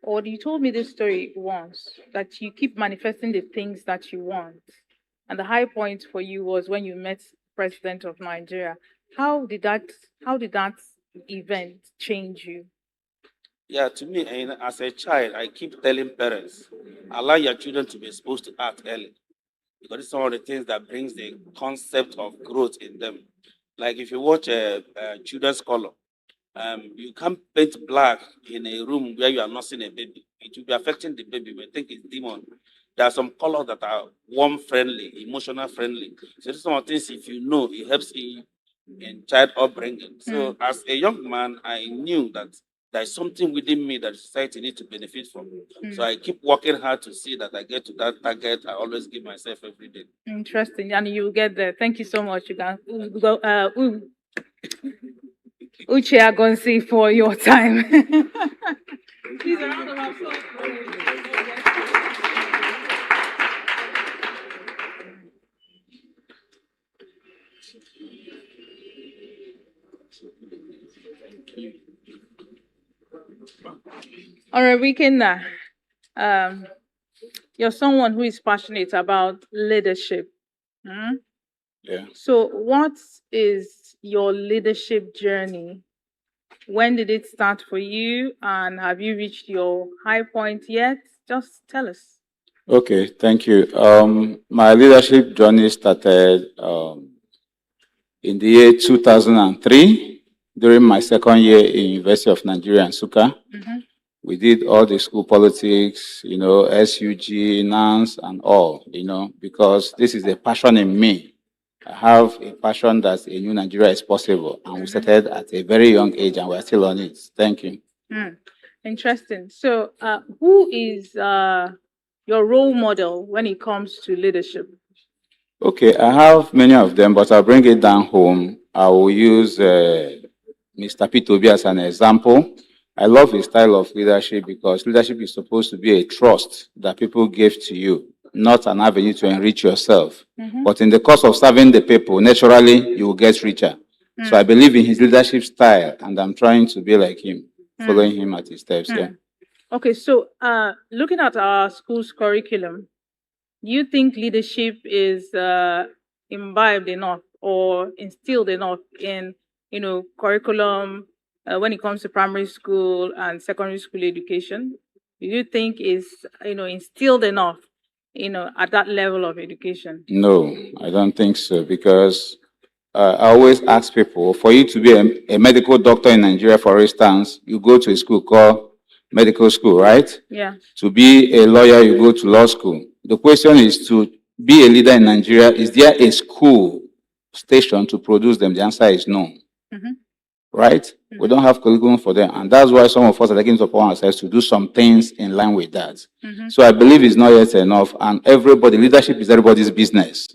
Or you told me this story once that you keep manifesting the things that you want, and the high point for you was when you met President of Nigeria. How did that event change you? Yeah, to me, as a child, I keep telling parents, allow your children to be exposed to art early, because it's one of the things that brings the concept of growth in them. Like if you watch a children's color, you can't paint black in a room where you are nursing a baby. It will be affecting the baby. We think it's demon. There are some colors that are warm friendly, emotional friendly. So this is one of the things, if you know, it helps in child upbringing. So as a young man, I knew that there's something within me that society needs to benefit from. So I keep working hard to see that I get to that target. I always give myself every day. Interesting, and you will get there. Thank you so much. You can go. Uche Agonsi for your time. Please, a round of applause. All right, Weekender. You're someone who is passionate about leadership. Yeah. So, what is your leadership journey? When did it start for you, and have you reached your high point yet? Just tell us. Okay, thank you. My leadership journey started in the year 2003 during my second year in University of Nigeria in Nsukka. We did all the school politics, SUG, NANS, and all, because this is a passion in me. I have a passion that a new Nigeria is possible, and we started at a very young age, and we're still on it. Thank you. Interesting. So, who is your role model when it comes to leadership? Okay, I have many of them, but I'll bring it down home. I will use Mr. P. Toby as an example. I love his style of leadership because leadership is supposed to be a trust that people give to you, not an avenue to enrich yourself. But in the course of serving the people, naturally, you will get richer. So I believe in his leadership style, and I'm trying to be like him, following him at his steps. Yeah. Okay, so looking at our school's curriculum, do you think leadership is imbibed enough or instilled enough in, curriculum when it comes to primary school and secondary school education? Do you think is, instilled enough, at that level of education? No, I don't think so, because I always ask people, for you to be a medical doctor in Nigeria, for instance, you go to a school called medical school, right? Yeah. To be a lawyer, you go to law school. The question is, to be a leader in Nigeria, is there a school station to produce them? The answer is no. Right? We don't have curriculum for them. And that's why some of us are taking it upon ourselves to do some things in line with that. So I believe it's not yet enough. And leadership is everybody's business.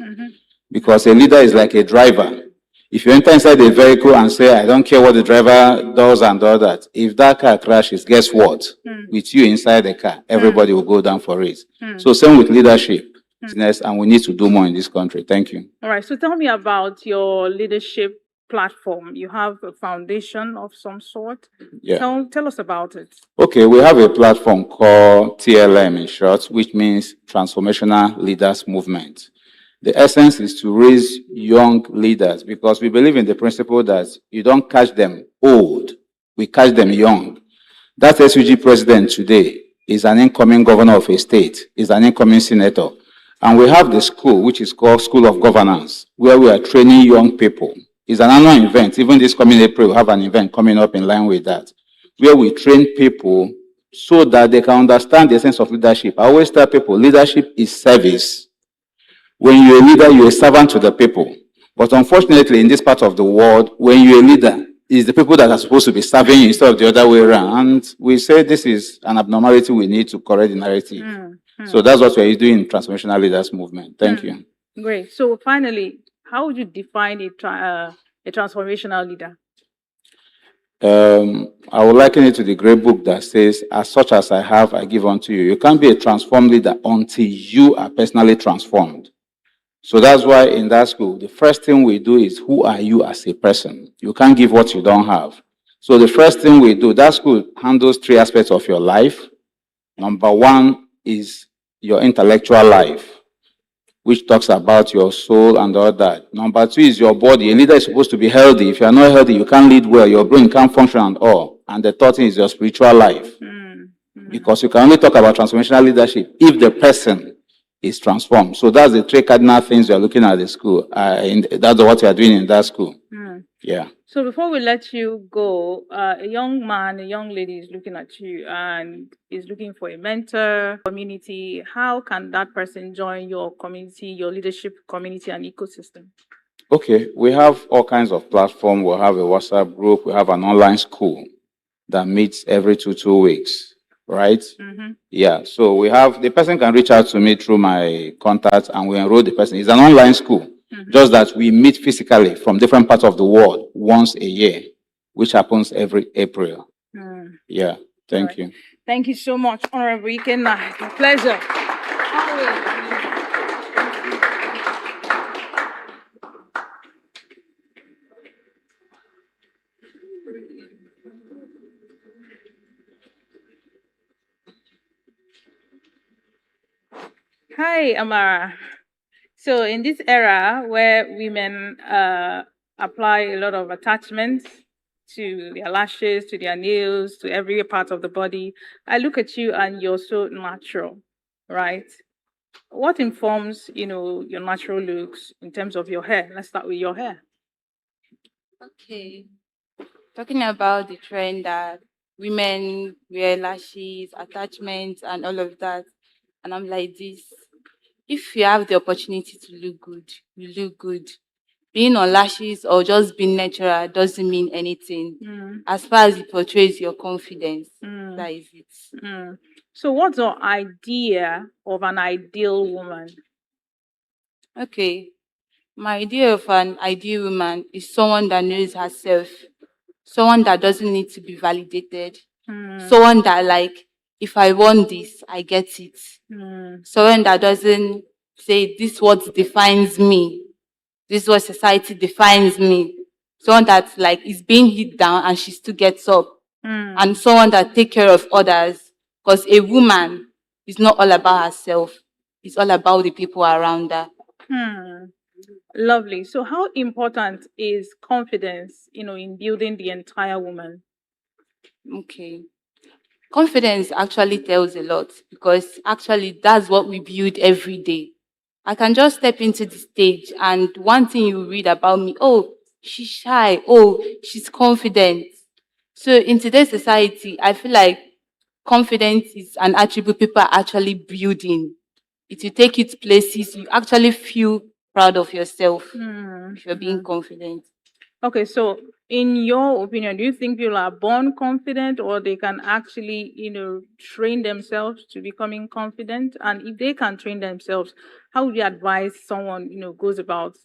Because a leader is like a driver. If you enter inside a vehicle and say, I don't care what the driver does and all that, if that car crashes, guess what? With you inside the car, everybody will go down for it. So same with leadership, business, and we need to do more in this country. Thank you. All right. So tell me about your leadership platform. You have a foundation of some sort. Yeah. Tell us about it. Okay, we have a platform called TLM in short, which means Transformational Leaders Movement. The essence is to raise young leaders because we believe in the principle that you don't catch them old, we catch them young. That SUG president today is an incoming governor of a state, is an incoming senator. And we have the school, which is called School of Governance, where we are training young people. It's an annual event. Even this coming April, we have an event coming up in line with that, where we train people so that they can understand the essence of leadership. I always tell people, leadership is service. When you're a leader, you're a servant to the people. But unfortunately, in this part of the world, when you're a leader, it's the people that are supposed to be serving you instead of the other way around. And we say this is an abnormality we need to correct the narrative. So that's what we're doing in Transformational Leaders Movement. Thank you. Great. So finally, how would you define a transformational leader? I would liken it to the great book that says, as such as I have, I give unto you. You can't be a transformed leader until you are personally transformed. So that's why in that school, the first thing we do is, who are you as a person? You can't give what you don't have. So the first thing we do, that school handles 3 aspects of your life. Number 1 is your intellectual life, which talks about your soul and all that. Number 2 is your body. A leader is supposed to be healthy. If you are not healthy, you can't lead well. Your brain can't function at all. And the third thing is your spiritual life. Because you can only talk about transformational leadership if the person is transformed. So that's the 3 cardinal things we are looking at the school. That's what we are doing in that school. Yeah. So before we let you go, a young man, a young lady is looking at you and is looking for a mentor community. How can that person join your community, your leadership community and ecosystem? Okay, we have all kinds of platforms. We have a WhatsApp group. We have an online school that meets every 2 weeks, right? Yeah, so we have, the person can reach out to me through my contact and we enroll the person. It's an online school. Just that we meet physically from different parts of the world once a year, which happens every April. Yeah, thank you. Thank you so much, Honorable Ikenna. It's a pleasure. Hi, Amara. So in this era where women apply a lot of attachments to their lashes, to their nails, to every part of the body, I look at you and you're so natural, right? What informs, your natural looks in terms of your hair? Let's start with your hair. Okay. Talking about the trend that women wear lashes, attachments, and all of that, and I'm like this. If you have the opportunity to look good, you look good. Being on lashes or just being natural doesn't mean anything. As far as it portrays your confidence, that is it. So what's your idea of an ideal woman? Okay. My idea of an ideal woman is someone that knows herself, someone that doesn't need to be validated, someone that, like, if I want this, I get it. Someone that doesn't say, this is what defines me. This is what society defines me. Someone that, like, is being hit down and she still gets up. And someone that takes care of others. Because a woman is not all about herself. It's all about the people around her. Lovely. So how important is confidence, in building the entire woman? Okay. Confidence actually tells a lot because actually that's what we build every day. I can just step into the stage and one thing you read about me, oh, she's shy, oh, she's confident. So in today's society, I feel like confidence is an attribute people are actually building. If you take it places, you actually feel proud of yourself if you're being confident. Okay, so in your opinion, do you think people are born confident or they can actually, train themselves to becoming confident? And if they can train themselves, how would you advise someone, goes about,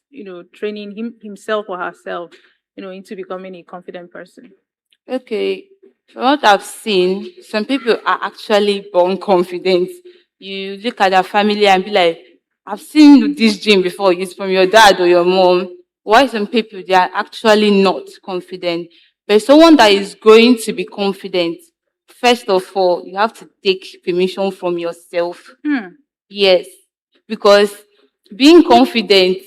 training himself or herself, into becoming a confident person? Okay, from what I've seen, some people are actually born confident. You look at their family and be like, I've seen this dream before, it's from your dad or your mom. Why some people, they are actually not confident. But someone that is going to be confident, first of all, you have to take permission from yourself. Yes, because being confident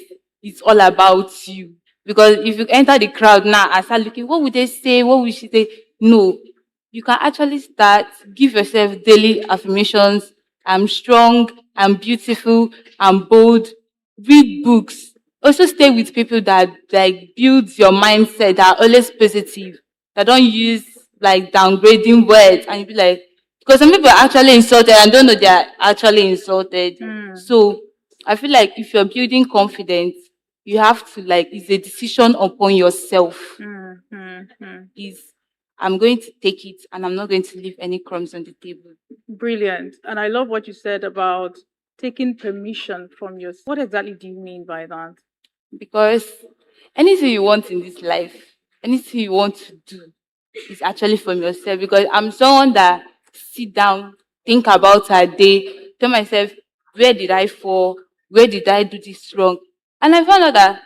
is all about you. Because if you enter the crowd now and start looking, what would they say? What would she say? No, you can actually start, give yourself daily affirmations. I'm strong, I'm beautiful, I'm bold. Read books. Also stay with people that like builds your mindset, that are always positive, that don't use like downgrading words and you be like, because some people are actually insulted and don't know they are actually insulted. So I feel like if you're building confidence, you have to like, it's a decision upon yourself. Is I'm going to take it and I'm not going to leave any crumbs on the table. Brilliant. And I love what you said about taking permission from yourself. What exactly do you mean by that? Because anything you want in this life, anything you want to do is actually from yourself. Because I'm someone that sit down, think about her day, tell myself, where did I fall? Where did I do this wrong? And I found out that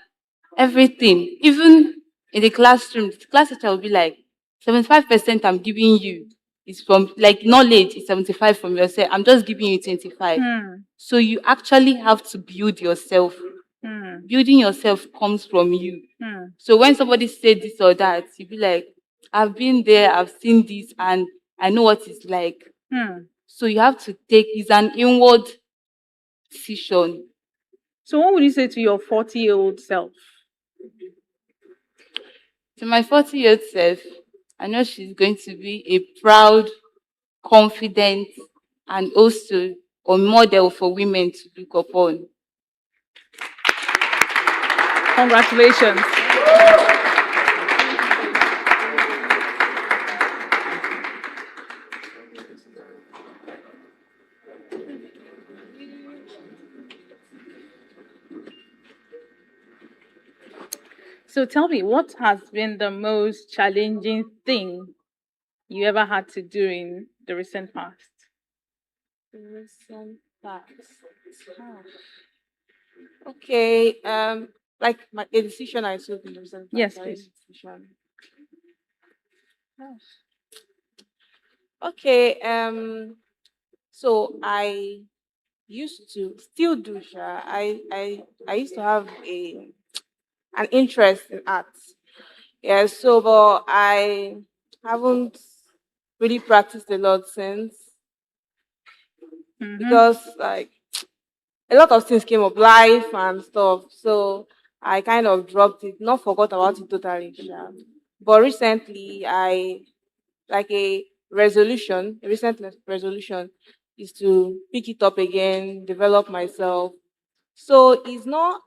everything, even in the classroom, the class teacher will be like, 75% I'm giving you is from like knowledge is 75 from yourself. I'm just giving you 25. So you actually have to build yourself. Building yourself comes from you. So when somebody said this or that, you be like, I've been there, I've seen this, and I know what it's like. So you have to take, it's an inward decision. So what would you say to your 40-year-old self? To my 40-year-old self, I know she's going to be a proud, confident, and also a model for women to look upon. Congratulations. So tell me, what has been the most challenging thing you ever had to do in the recent past? Recent past. Okay. Like a decision I took in the recent past. Yes, or please. any decision. Okay. So I used to still do. I used to have an interest in art. Yeah. So, but I haven't really practiced a lot since because like a lot of things came up, life and stuff. So I kind of dropped it, not forgot about it totally. Sha. But recently, I like a recent resolution is to pick it up again, develop myself. So it's not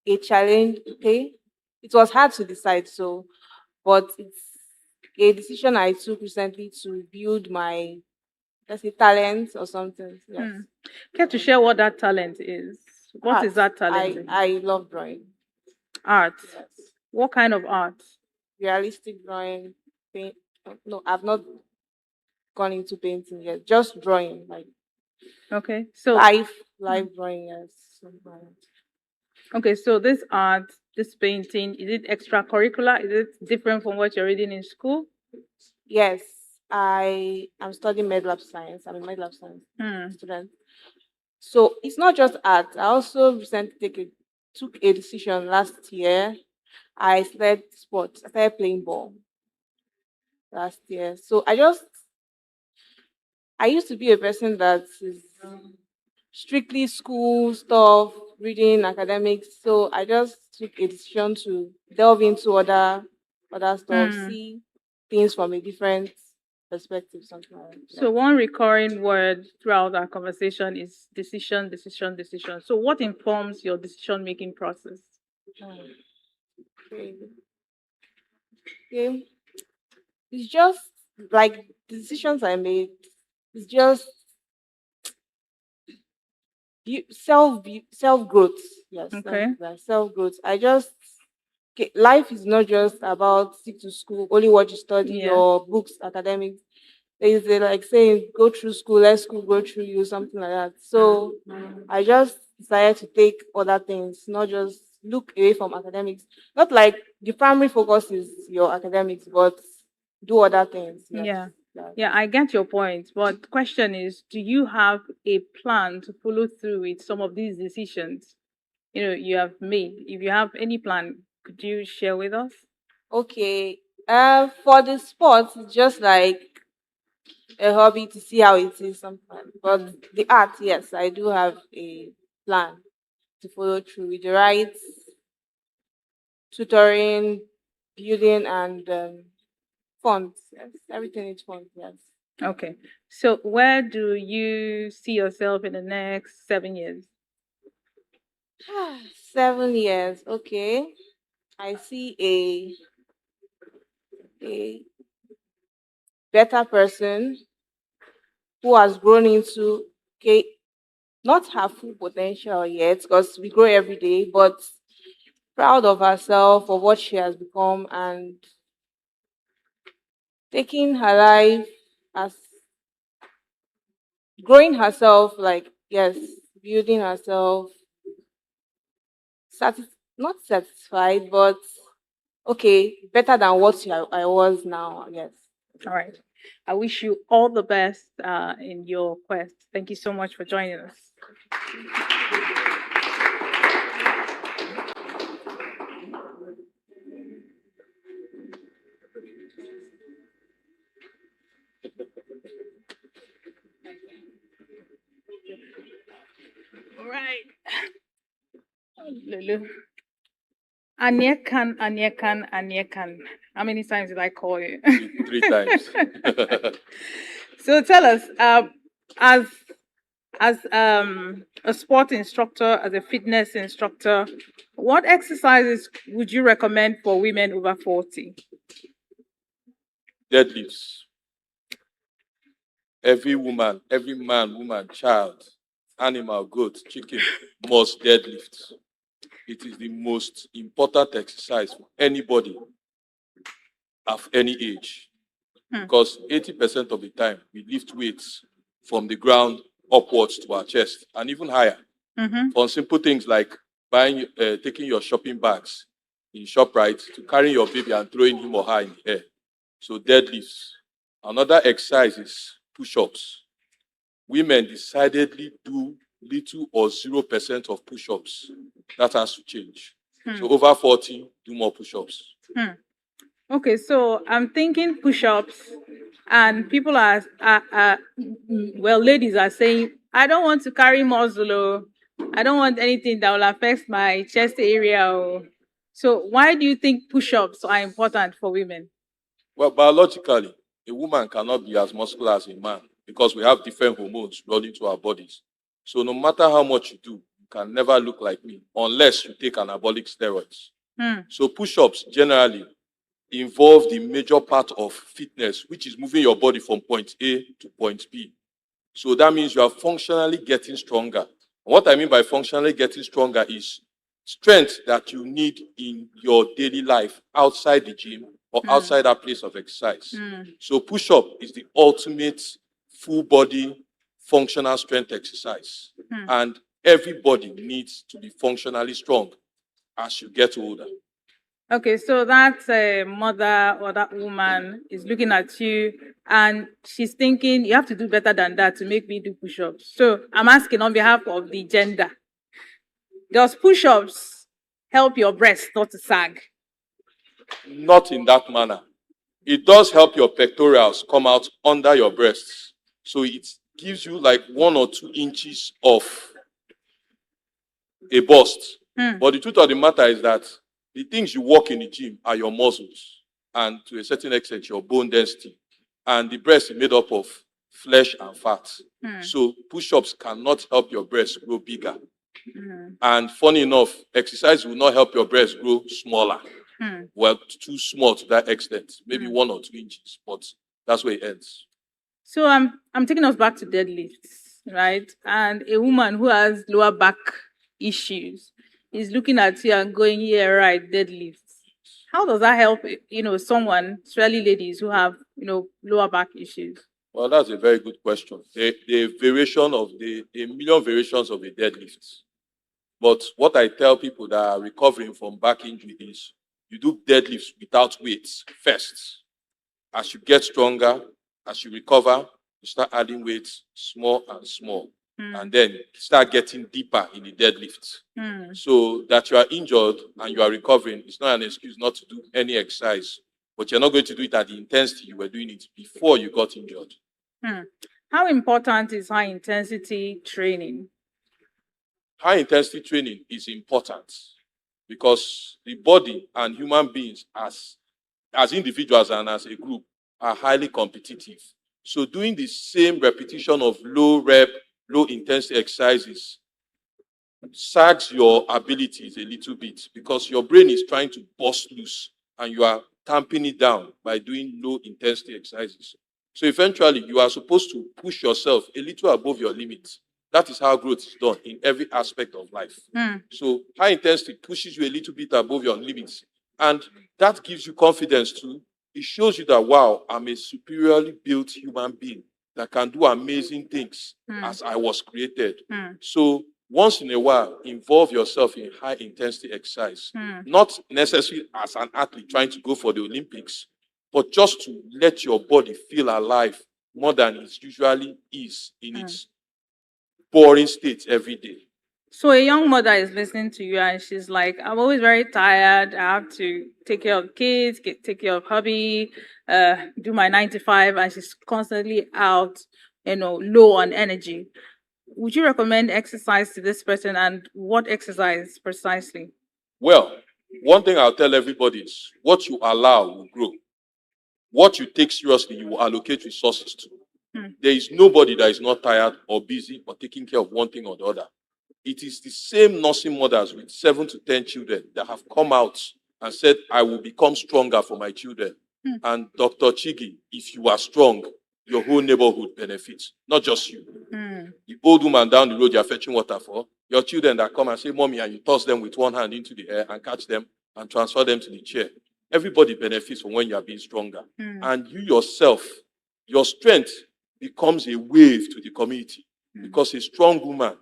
a challenge, okay? It was hard to decide, so, but it's a decision I took recently to build my, let's say, talent or something. Yes. Care to share what that talent is? What is Art. that talent? I love drawing. Art. What kind of art? Realistic drawing. Paint. No, I've not gone into painting yet. Just drawing, like Okay, so live drawing. Yes. okay, so this art, this painting, is it extracurricular? Is it different from what you're reading in school? Yes, I am studying med lab science. I'm a med lab science student. So it's not just art. I also recently took a decision last year. I started sports. I started playing ball last year. So I used to be a person that is strictly school stuff, reading, academics. So I just took a decision to delve into other stuff, see things from a different perspective, something like that. So one recurring word throughout our conversation is decision, decision, decision. So what informs your decision-making process? Okay. Okay. It's just like the decisions I made. It's just self growth. Yes, Okay. self growth. I just okay, life is not just about stick to school, only what you study, Yeah. or books, academics. There's a, like saying go through school, let school go through you, something like that. So I just decided to take other things, not just look away from academics. Not like the primary focus is your academics, but do other things. Yes. Yeah. Yeah. Yeah, I get your point. But the question is, do you have a plan to follow through with some of these decisions you have made? If you have any plan, could you share with us? Okay. For the sports, it's just like a hobby to see how it is sometimes. But the art, yes, I do have a plan to follow through with the right tutoring, building, and funds. Yes, everything is funds. Yes. Okay. So where do you see yourself in the next 7 years? 7 years. Okay. I see a better person who has grown into, okay, not her full potential yet, because we grow every day, but proud of herself, of what she has become, and taking her life as growing herself, like, yes, building herself, not satisfied, but okay, better than what I was now, yes. All right. I wish you all the best in your quest. Thank you so much for joining us. All right. Lulu. Anyekan, Anyekan, Anyekan. How many times did I call you? 3 times. So tell us, as a sport instructor, as a fitness instructor, what exercises would you recommend for women over 40? Deadlifts. Every woman, every man, woman, child, animal, goat, chicken must deadlift. It is the most important exercise for anybody of any age. Because 80% of the time we lift weights from the ground upwards to our chest and even higher. For simple things like taking your shopping bags in ShopRite to carrying your baby and throwing him or her in the air. So deadlifts. Another exercise is push-ups. Women decidedly do little or 0% of push-ups. That has to change. So over 40, do more push-ups. Okay, so I'm thinking push-ups, and people well, ladies are saying, I don't want to carry muscle, oh. I don't want anything that will affect my chest area. Oh. So why do you think push-ups are important for women? Well, biologically, a woman cannot be as muscular as a man because we have different hormones running to our bodies. So no matter how much you do, you can never look like me unless you take anabolic steroids. So push-ups generally involve the major part of fitness, which is moving your body from point A to point B. So that means you are functionally getting stronger. What I mean by functionally getting stronger is strength that you need in your daily life outside the gym or outside that place of exercise. So push-up is the ultimate full body functional strength exercise. And everybody needs to be functionally strong as you get older. Okay, so that mother or that woman is looking at you and she's thinking, you have to do better than that to make me do push-ups. So I'm asking on behalf of the gender, does push-ups help your breast not to sag? Not in that manner. It does help your pectorals come out under your breasts. So it gives you like 1 or 2 inches of a bust. But the truth of the matter is that the things you work in the gym are your muscles and to a certain extent your bone density. And the breast is made up of flesh and fat. So push-ups cannot help your breast grow bigger. And funny enough, exercise will not help your breast grow smaller. Well, too small to that extent, maybe 1 or 2 inches, but that's where it ends. So I'm taking us back to deadlifts, right? And a woman who has lower back issues is looking at you and going, "Yeah, right, deadlifts." How does that help? Someone, especially ladies who have lower back issues. Well, that's a very good question. The variation of a million variations of a deadlift. But what I tell people that are recovering from back injury is you do deadlifts without weights first. As you get stronger, as you recover, you start adding weights small and small. And then start getting deeper in the deadlift. So that you are injured and you are recovering, it's not an excuse not to do any exercise. But you're not going to do it at the intensity you were doing it before you got injured. How important is high intensity training? High intensity training is important because the body and human beings as individuals and as a group are highly competitive. So doing the same repetition of low rep, low intensity exercises sags your abilities a little bit because your brain is trying to bust loose and you are tamping it down by doing low intensity exercises. So eventually you are supposed to push yourself a little above your limits. That is how growth is done in every aspect of life. So high intensity pushes you a little bit above your limits. And that gives you confidence too. It shows you that, wow, I'm a superiorly built human being that can do amazing things as I was created. So once in a while, involve yourself in high intensity exercise. Not necessarily as an athlete trying to go for the Olympics, but just to let your body feel alive more than it usually is in its boring state every day. So a young mother is listening to you and she's like, "I'm always very tired. I have to take care of kids, take care of hubby, do my 9 to 5, and she's constantly out, low on energy." Would you recommend exercise to this person, and what exercise precisely? Well, one thing I'll tell everybody is what you allow will grow. What you take seriously, you will allocate resources to. There is nobody that is not tired or busy or taking care of one thing or the other. It is the same nursing mothers with 7 to 10 children that have come out and said, "I will become stronger for my children." And Dr. Chiggy, if you are strong, your whole neighborhood benefits, not just you. The old woman down the road you're fetching water for, your children that come and say, "Mommy," and you toss them with one hand into the air and catch them and transfer them to the chair. Everybody benefits from when you are being stronger. And you yourself, your strength becomes a wave to the community because a strong woman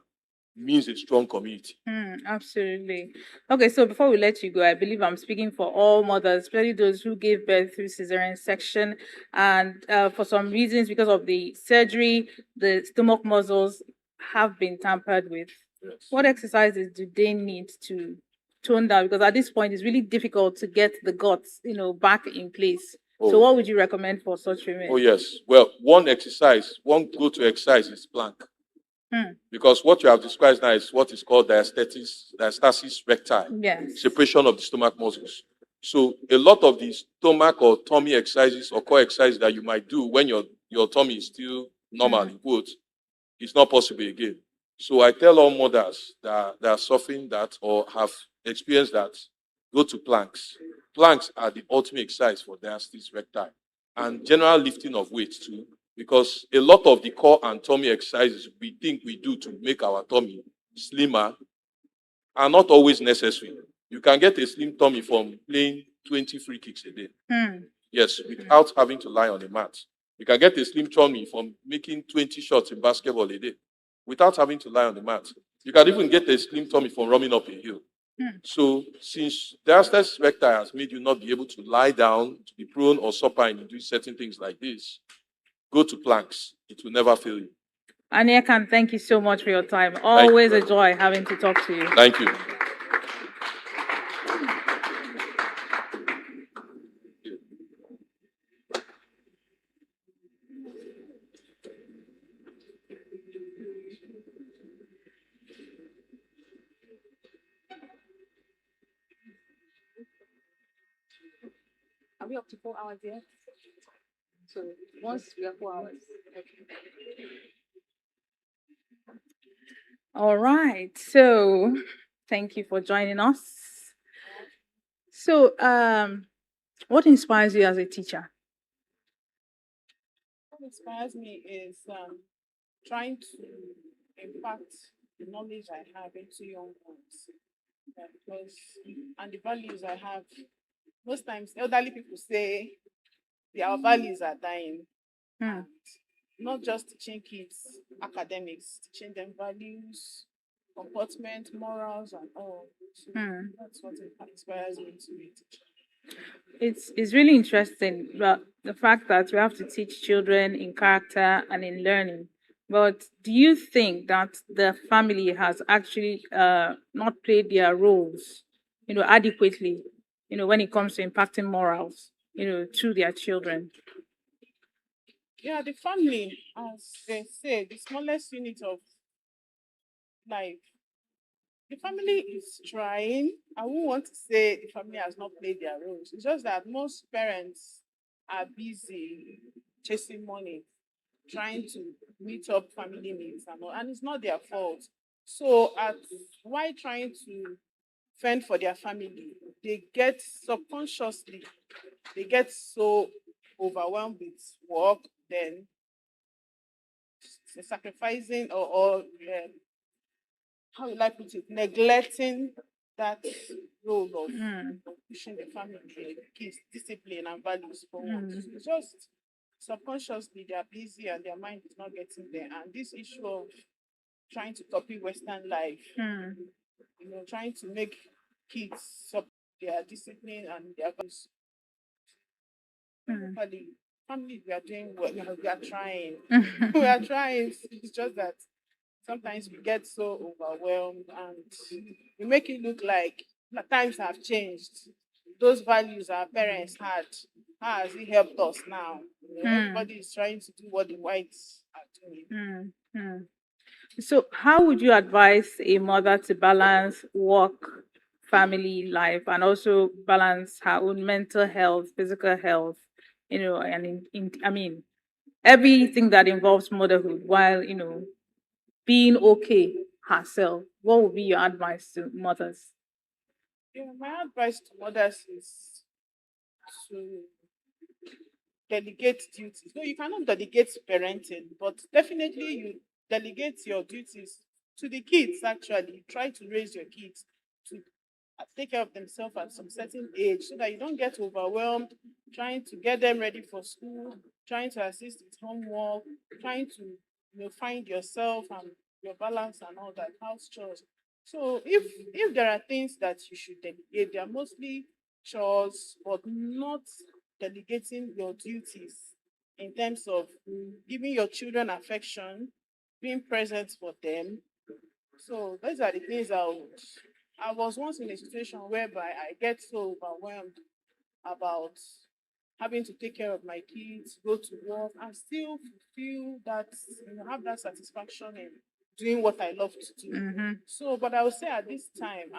means a strong community. Absolutely. Okay, so before we let you go, I believe I'm speaking for all mothers, especially those who gave birth through cesarean section, and for some reasons, because of the surgery, the stomach muscles have been tampered with. What exercises do they need to tone down? Because at this point, it's really difficult to get the guts, back in place. So what would you recommend for such women? Oh, yes. Well, one go-to exercise is plank. Because what you have described now is what is called diastasis recti, separation of the stomach muscles. So a lot of the stomach or tummy exercises or core exercises that you might do when your tummy is still normal, in quotes, it's not possible again. So I tell all mothers that are suffering that or have experienced that, go to planks. Planks are the ultimate exercise for diastasis recti and general lifting of weights too. Because a lot of the core and tummy exercises we think we do to make our tummy slimmer are not always necessary. You can get a slim tummy from playing 20 free kicks a day. Yes, without having to lie on a mat. You can get a slim tummy from making 20 shots in basketball a day without having to lie on the mat. You can even get a slim tummy from running up a hill. So since diastasis recti has made you not be able to lie down, to be prone or supine and do certain things like this, go to planks. It will never fail you. Aniakan, thank you so much for your time. Always a joy having to talk to you. Thank you. Are we up to 4 hours yet? So once we are 4 hours. All right. So thank you for joining us. So, what inspires you as a teacher? What inspires me is trying to impact the knowledge I have into young ones. Because and the values I have, most times elderly people say their values are dying. And not just teaching kids academics, teaching them values, comportment, morals, and all. So that's what inspires me to be a teacher. It's really interesting, but the fact that we have to teach children in character and in learning. But do you think that the family has actually not played their roles, adequately, when it comes to impacting morals, to their children? Yeah, the family, as they say, the smallest unit of life. The family is trying. I won't want to say the family has not played their roles. It's just that most parents are busy chasing money, trying to meet up family needs and all, and it's not their fault. So at why trying to fend for their family, they get subconsciously, they get so overwhelmed with work, then sacrificing or how will I put it, neglecting that role of pushing the family, the kids, discipline and values forward. So it's just subconsciously they are busy and their mind is not getting there. And this issue of trying to copy Western life, trying to make kids their discipline and their values. Family, we are doing well, we are trying. We are trying. It's just that sometimes we get so overwhelmed and we make it look like times have changed. Those values our parents had, how has it helped us now? Everybody is trying to do what the whites are doing. So, how would you advise a mother to balance work, family life, and also balance her own mental health, physical health, and I mean, everything that involves motherhood while, being okay herself? What would be your advice to mothers? Yeah, my advice to mothers is to delegate duties. No, you cannot delegate parenting, but definitely you delegate your duties to the kids. Actually, try to raise your kids to take care of themselves at some certain age so that you don't get overwhelmed trying to get them ready for school, trying to assist with homework, trying to find yourself and your balance and all that, house chores. So if there are things that you should delegate, they are mostly chores, but not delegating your duties in terms of giving your children affection, being present for them. So those are the things I was once in a situation whereby I get so overwhelmed about having to take care of my kids, go to work, and still feel that have that satisfaction in doing what I love to do. So, but I would say at this time,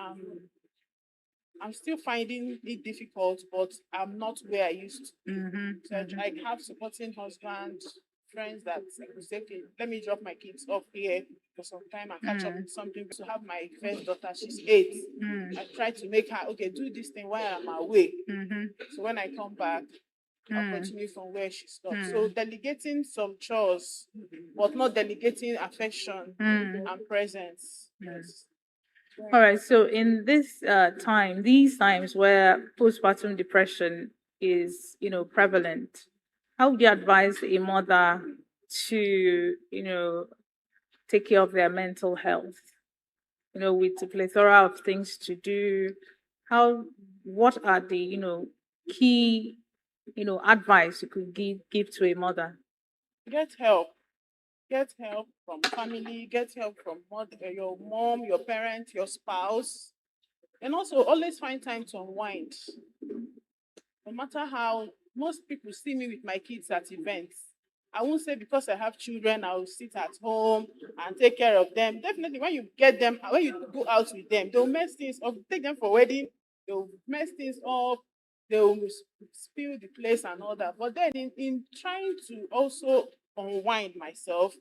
I'm still finding it difficult, but I'm not where I used to be. So I have supporting husband, friends that will say, okay, let me drop my kids off here for some time and catch up with something. To have my first daughter, she's 8. I try to make her, okay, do this thing while I'm away. So when I come back, I'll continue from where she stopped. So delegating some chores, but not delegating affection and presence. Yes. All right. So in this these times where postpartum depression is, prevalent, how would you advise a mother to, take care of their mental health? With the plethora of things to do, what are the, key, advice you could give to a mother? Get help. Get help from family, get help from your mom, your parent, your spouse. And also always find time to unwind. No matter how most people see me with my kids at events, I won't say because I have children, I'll sit at home and take care of them. Definitely, when you get them, when you go out with them, they'll mess things up. Take them for wedding, they'll mess things up, they'll spill the place and all that. But then, in trying to also unwind myself,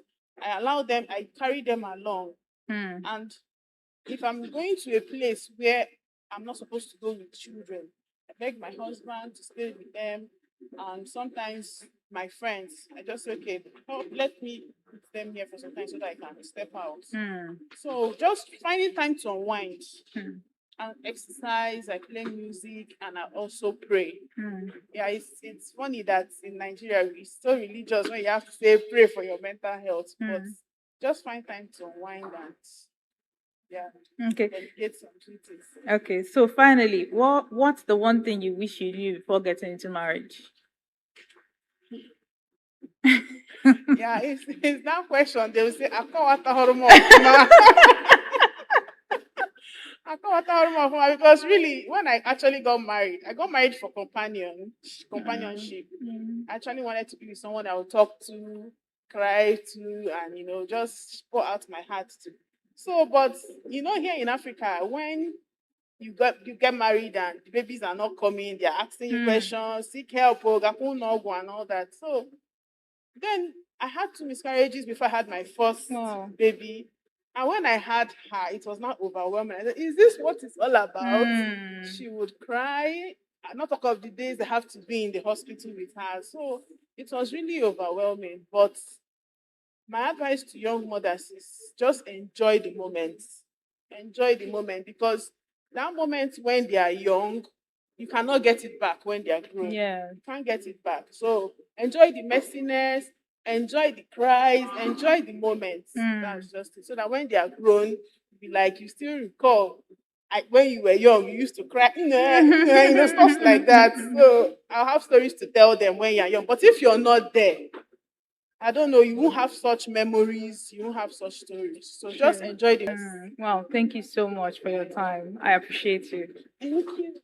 I allow them, I carry them along. And if I'm going to a place where I'm not supposed to go with children, I beg my husband to stay with them. And sometimes my friends, I just say, okay, help, let me put them here for some time so that I can step out. So just finding time to unwind and exercise, I play music, and I also pray. Yeah, it's funny that in Nigeria we're so religious when you have to say pray for your mental health, but just find time to unwind and yeah, Okay. delegate some duties. Okay. So finally, what's the one thing you wish you knew before getting into marriage? Yeah, it's that question. They will say, "Akọwata hormone." Because really, when I actually got married, I got married for companionship. I actually wanted to be with someone I would talk to, cry to, and just pour out my heart to. So, but here in Africa, when you get married and the babies are not coming, they're asking you questions, seek help, gakunogu and all that. So then I had 2 miscarriages before I had my first baby. And when I had her, it was not overwhelming. I said, is this what it's all about? She would cry. I not talk of the days I have to be in the hospital with her. So it was really overwhelming. But my advice to young mothers is just enjoy the moment. Enjoy the moment, because that moment when they are young, you cannot get it back when they are grown. Yeah. You can't get it back. So enjoy the messiness, enjoy the cries, enjoy the moments. That's just it. So that when they are grown, be like you still recall when you were young, you used to cry, stuff like that. So I'll have stories to tell them when you're young. But if you're not there, I don't know, you won't have such memories, you won't have such stories. So just enjoy the Wow, thank you so much for your time. I appreciate you. Thank you.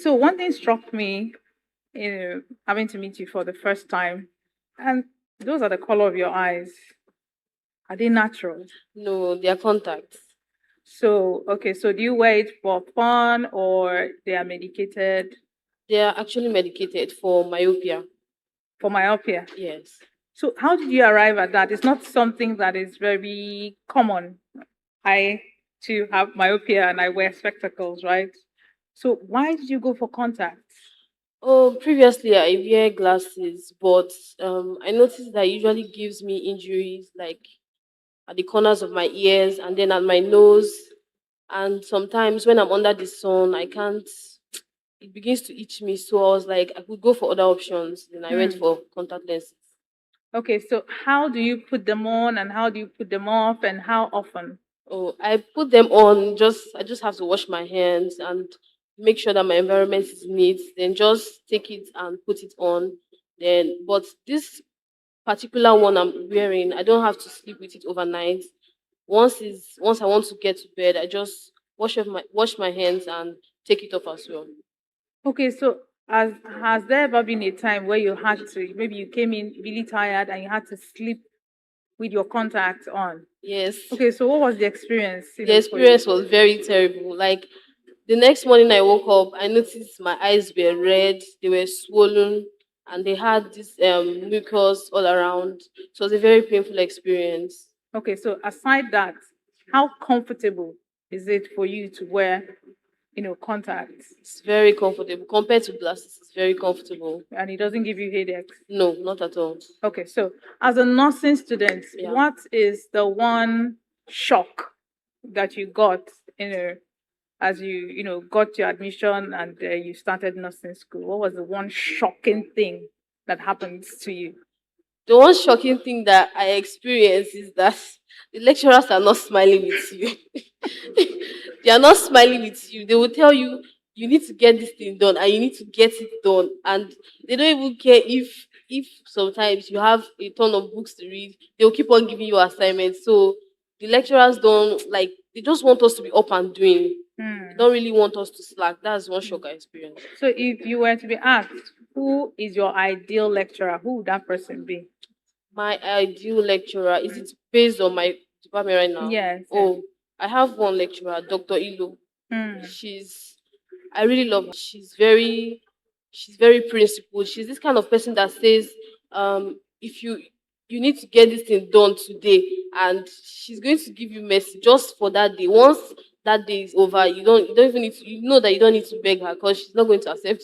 So one thing struck me, having to meet you for the first time, and those are the color of your eyes. Are they natural? No, they are contacts. So, okay, so do you wear it for fun or they are medicated? They are actually medicated for myopia. For myopia? Yes. So how did you arrive at that? It's not something that is very common. I too have myopia and I wear spectacles, right? So why did you go for contacts? Oh, previously I wear glasses, but I noticed that it usually gives me injuries like at the corners of my ears and then at my nose. And sometimes when I'm under the sun, I can't, it begins to itch me. So I was like, I could go for other options. Then I went for contact lenses. Okay, so how do you put them on and how do you put them off and how often? Oh, I put them on, I just have to wash my hands and make sure that my environment is neat. Then just take it and put it on. But this particular one I'm wearing, I don't have to sleep with it overnight. Once I want to get to bed, I just wash my hands and take it off as well. Okay, so has there ever been a time where you had to, maybe you came in really tired and you had to sleep with your contacts on? Yes. Okay, so what was the experience? The experience was very terrible. Like the next morning I woke up, I noticed my eyes were red, they were swollen, and they had this mucus all around. It was a very painful experience. Okay, so aside that, how comfortable is it for you to wear, contacts? It's very comfortable. Compared to glasses, it's very comfortable. And it doesn't give you headaches? No, not at all. Okay, so as a nursing student, what is the one shock that you got, as you got your admission and you started nursing school? What was the one shocking thing that happened to you? The one shocking thing that I experienced is that the lecturers are not smiling with you. They are not smiling with you. They will tell you you need to get this thing done and you need to get it done. And they don't even care if sometimes you have a ton of books to read, they'll keep on giving you assignments. So the lecturers don't like, they just want us to be up and doing. They don't really want us to slack. That's one shock I experienced. So if you were to be asked, who is your ideal lecturer, who would that person be? My ideal lecturer, is it based on my department right now? Yes. Oh, I have one lecturer, Dr. Ilo. I really love her. She's very principled. She's this kind of person that says, if you need to get this thing done today, and she's going to give you mercy just for that day. Once that day is over, you don't even need to, you know that you don't need to beg her because she's not going to accept.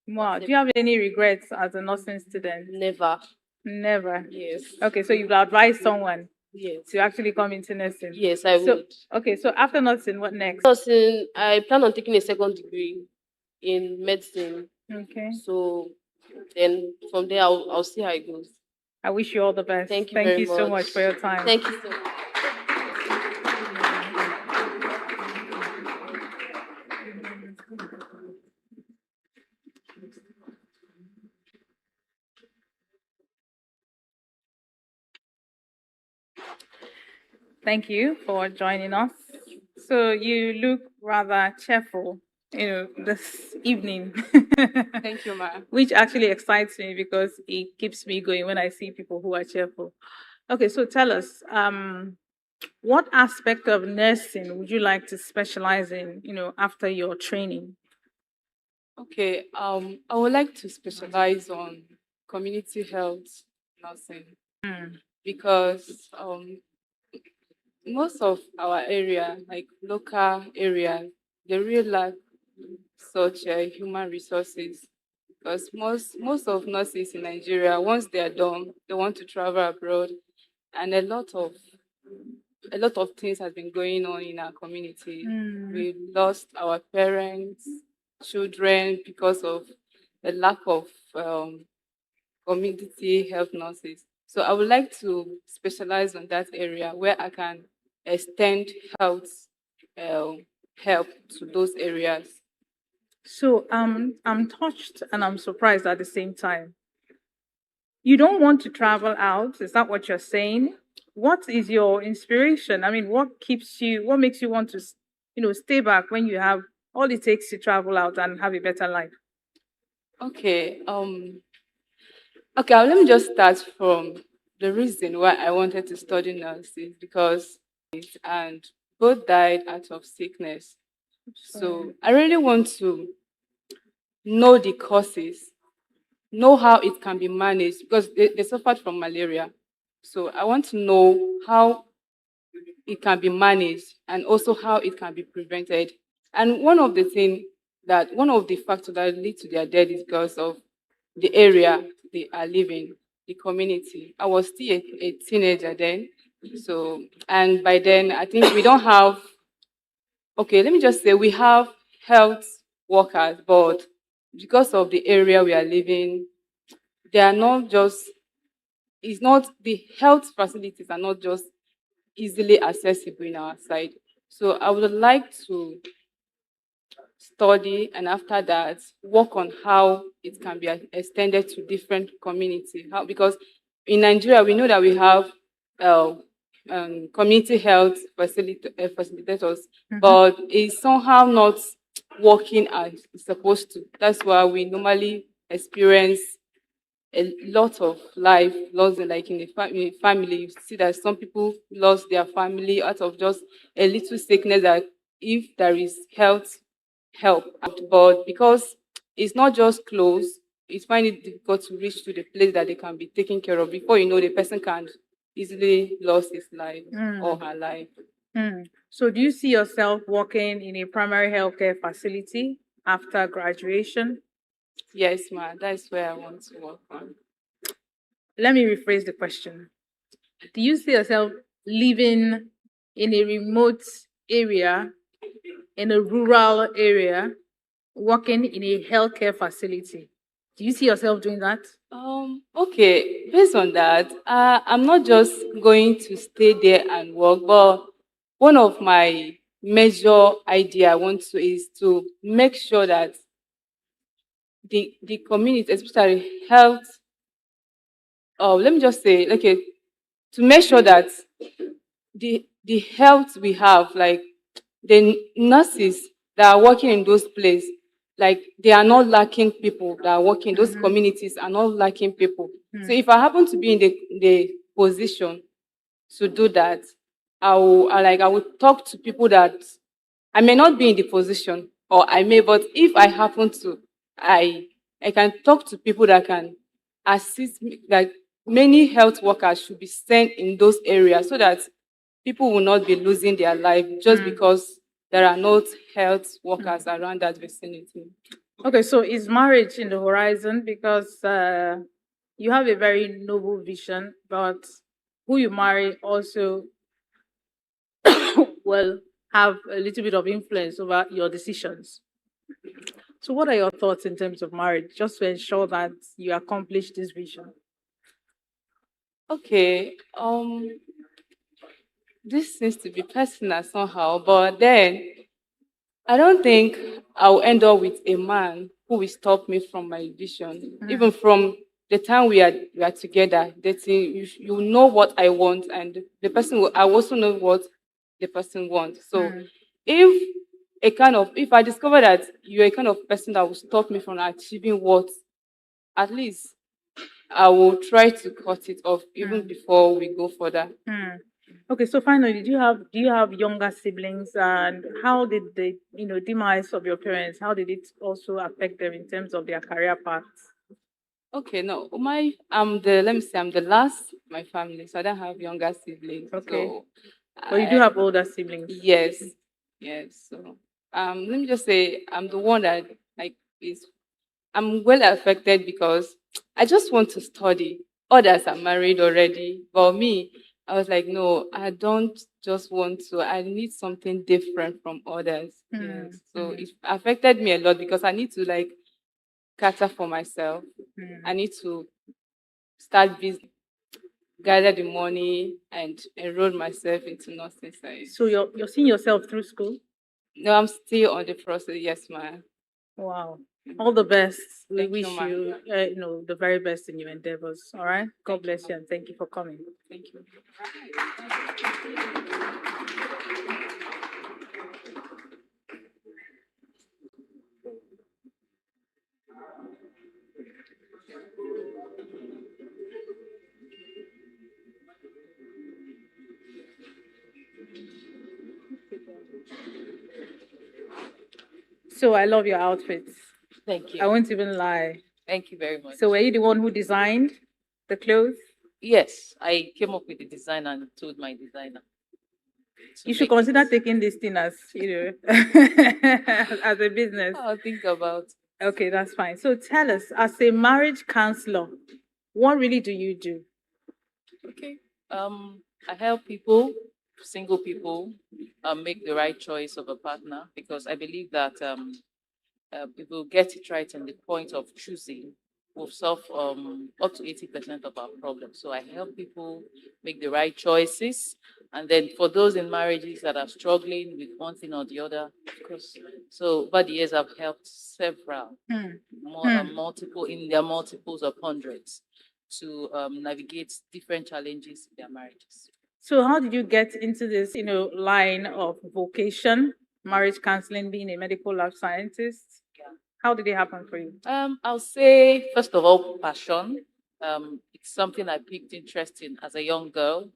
Wow. Do you have any regrets as a nursing student? Never. Never. Yes. Okay, so you would advise someone Yes. to actually come into nursing. Yes, I So, would. okay, so after nursing, what next? Nursing, I plan on taking a second degree in medicine. Okay. So then from there, I'll see how it goes. I wish you all the best. Thank you Thank very you so much. much for your time. Thank you so much. Thank you for joining us. So you look rather cheerful, this evening. Thank you, ma. Which actually excites me because it keeps me going when I see people who are cheerful. Okay, so tell us, what aspect of nursing would you like to specialize in, after your training? Okay, I would like to specialize on community health nursing because most of our area, like local areas, they really lack such human resources. Because most of nurses in Nigeria, once they are done, they want to travel abroad, and a lot of things have been going on in our community. We lost our parents, children because of the lack of community health nurses. So I would like to specialize on that area where I can extend health help to those areas. So I'm touched and I'm surprised at the same time. You don't want to travel out, is that what you're saying? What is your inspiration? I mean, what makes you want to, stay back when you have all it takes to travel out and have a better life? Okay. Let me just start from the reason why I wanted to study nursing because and both died out of sickness. So I really want to know the causes, know how it can be managed because they suffered from malaria. So I want to know how it can be managed and also how it can be prevented. And one of the factors that lead to their death is because of the area they are living, the community. I was still a teenager then. So, and by then, I think we don't have, okay, let me just say we have health workers, but because of the area we are living, they are not just, it's not, the health facilities are not just easily accessible in our side. So I would like to study and after that work on how it can be extended to different community. Because in Nigeria we know that we have community health facilitators, but it's somehow not working as it's supposed to. That's why we normally experience a lot of life lost, like in a family. You see that some people lost their family out of just a little sickness that if there is health help. But because it's not just close, it's find it difficult to reach to the place that they can be taken care of. Before you know, the person can easily lose his life or her life. So do you see yourself working in a primary healthcare facility after graduation? Yes, ma'am. That's where I want to work on. Let me rephrase the question. Do you see yourself living in a remote area, in a rural area, working in a healthcare facility? Do you see yourself doing that? Okay, based on that, I'm not just going to stay there and work, but one of my major idea I want to is to make sure that the community, especially health, let me just say, okay, to make sure that the health we have, like the nurses that are working in those places, like they are not lacking people that are working, those communities are not lacking people. So if I happen to be in the position to do that, I will talk to people that I may not be in the position, or I may, but if I happen to, I can talk to people that can assist me. Like many health workers should be sent in those areas so that people will not be losing their life just because there are not health workers around that vicinity. Okay, so is marriage in the horizon? Because you have a very noble vision, but who you marry also will have a little bit of influence over your decisions. So, what are your thoughts in terms of marriage, just to ensure that you accomplish this vision? Okay, this seems to be personal somehow, but then I don't think I'll end up with a man who will stop me from my vision. Even from the time we are together, dating, you know what I want, and the person will, I also know what the person wants. So if if I discover that you're a kind of person that will stop me from achieving what, at least I will try to cut it off even before we go further. Okay, so finally, do you have younger siblings, and how did the demise of your parents, how did it also affect them in terms of their career paths? Okay, no, let me say I'm the last in my family, so I don't have younger siblings. Okay. So But you do have older siblings. yes, yes. So let me just say I'm the one that like is I'm well affected because I just want to study. Others are married already, but me, I was like, no, I don't just want to. I need something different from others. Yes. So it affected me a lot because I need to like cater for myself. I need to start business, gather the money, and enroll myself into nursing science. So you're seeing yourself through school? No, I'm still on the process. Yes, ma'am. Wow. All the best. We Thank you, wish ma'am. you, the very best in your endeavors. All right. God bless you, and thank you for coming. Thank you. So I love your outfits. Thank you. I won't even lie. Thank you very much. So were you the one who designed the clothes? Yes, I came up with the design and told my designer. You should consider taking this thing as, as a business. I'll think about. Okay, that's fine. So tell us, as a marriage counselor, what really do you do? Okay. I help people, single people, make the right choice of a partner because I believe that if we get it right in the point of choosing, we'll solve up to 80% of our problems. So I help people make the right choices. And then for those in marriages that are struggling with one thing or the other, because so over the years I've helped several, multiple in their multiples of hundreds, to navigate different challenges in their marriages. So how did you get into this, line of vocation, marriage counseling, being a medical lab scientist? How did it happen for you? I'll say, first of all, passion. It's something I picked interest in as a young girl.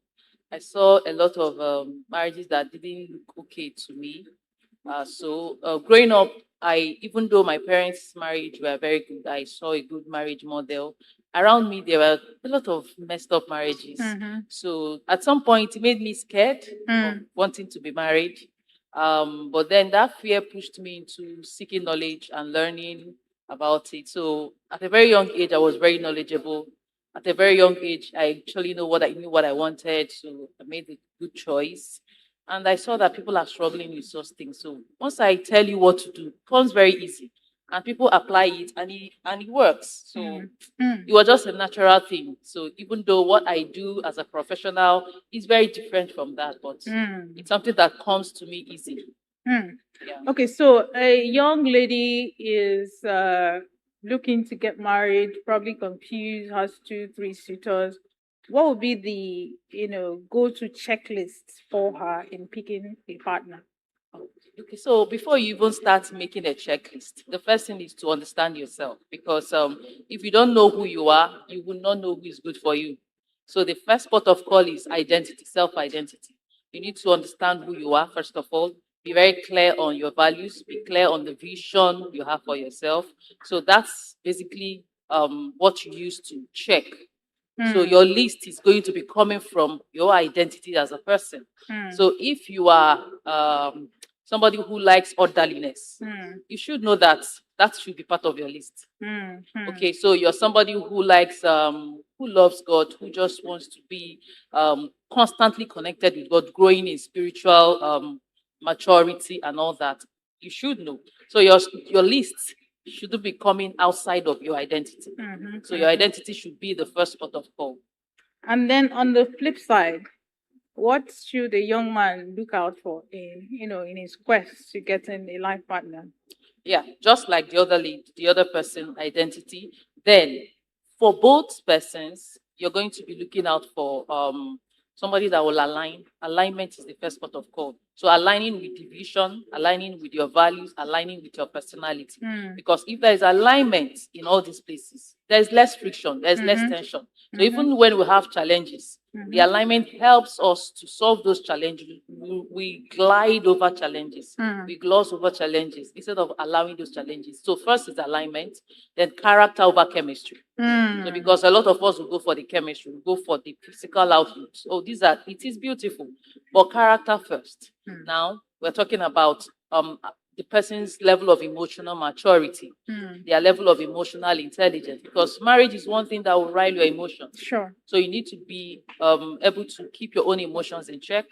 I saw a lot of marriages that didn't look okay to me. So growing up, even though my parents' marriage were very good, I saw a good marriage model. Around me, there were a lot of messed up marriages. So at some point, it made me scared of wanting to be married. But then that fear pushed me into seeking knowledge and learning about it. So at a very young age, I was very knowledgeable. At a very young age, I actually knew what I wanted. So I made a good choice. And I saw that people are struggling with such things. So once I tell you what to do, it becomes very easy. And people apply it and it works. So it was just a natural thing. So even though what I do as a professional is very different from that, but it's something that comes to me easily. Yeah. Okay, so a young lady is looking to get married, probably confused, has 2, 3 suitors. What would be the go-to checklist for her in picking a partner? Okay, so before you even start making a checklist, the first thing is to understand yourself because if you don't know who you are, you will not know who is good for you. So the first port of call is identity, self-identity. You need to understand who you are, first of all. be very clear on your values, be clear on the vision you have for yourself. So that's basically what you use to check. So your list is going to be coming from your identity as a person. So if you are somebody who likes orderliness, you should know that that should be part of your list. Okay, so you're somebody who likes, who loves God, who just wants to be constantly connected with God, growing in spiritual maturity and all that. You should know. So your list shouldn't be coming outside of your identity. So your identity should be the first port of call. And then on the flip side, what should a young man look out for in his quest to getting a life partner? Yeah, just like the other person identity. Then for both persons, you're going to be looking out for somebody that will align. Alignment is the first port of call. So aligning with the vision, aligning with your values, aligning with your personality. Because if there is alignment in all these places, there's less friction, there's less tension. So even when we have challenges, the alignment helps us to solve those challenges. We glide over challenges. We gloss over challenges instead of allowing those challenges. So first is alignment, then character over chemistry. So because a lot of us will go for the chemistry, we go for the physical outlook. Oh, it is beautiful, but character first. Now we're talking about the person's level of emotional maturity, their level of emotional intelligence. Because marriage is one thing that will rile your emotions. Sure. So you need to be able to keep your own emotions in check.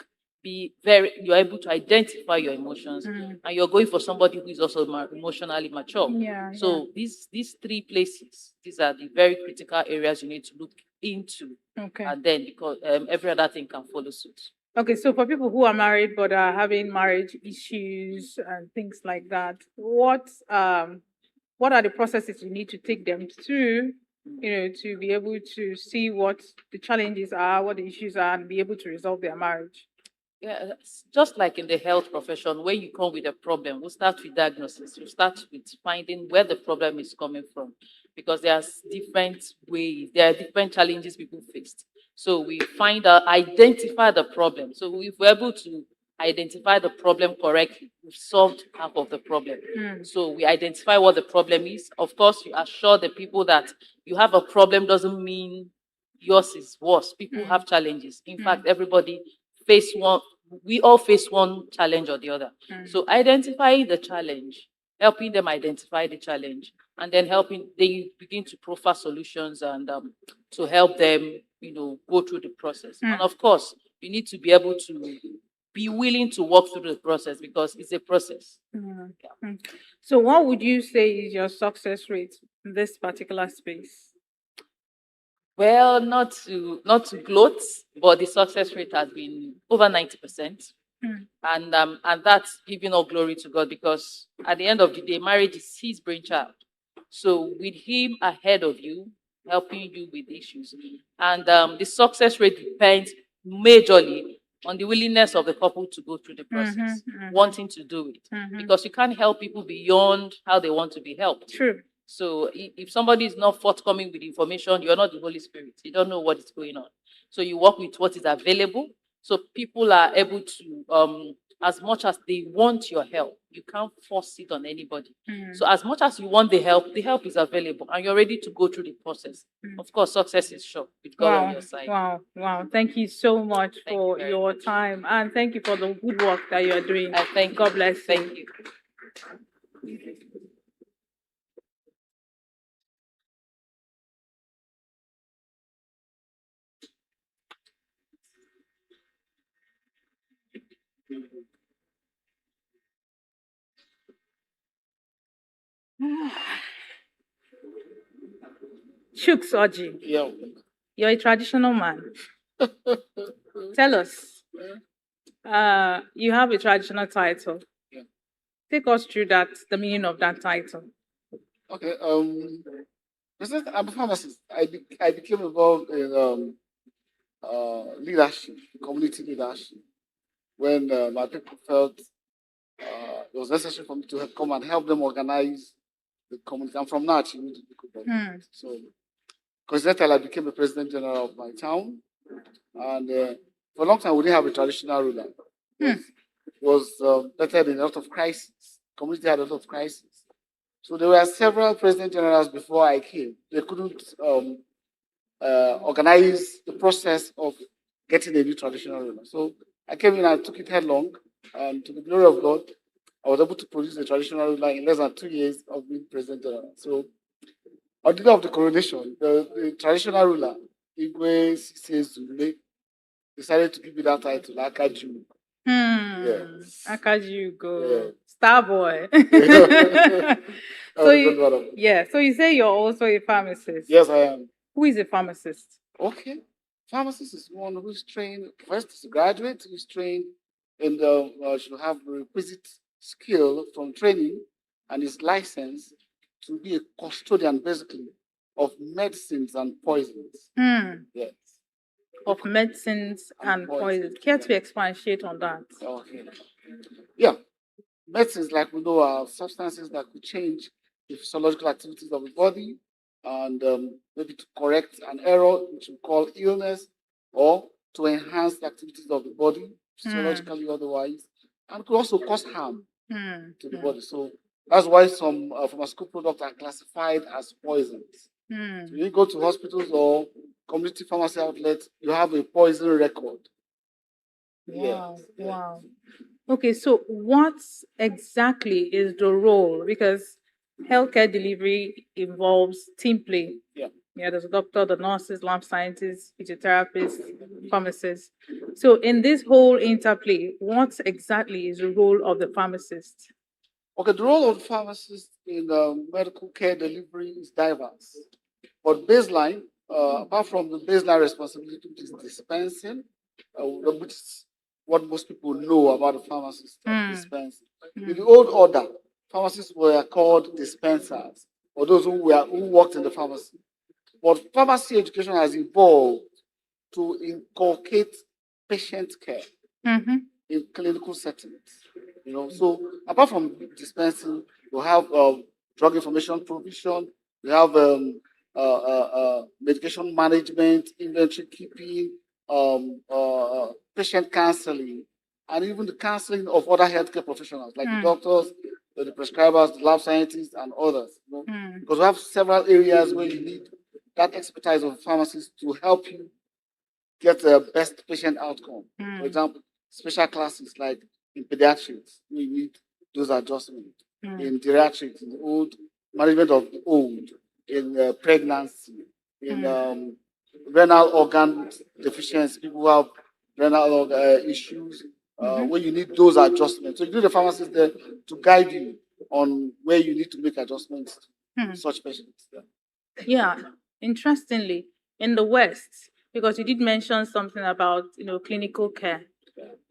You're able to identify your emotions, and you're going for somebody who is also emotionally mature. So these three places, these are the very critical areas you need to look into. Okay. And then because every other thing can follow suit. Okay, so for people who are married but are having marriage issues and things like that, what are the processes you need to take them through, to be able to see what the challenges are, what the issues are, and be able to resolve their marriage? Yeah, just like in the health profession, when you come with a problem, we'll start with diagnosis. We'll start with finding where the problem is coming from, because there's different ways, there are different challenges people face. So we identify the problem. So if we're able to identify the problem correctly, we've solved half of the problem. So we identify what the problem is. Of course, you assure the people that you have a problem doesn't mean yours is worse. People have challenges. In fact, we all face one challenge or the other. So identifying the challenge, helping them identify the challenge, and then they begin to proffer solutions and to help them, go through the process. And of course, you need to be able to be willing to walk through the process, because it's a process. So what would you say is your success rate in this particular space? Well, not to gloat, but the success rate has been over 90%. And that's giving all glory to God, because at the end of the day, marriage is his brainchild. So with him ahead of you, helping you with issues. And the success rate depends majorly on the willingness of the couple to go through the process, wanting to do it. Because you can't help people beyond how they want to be helped. True. So if somebody is not forthcoming with information, you're not the Holy Spirit. You don't know what is going on. So you work with what is available. So people are able to, as much as they want your help, you can't force it on anybody. So as much as you want the help is available, and you're ready to go through the process. Of course, success is sure with God on your side. Wow. Thank you so much for your time, and thank you for the good work that you are doing. God bless you. Thank you. Chuks Oji, Yeah. you're a traditional man. Tell us. You have a traditional title. Yeah. Take us through the meaning of that title. Okay. I'm a pharmacist. I became involved in leadership, community leadership, when my people felt it was necessary for me to come and help them organize the community. I'm from Nach, so coincidentally, I became the president general of my town, and for a long time we didn't have a traditional ruler. was vetted in a lot of crises. Community had a lot of crises. So there were several president generals before I came. They couldn't organize the process of getting a new traditional ruler. So I came in and took it headlong, and to the glory of God, I was able to produce a traditional ruler in less than 2 years of being president general. So on the day of the coronation, the traditional ruler, Igwe Sise decided to give me that title, Akaju. Yes. Akajugo. Star boy. That So was a good you, one of them. yeah, so you say you're also a pharmacist. Yes, I am. Who is a pharmacist? Okay. Pharmacist is one who's trained, first is a graduate who's trained and should have requisite skill from training and is licensed to be a custodian, basically, of medicines and poisons. Yes. Of medicines and poisons. Care to expatiate on that? Okay. Yeah. Medicines, like we know, are substances that could change the physiological activities of the body and maybe to correct an error, which we call illness, or to enhance the activities of the body, physiologically otherwise, and could also cause harm to the body. So that's why some pharmaceutical products are classified as poisons. So when you go to hospitals or community pharmacy outlets, you have a poison record. Wow, wow. Okay, so what exactly is the role? Because healthcare delivery involves team play. Yeah. Yeah, there's a doctor, the nurses, lab scientists, physiotherapists, pharmacists. So in this whole interplay, what exactly is the role of the pharmacist? Okay, the role of the pharmacist in medical care delivery is diverse. But baseline, apart from the baseline responsibility, which is dispensing, which is what most people know about the pharmacist dispensing. In the old order, pharmacists were called dispensers, or those who worked in the pharmacy. But pharmacy education has evolved to inculcate patient care in clinical settings. So apart from dispensing, we have drug information provision, we have medication management, inventory keeping, patient counseling, and even the counseling of other healthcare professionals like the doctors, the prescribers, the lab scientists, and others. Because we have several areas where you need that expertise of pharmacists to help you get the best patient outcome. For example, special classes like in pediatrics, we need those adjustments. In geriatrics, in the old management of the old, in pregnancy, in renal organ deficiency, people who have renal issues, where you need those adjustments. So you need the pharmacist there to guide you on where you need to make adjustments to such patients. Yeah, interestingly, in the West, because you did mention something about clinical care.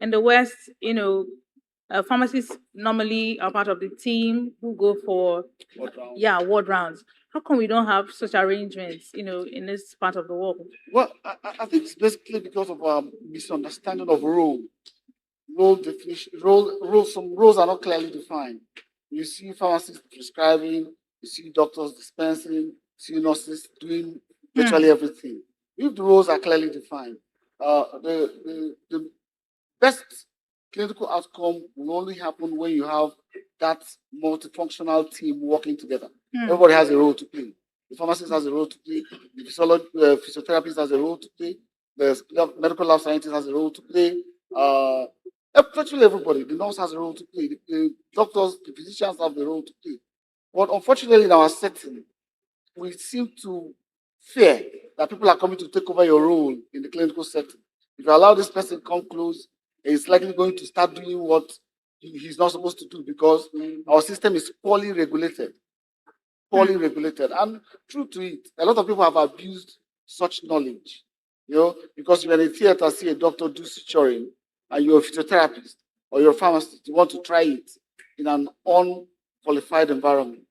In the West, pharmacists normally are part of the team who go for ward rounds. How come we don't have such arrangements, in this part of the world? Well, I think it's basically because of a misunderstanding of role definition. Some roles are not clearly defined. You see pharmacists prescribing, you see doctors dispensing, you see nurses doing virtually everything. If the roles are clearly defined, the best clinical outcome will only happen when you have that multifunctional team working together. Everybody has a role to play. The pharmacist has a role to play. The physiotherapist has a role to play. The medical lab scientist has a role to play. Virtually everybody. The nurse has a role to play. The doctors, the physicians have a role to play. But unfortunately, in our setting, we seem to fear that people are coming to take over your role in the clinical setting. If you allow this person to come close, he's likely going to start doing what he's not supposed to do because our system is poorly regulated. Poorly regulated. And true to it, a lot of people have abused such knowledge. Because you're in a theater, see a doctor do suturing, and you're a physiotherapist or you're a pharmacist, you want to try it in an unqualified environment.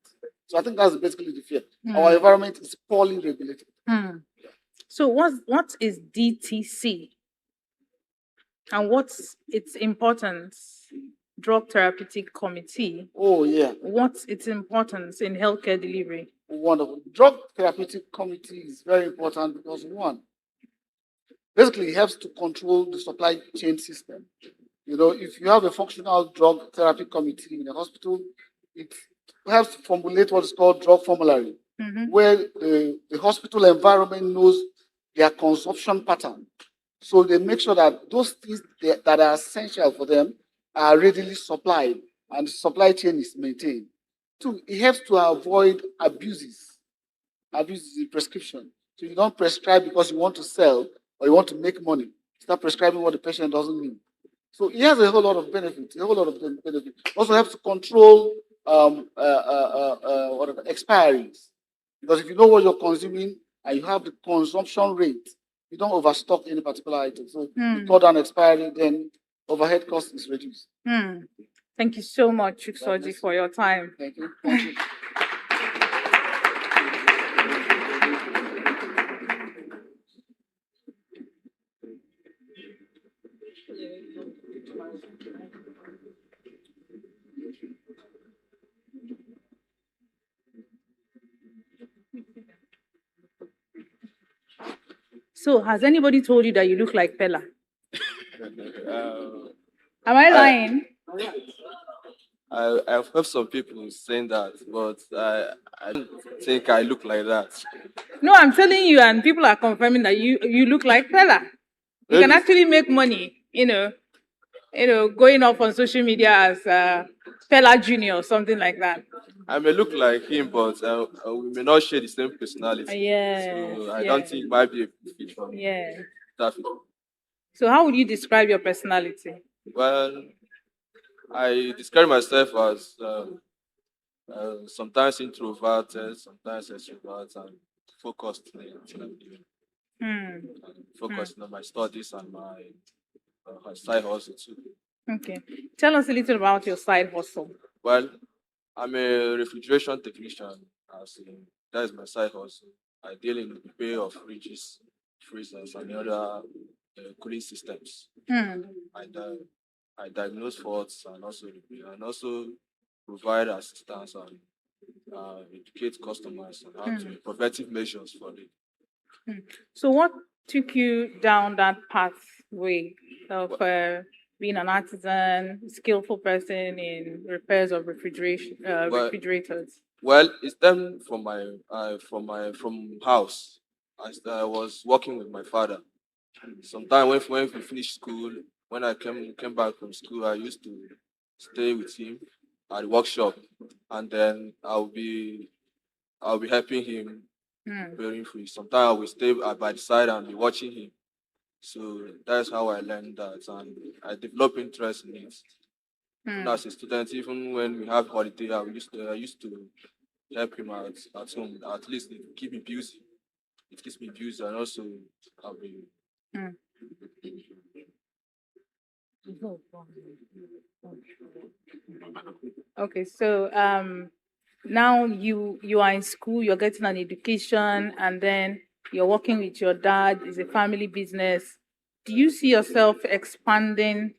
So I think that's basically the fear. Our environment is poorly regulated. So what is DTC? And what's its importance? Drug Therapeutic Committee. Oh, yeah. What's its importance in healthcare delivery? Wonderful. Drug Therapeutic Committee is very important because, one, basically it helps to control the supply chain system. if you have a functional drug therapy committee in a hospital, it helps to formulate what is called drug formulary, where the hospital environment knows their consumption pattern. So they make sure that those things that are essential for them are readily supplied and the supply chain is maintained. Two, it helps to avoid abuses in prescription. So you don't prescribe because you want to sell or you want to make money. Start prescribing what the patient doesn't need. So it has a whole lot of benefits. A whole lot of benefits. Also helps to control expiries. Because if you know what you're consuming and you have the consumption rate, you don't overstock any particular item. So you cut down expiry, then overhead cost is reduced. Thank you so much, Chuksoji, for your time. Thank you. Thank you. So, has anybody told you that you look like Pella? Uh, Am I lying? I've heard some people saying that, but I don't think I look like that. No, I'm telling you, and people are confirming that you look like Pella. You can Maybe. actually make money, going up on social media as Pella Junior or something like that. I may look like him, but we may not share the same personality. Yes, So I don't think it might be a good fit for me. Yeah. That fit. So, how would you describe your personality? Well, I describe myself as sometimes introverted, sometimes extrovert, and focused in anything I'm doing. Focusing on my studies and my side hustle too. Okay. Tell us a little about your side hustle. Well, I'm a refrigeration technician. That is my side hustle. I deal in the repair of fridges, freezers, and other cooling systems. I diagnose faults and also repair, and also provide assistance and educate customers on how to preventive measures for it. So, what took you down that pathway of being an artisan, skillful person in repairs of refrigerators? Well, it stemmed from from house. I was working with my father. Sometimes when we finished school, when I came back from school, I used to stay with him at the workshop, and then I'll be helping him preparing food. Sometimes I will stay by the side and be watching him. So that's how I learned that, and I developed interest in it. And as a student, even when we have holiday, I used to help him out at home. At least it keep me busy. It keeps me busy, and also I'll be. Okay, so now you are in school, you're getting an education, and then you're working with your dad. It's a family business. Do you see yourself expanding,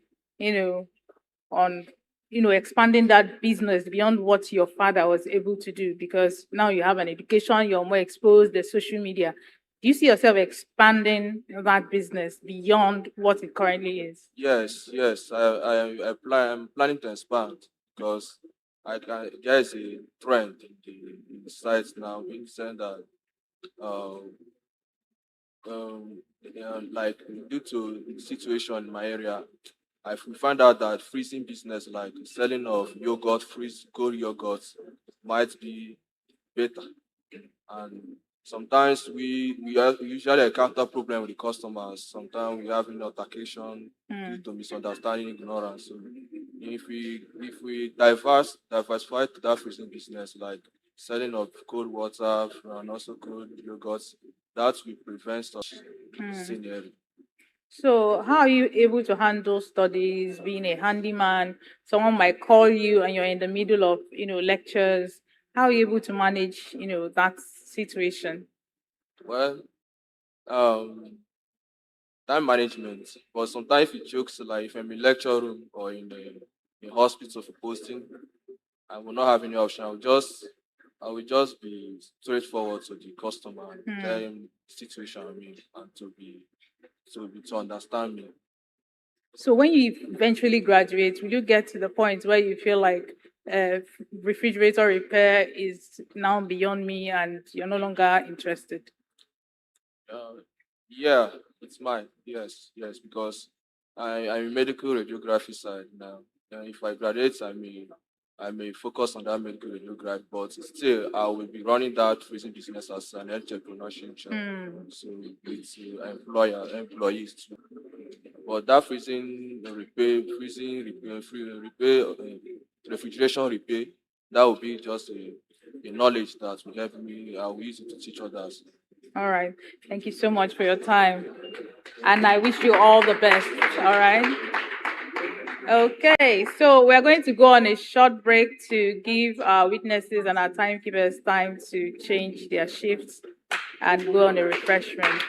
on expanding that business beyond what your father was able to do? Because now you have an education, you're more exposed, the social media. Do you see yourself expanding that business beyond what it currently is? Yes, yes. I'm planning to expand because there is a trend in the sites now being said that um, like due to the situation in my area, we found out that freezing business like selling of yogurt, freeze cold yogurt might be better. And sometimes we usually encounter problem with the customers. Sometimes we have altercation due to misunderstanding, ignorance. So if we diversify to that freezing business like selling of cold water and also cold yogurts, that will prevent such scenario. So, how are you able to handle studies, being a handyman? Someone might call you and you're in the middle of, lectures. How are you able to manage, that situation? Well, um, time management. But sometimes it jokes like if I'm in lecture room or in a hospital for posting, I will not have any option. I will just be straightforward to the customer and tell him the situation I'm in and to understand me. So when you eventually graduate, will you get to the point where you feel like refrigerator repair is now beyond me and you're no longer interested? Yeah, it's mine. Yes, yes, because I'm in medical radiography side now. If I graduate, I may focus on that medical radiography, but still I will be running that freezing business as an entrepreneurship job. So with employees too. But that refrigeration repair, that will be just a knowledge that will help me. I will use it to teach others. All right. Thank you so much for your time. And I wish you all the best. All right. Okay, so we're going to go on a short break to give our witnesses and our timekeepers time to change their shifts and go on a refreshment.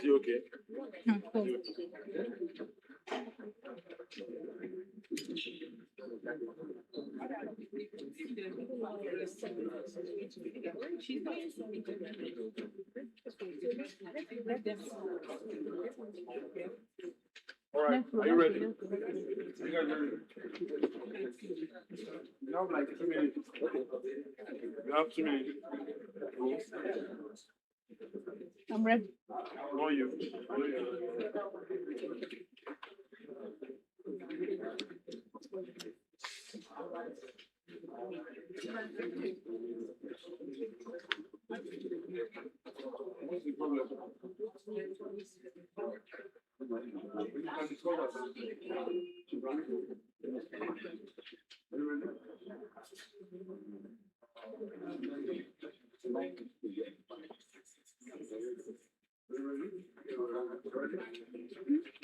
you okay? All right, are you ready? You guys ready? You have like 2 minutes. You have 2 minutes. I'm ready. No, you.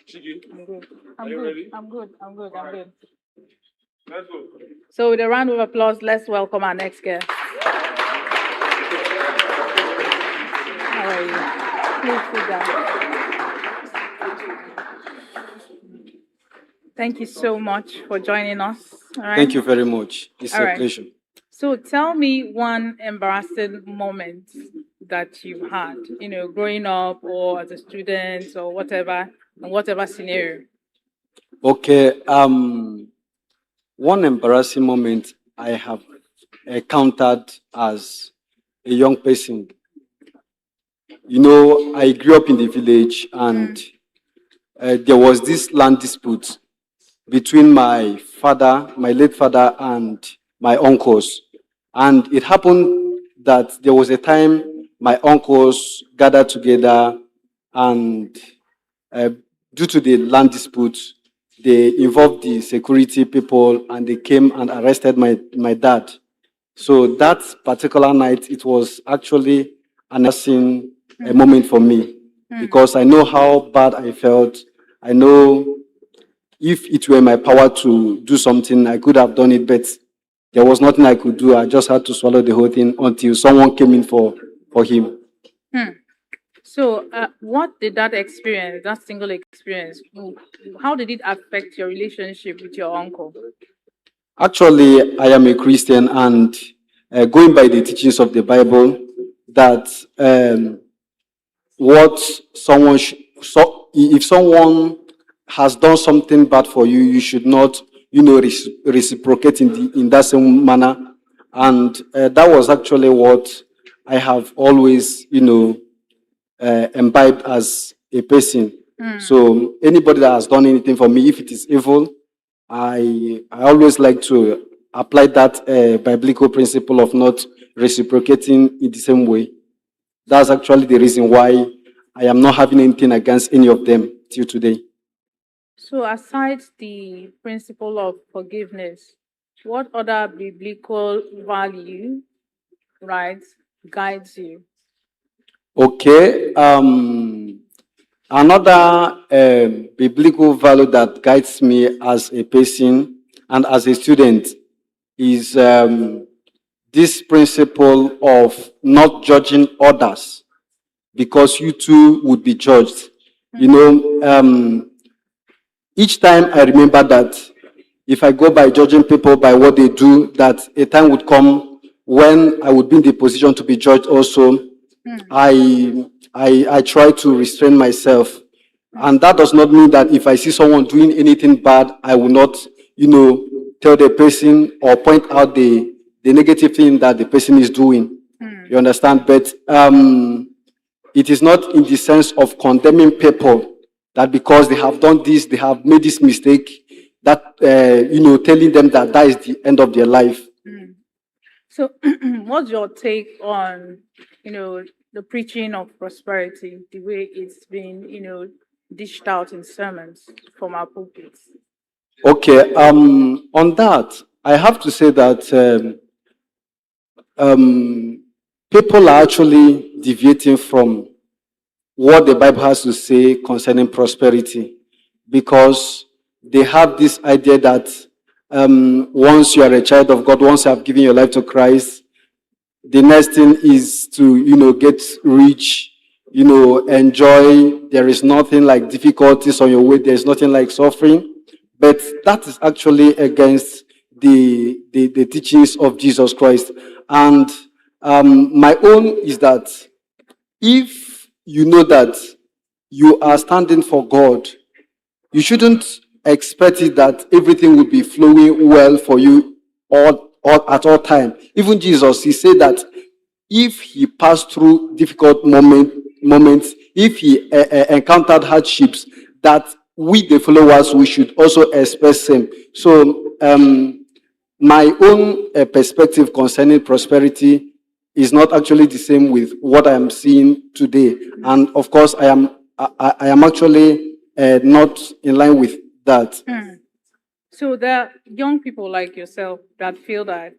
Chiggy, I'm good. are I'm you good. ready? I'm good. I'm good. I'm good. Let's go. So with a round of applause, let's welcome our next guest. How are you? Please sit down. Thank you so much for joining us. All right. Thank you very much. It's All a right. pleasure. So tell me one embarrassing moment that you had, growing up or as a student or whatever, in whatever scenario. Okay. One embarrassing moment I have encountered as a young person. I grew up in the village, and there was this land dispute between my father, my late father, and my uncles. And it happened that there was a time my uncles gathered together, and uh, due to the land dispute, they involved the security people, and they came and arrested my dad. So that particular night, it was actually an embarrassing moment for me, because I know how bad I felt. I know if it were my power to do something, I could have done it, but there was nothing I could do. I just had to swallow the whole thing until someone came in for him. So what did that experience, that single experience, how did it affect your relationship with your uncle? Actually, I am a Christian, and going by the teachings of the Bible, that what someone if someone has done something bad for you, you should not, reciprocate in that same manner. And that was actually what I have always, imbibed as a person. So anybody that has done anything for me, if it is evil, I always like to apply that biblical principle of not reciprocating in the same way. That's actually the reason why I am not having anything against any of them till today. So aside the principle of forgiveness, what other biblical value, right, guides you? Okay. Another biblical value that guides me as a person and as a student is this principle of not judging others, because you too would be judged. Each time I remember that if I go by judging people by what they do, that a time would come when I would be in the position to be judged also. I try to restrain myself. And that does not mean that if I see someone doing anything bad, I will not, tell the person or point out the negative thing that the person is doing. You understand? But it is not in the sense of condemning people that because they have done this, they have made this mistake, that, telling them that that is the end of their life. So what's your take on, the preaching of prosperity, the way it's been, dished out in sermons from our pulpits? Okay, on that, I have to say that people are actually deviating from what the Bible has to say concerning prosperity, because they have this idea that once you are a child of God, once you have given your life to Christ, the next thing is to, get rich, enjoy. There is nothing like difficulties on your way. There is nothing like suffering. But that is actually against the teachings of Jesus Christ. And my own is that if you know that you are standing for God, you shouldn't expect it that everything will be flowing well for you all at all time. Even Jesus, he said that if he passed through difficult moments, if he encountered hardships, that we, the followers, we should also expect same. So, my own perspective concerning prosperity is not actually the same with what I am seeing today. And of course, I am actually not in line with that. So there are young people like yourself that feel that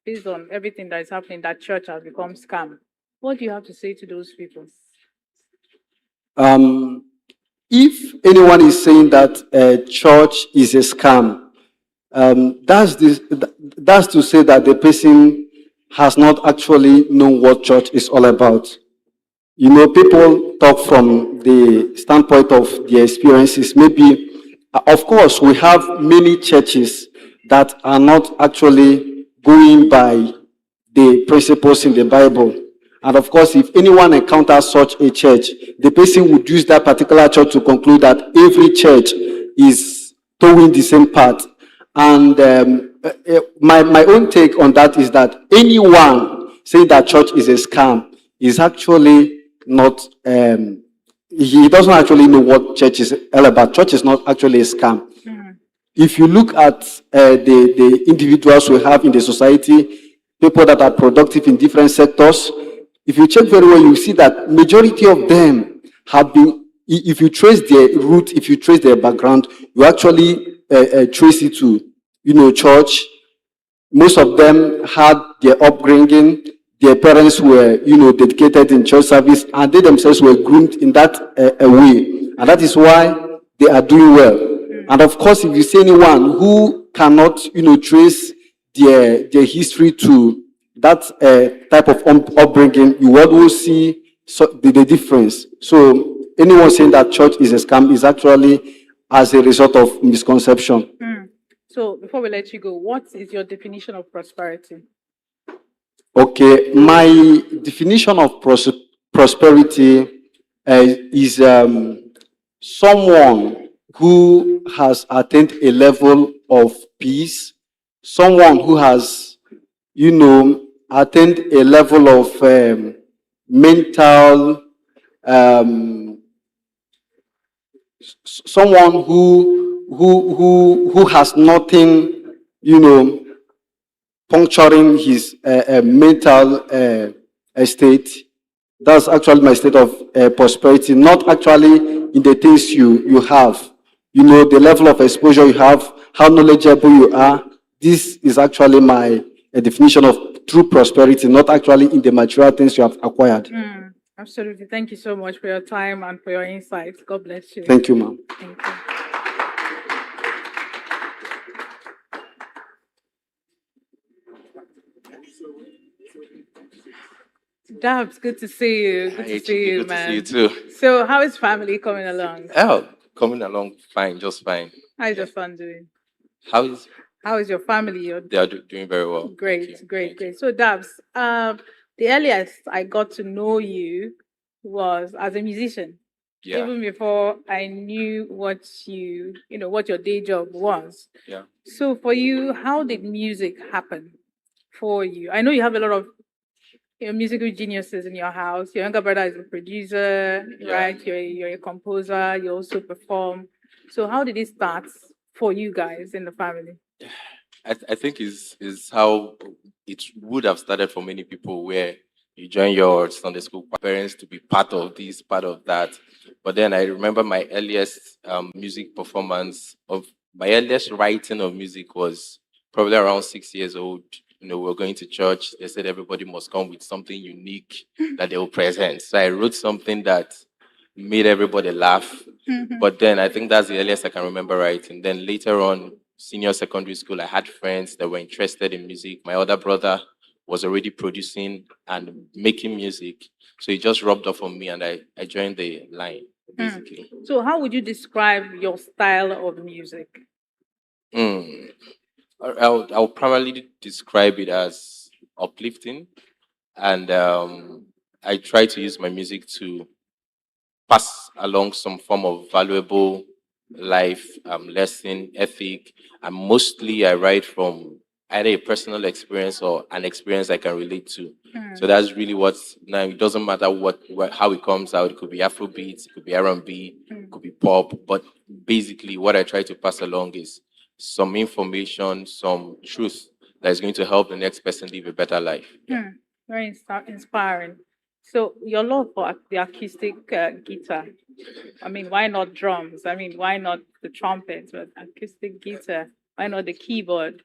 based on everything that is happening, that church has become scam. What do you have to say to those people? If anyone is saying that church is a scam, that's to say that the person has not actually known what church is all about. People talk from the standpoint of their experiences. Maybe, of course, we have many churches that are not actually going by the principles in the Bible. And of course, if anyone encounters such a church, the person would use that particular church to conclude that every church is towing the same path. And my own take on that is that anyone saying that church is a scam is actually not, he doesn't actually know what church is all about. Church is not actually a scam. If you look at the individuals we have in the society, people that are productive in different sectors, if you check very well, you see that majority of them have been, if you trace their root, if you trace their background, you actually trace it to, church. Most of them had their upbringing. Their parents were, dedicated in church service, and they themselves were groomed in that way. And that is why they are doing well. And of course, if you see anyone who cannot, trace their history to that type of upbringing, you will see the difference. So anyone saying that church is a scam is actually as a result of misconception. So before we let you go, what is your definition of prosperity? Okay, my definition of prosperity is someone who has attained a level of peace, someone who has, attained a level of mental, someone who has nothing, puncturing his mental state. That's actually my state of prosperity, not actually in the things you have. The level of exposure you have, how knowledgeable you are. This is actually my definition of true prosperity, not actually in the material things you have acquired. Absolutely. Thank you so much for your time and for your insights. God bless you. Thank you, ma'am. Thank you. Dabs, good to see you. Good Hey, to see Chiggy, you, good to man. see you too. So, how is family coming along? Oh, coming along fine, just fine. How is your son doing? How is How is your family? they are doing very well. Great, great, great. So, Dabs, the earliest I got to know you was as a musician. Yeah. Even before I knew what what your day job was. Yeah. So, for you, how did music happen for you? I know you have a lot of musical geniuses in your house. Your younger brother is a producer, Yeah. right? You're a composer. You also perform. So, how did it start for you guys in the family? I think is how it would have started for many people where you join your Sunday school parents to be part of this, part of that. But then I remember my earliest music performance of my earliest writing of music was probably around 6 years old. We were going to church. They said everybody must come with something unique that they will present. So I wrote something that made everybody laugh. But then I think that's the earliest I can remember writing. Then later on, senior secondary school, I had friends that were interested in music. My other brother was already producing and making music. So it just rubbed off on me, and I joined the line, basically. So how would you describe your style of music? Mm. I'll primarily describe it as uplifting, and I try to use my music to pass along some form of valuable life lesson, ethic, and mostly I write from either a personal experience or an experience I can relate to. So that's really what's now. It doesn't matter what how it comes out. It could be Afrobeats, it could be R&B, it could be pop. But basically, what I try to pass along is some information, some truth that is going to help the next person live a better life. Very inspiring. So your love for the acoustic guitar. I mean, why not drums? I mean, why not the trumpet? But acoustic guitar. Why not the keyboard?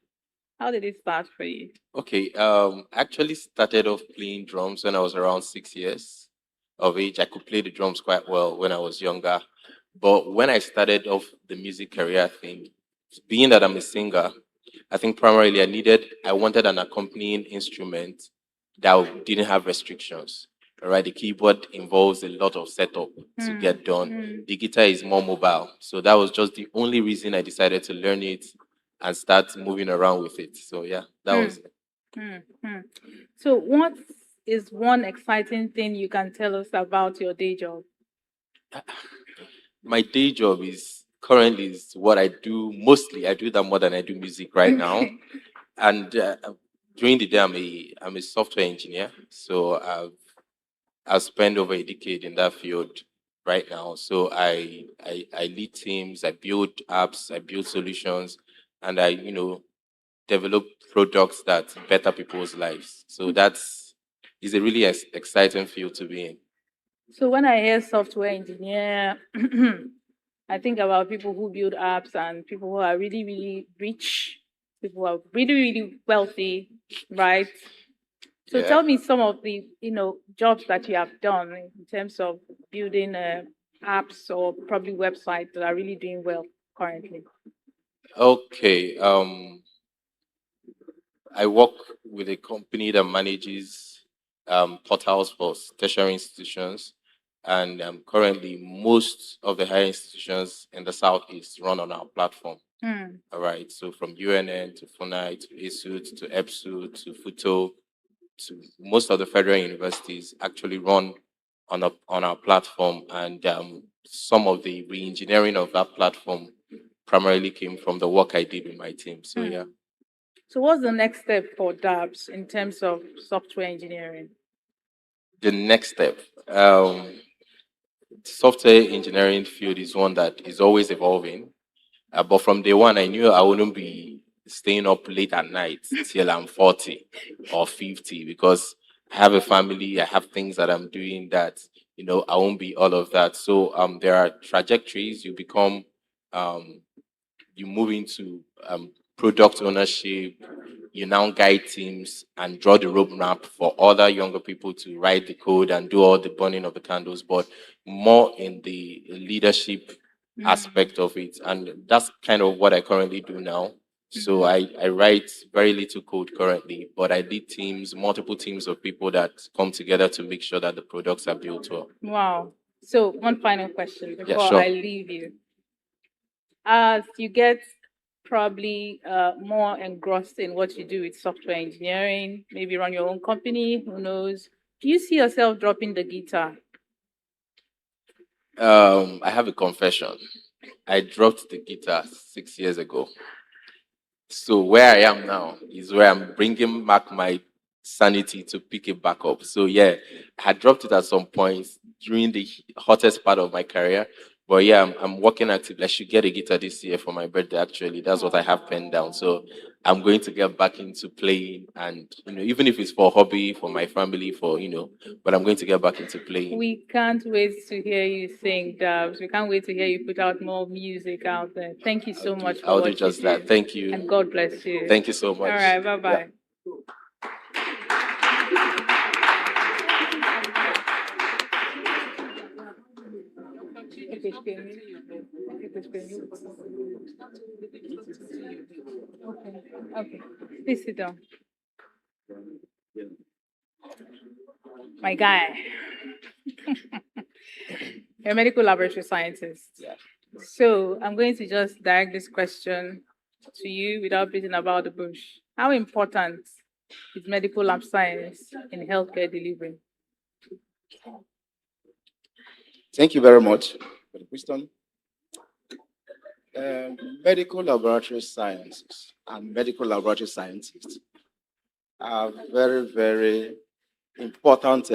How did it start for you? Okay, actually started off playing drums when I was around 6 years of age. I could play the drums quite well when I was younger. But when I started off the music career thing, being that I'm a singer, I think primarily I wanted an accompanying instrument that didn't have restrictions. All right, the keyboard involves a lot of setup to get done. The guitar is more mobile. So that was just the only reason I decided to learn it and start moving around with it. So yeah, that was it. So what is one exciting thing you can tell us about your day job? My day job is currently is what I do mostly. I do that more than I do music right now. And during the day, I'm a software engineer. So I've spent over a decade in that field right now. So I lead teams, I build apps, I build solutions, and I develop products that better people's lives. So that's is a really exciting field to be in. So when I hear software engineer, I think about people who build apps and people who are really, really rich, people who are really, really wealthy, right? So Yeah. tell me some of the jobs that you have done in terms of building apps or probably websites that are really doing well currently. Okay. I work with a company that manages portals for tertiary institutions, and currently most of the higher institutions in the southeast run on our platform. All right, so from UNN to FUNAI to ESUT to EBSU to FUTO to most of the federal universities actually run on our platform, and some of the re-engineering of that platform primarily came from the work I did with my team. So yeah. So what's the next step for DABS in terms of software engineering? The next step, software engineering field is one that is always evolving. But from day one, I knew I wouldn't be staying up late at night till I'm 40 or 50 because I have a family, I have things that I'm doing that, I won't be all of that. So there are trajectories. You move into product ownership, you now guide teams and draw the roadmap for other younger people to write the code and do all the burning of the candles, but more in the leadership aspect of it. And that's kind of what I currently do now. So I write very little code currently, but I lead teams, multiple teams of people that come together to make sure that the products are built well. Wow. So one final question before sure. I leave you. As you get probably more engrossed in what you do with software engineering, maybe run your own company, who knows? Do you see yourself dropping the guitar? I have a confession. I dropped the guitar 6 years ago. So where I am now is where I'm bringing back my sanity to pick it back up. So yeah, I had dropped it at some point during the hottest part of my career. But yeah, I'm working actively. I should get a guitar this year for my birthday. Actually, that's what I have penned down. So I'm going to get back into playing, and even if it's for hobby, for my family, but I'm going to get back into playing. We can't wait to hear you sing, Dubs. We can't wait to hear you put out more music out there. Thank you so much for I'll what do you just do. that. Thank you. And God bless you. Thank you so much. All right, bye-bye. Okay. Please sit down. My guy. You're a medical laboratory scientist. Yeah. So I'm going to just direct this question to you without beating about the bush. How important is medical lab science in healthcare delivery? Thank you very much for the question. Medical laboratory sciences and medical laboratory scientists are very, very important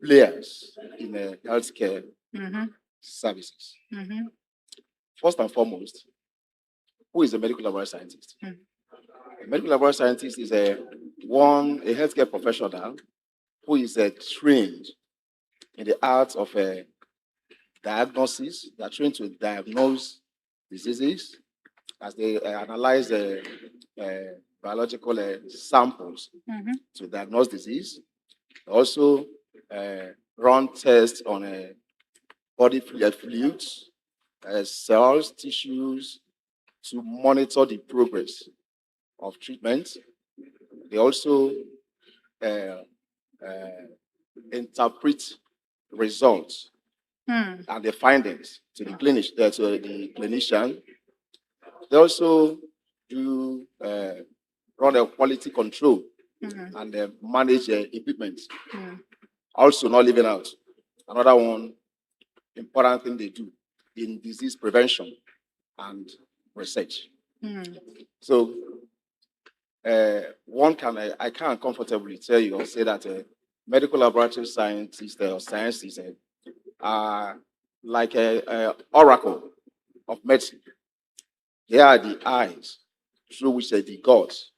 players in healthcare Mm-hmm. services. Mm-hmm. First and foremost, who is a medical laboratory scientist? Mm. A medical laboratory scientist is a healthcare professional who is trained in the art of diagnosis. They are trained to diagnose diseases as they analyze biological samples Mm-hmm. to diagnose disease. They also run tests on body fluids, cells, tissues to monitor the progress of treatment. They also uh, uh, interpret results Hmm. and the findings to the clinician. They also do run a quality control Mhm. and manage equipment. Mm. Also, not leaving out another one important thing they do in disease prevention and research. Mm. So, I can comfortably tell you or say that medical laboratory scientists or scientists are like a oracle of medicine. They are the eyes through which the gods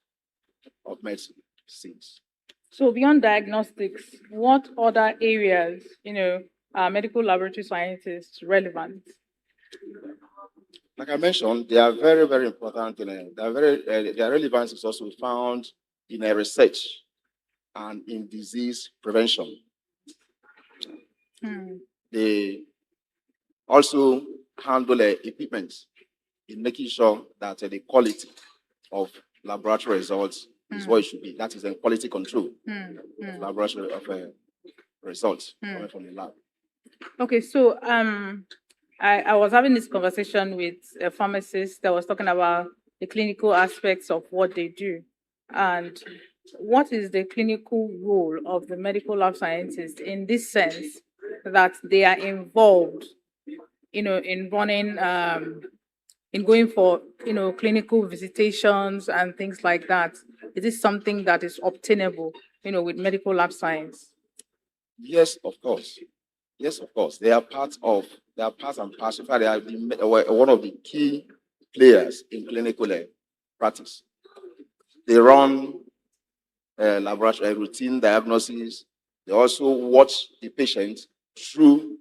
of medicine sees. So beyond diagnostics, what other areas, are medical laboratory scientists relevant? Like I mentioned, they are very, very important. Their relevance is also found in research and in disease prevention. Hmm. They also handle equipment in making sure that the quality of laboratory results is what it should be. That is a quality control Hmm. of Hmm. laboratory of results Hmm. coming from the lab. Okay, so I was having this conversation with a pharmacist that was talking about the clinical aspects of what they do. And what is the clinical role of the medical lab scientist in this sense that they are involved, in running, in going for, clinical visitations and things like that? Is this something that is obtainable, with medical lab science? Yes, of course. Yes, of course. They are part and parcel. In fact, they are one of the key players in clinical practice. They run laboratory routine diagnosis. They also watch the patient through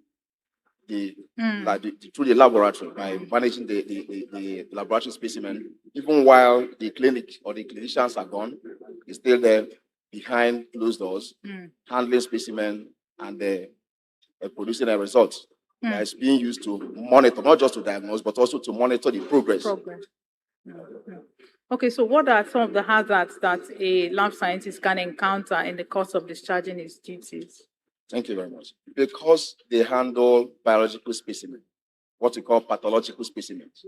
through the laboratory by managing the laboratory specimen. Even while the clinic or the clinicians are gone, it's still there behind closed doors, Mm. handling specimen and producing a result Mm. that is being used to monitor, not just to diagnose, but also to monitor the progress. Progress. Mm. Okay, so what are some of the hazards that a lab scientist can encounter in the course of discharging his duties? Thank you very much. Because they handle biological specimens, what we call pathological specimens,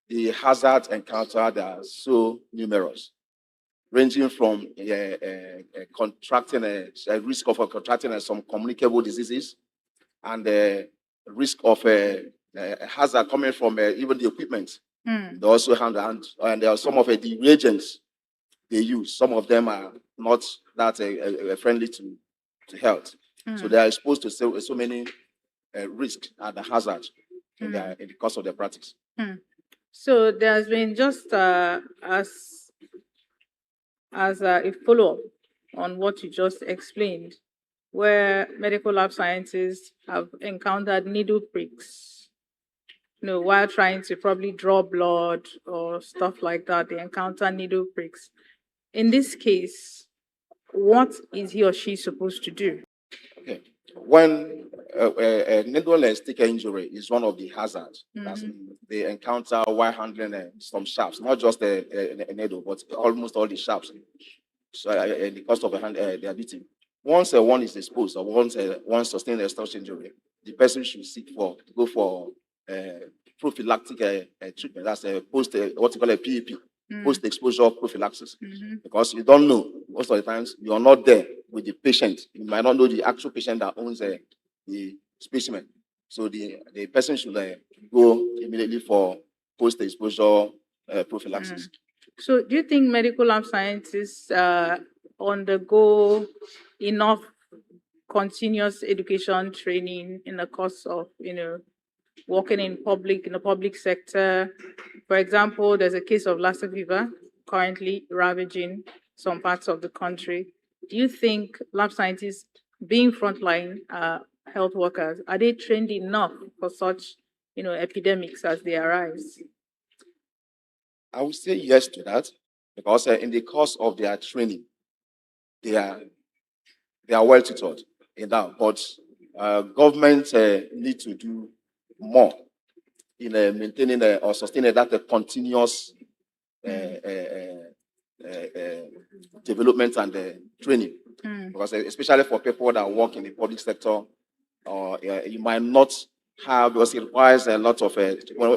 the hazards encountered are so numerous, ranging from contracting a risk of contracting some communicable diseases and the risk of hazard coming from even the equipment. Mm. They also handle, and there are some of the reagents they use. Some of them are not that friendly to health. So Mm. they are exposed to so many risks and the hazards in Mm. the course of their practice. Mm. So there's been just as a follow-up on what you just explained, where medical lab scientists have encountered needle pricks, while trying to probably draw blood or stuff like that, they encounter needle pricks. In this case, what is he or she supposed to do? Okay. When a needle stick injury is one of the hazards that they encounter while handling some shafts, not just a needle, but almost all the shafts. so the cost of their victim. Once one is exposed or once one sustains a stomach injury, the person should go for prophylactic treatment. That's a what you call a PEP, post-exposure prophylaxis. Because you don't know, most of the times you are not there with the patient. You might not know the actual patient that owns the specimen. So the person should go immediately for post-exposure prophylaxis. So, do you think medical lab scientists undergo enough continuous education training in the course of, working in the public sector? For example, there's a case of Lassa fever currently ravaging some parts of the country. Do you think lab scientists, being frontline health workers, are they trained enough for such, epidemics as they arise? I would say yes to that, because in the course of their training, they are well tutored in that. But government need to do more in maintaining or sustaining that continuous development and training. Because especially for people that work in the public sector, you might not have, because it requires a lot of,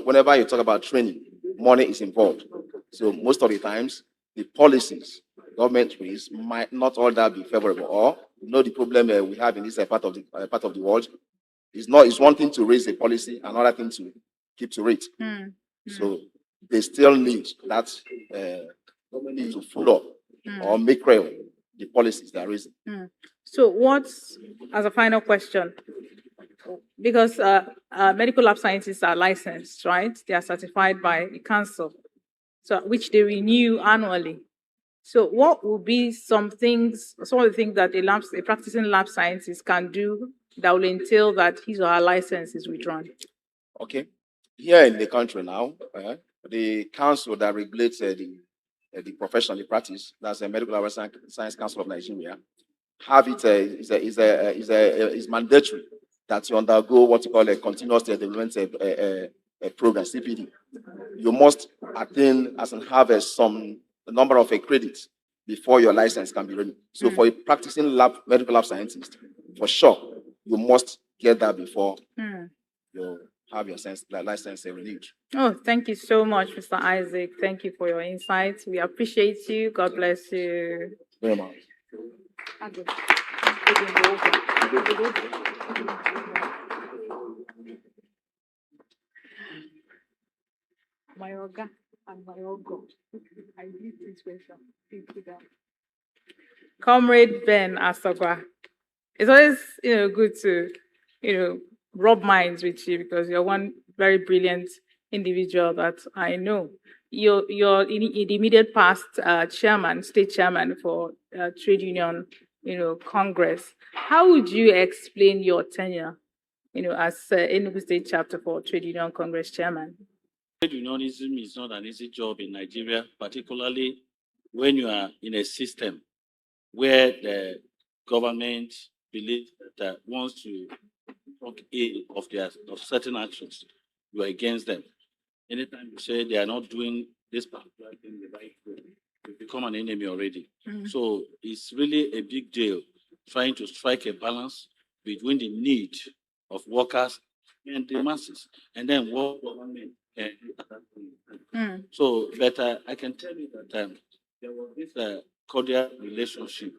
whenever you talk about training, money is involved. So most of the times, the policies government raise might not all that be favorable. Or the problem we have in this part of the world is one thing to raise a policy, another thing to keep to it. So they still need that government need to follow up or make real the policies they are raising. So, as a final question, because medical lab scientists are licensed, right? They are certified by the council, so which they renew annually. So, what would be some of the things that a practicing lab scientist can do that will entail that his or her license is withdrawn? Okay. Here in the country now, the council that regulates the profession, the practice, that's the Medical Lab Science Council of Nigeria, have it is mandatory that you undergo what you call a continuous development program, CPD. You must attain and have some number of credits before your license can be renewed. So for a practicing medical lab scientist, for sure, you must get that before you have your license renewed. Oh, thank you so much, Mr. Isaac. Thank you for your insights. We appreciate you. God bless you. Very much. My Oga and my Ogo. I did this question. Comrade Ben Asogwa. It's always good to rub minds with you, because you're one very brilliant individual that I know. You're in the immediate past state chairman for trade union Congress. How would you explain your tenure as ENUGU State Chapter for Trade Union Congress chairman? Trade unionism is not an easy job in Nigeria, particularly when you are in a system where the government believes that wants to talk ill of certain actions, you are against them. Anytime you say they are not doing this particular thing the right way, you become an enemy already. So it's really a big deal trying to strike a balance between the need of workers and the masses, and then what government can do at that point. So, but I can tell you that there was this cordial relationship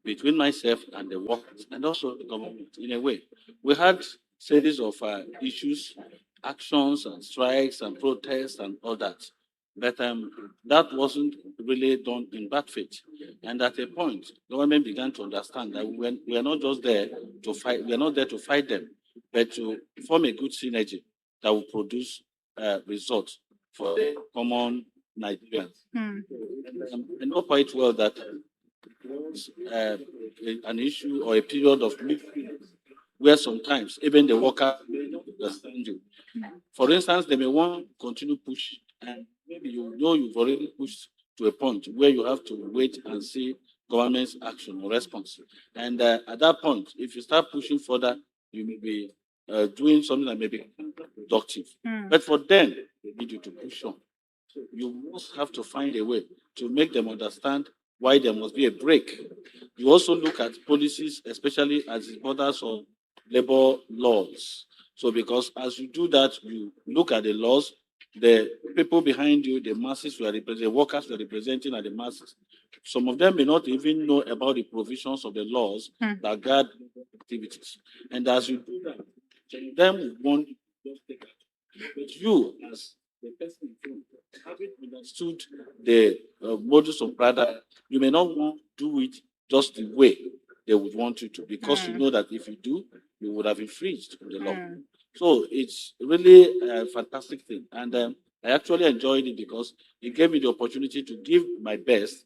between myself and the workers, and also the government. In a way, we had series of issues, actions, and strikes, and protests, and all that. But that wasn't really done in bad faith. And at a point, government began to understand that we are not just there to fight. We are not there to fight them, but to form a good synergy that will produce results for the common Nigerians. I know quite well that an issue or a period of where sometimes even the worker may not understand you. For instance, they may want to continue push, and maybe you've already pushed to a point where you have to wait and see government's action or response. And at that point, if you start pushing further, you may be doing something that may be productive. But for them, they need you to push on. So you must have to find a way to make them understand why there must be a break. You also look at policies, especially as it borders on labor laws. So because as you do that, you look at the laws, the people behind you, the masses you are representing, the workers you are representing are the masses. Some of them may not even know about the provisions of the laws that guard activities. And as you do that, some of them will want to just take action. But you, as the person in front, having understood the modus operandi, you may not want to do it just the way they would want you to, because you know that if you do, you would have infringed on the law. So it's really a fantastic thing. And I actually enjoyed it because it gave me the opportunity to give my best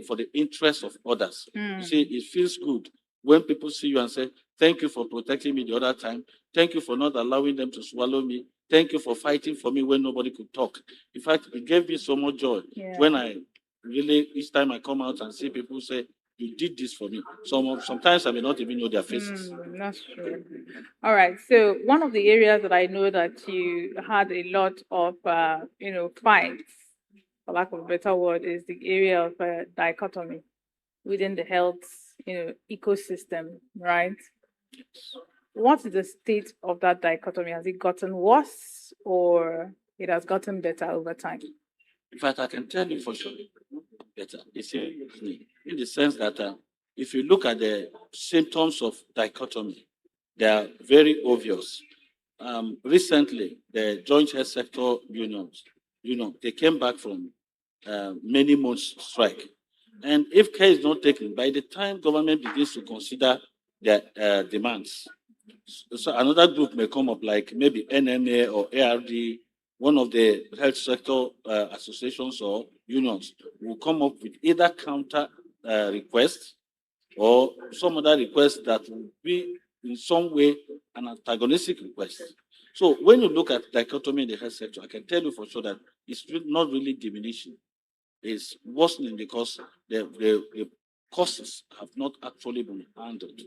for the interest of others. You see, it feels good when people see you and say, thank you for protecting me the other time. Thank you for not allowing them to swallow me. Thank you for fighting for me when nobody could talk. In fact, it gave me so much joy when I really, each time I come out and see people say, you did this for me. Sometimes I may not even know their faces. That's true. All right. So one of the areas that I know that you had a lot of, fights, for lack of a better word, is the area of dichotomy within the health, ecosystem, right? What is the state of that dichotomy? Has it gotten worse or it has gotten better over time? In fact, I can tell you for sure better. It's in the sense that if you look at the symptoms of dichotomy, they are very obvious. Recently, the joint health sector unions, they came back from many months strike. And if care is not taken, by the time government begins to consider their demands, so another group may come up, like maybe NMA or ARD, one of the health sector associations or unions will come up with either counter requests or some other request that will be in some way an antagonistic request. So when you look at dichotomy in the health sector, I can tell you for sure that it's not really diminishing. It's worsening because the causes have not actually been handled.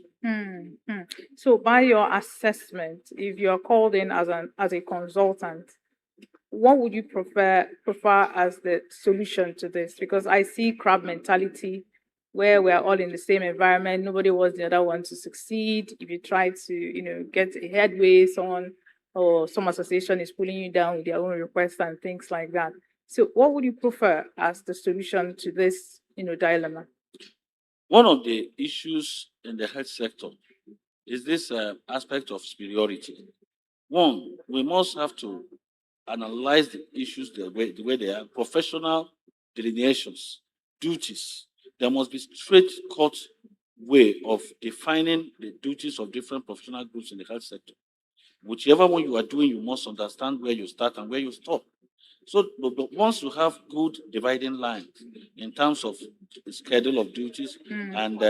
So by your assessment, if you are called in as a consultant, what would you prefer as the solution to this? Because I see crab mentality where we're all in the same environment, nobody wants the other one to succeed. If you try to, get a headway, someone or some association is pulling you down with their own requests and things like that. So what would you prefer as the solution to this, dilemma? One of the issues in the health sector is this aspect of superiority. One, we must have to analyze the issues the way they are. Professional delineations, duties. There must be straight cut way of defining the duties of different professional groups in the health sector. Whichever one you are doing, you must understand where you start and where you stop. So, but once you have good dividing lines in terms of the schedule of duties and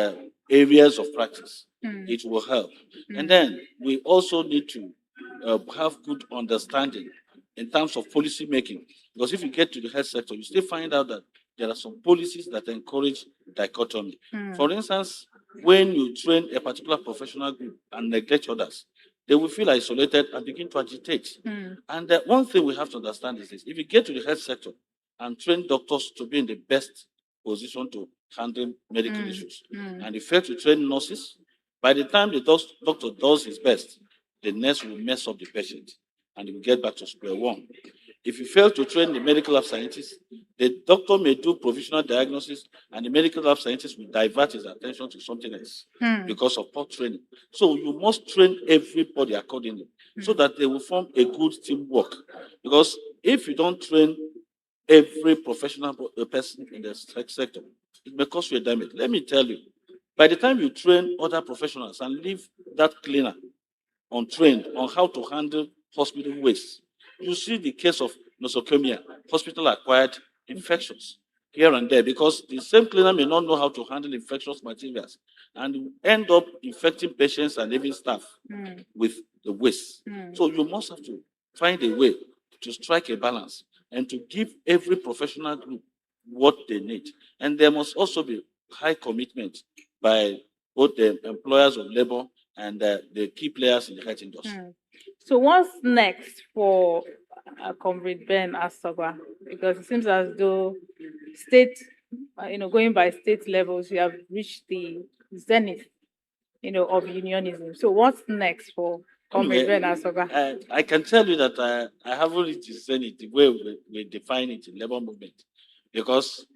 areas of practice, it will help. And then we also need to have good understanding in terms of policy making. Because if you get to the health sector, you still find out that there are some policies that encourage dichotomy. For instance, when you train a particular professional group and neglect others, they will feel isolated and begin to agitate. And one thing we have to understand is this: if you get to the health sector and train doctors to be in the best position to handle medical issues, and you fail to train nurses, by the time the doctor does his best, the nurse will mess up the patient and he will get back to square one. If you fail to train the medical lab scientist, the doctor may do provisional diagnosis and the medical lab scientist will divert his attention to something else because of poor training. So you must train everybody accordingly so that they will form a good teamwork. Because if you don't train every professional person in the sector, it may cause you a damage. Let me tell you, by the time you train other professionals and leave that cleaner untrained on how to handle hospital waste, you see the case of nosocomial, hospital-acquired infections here and there, because the same cleaner may not know how to handle infectious materials and end up infecting patients and even staff with the waste. So you must have to find a way to strike a balance and to give every professional group what they need. And there must also be high commitment by both the employers of labor and the key players in the health industry. So what's next for Comrade Ben Asogwa? Because it seems as though state going by state levels, you have reached the zenith, of unionism. So what's next for Comrade Ben Asoga? I can tell you that I haven't reached the zenith the way we define it in labor movement, because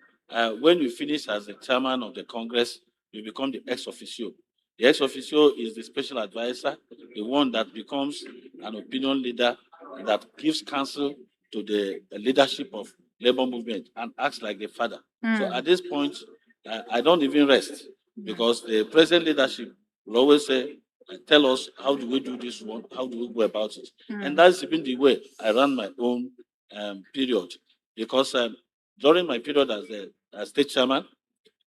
when you finish as the chairman of the Congress, you become the ex officio. The ex officio is the special advisor, the one that becomes an opinion leader that gives counsel to the leadership of labor movement and acts like the father. So at this point, I don't even rest, because the present leadership will always say, tell us, how do we do this one? How do we go about it? And that's been the way I ran my own period, because during my period as the state chairman,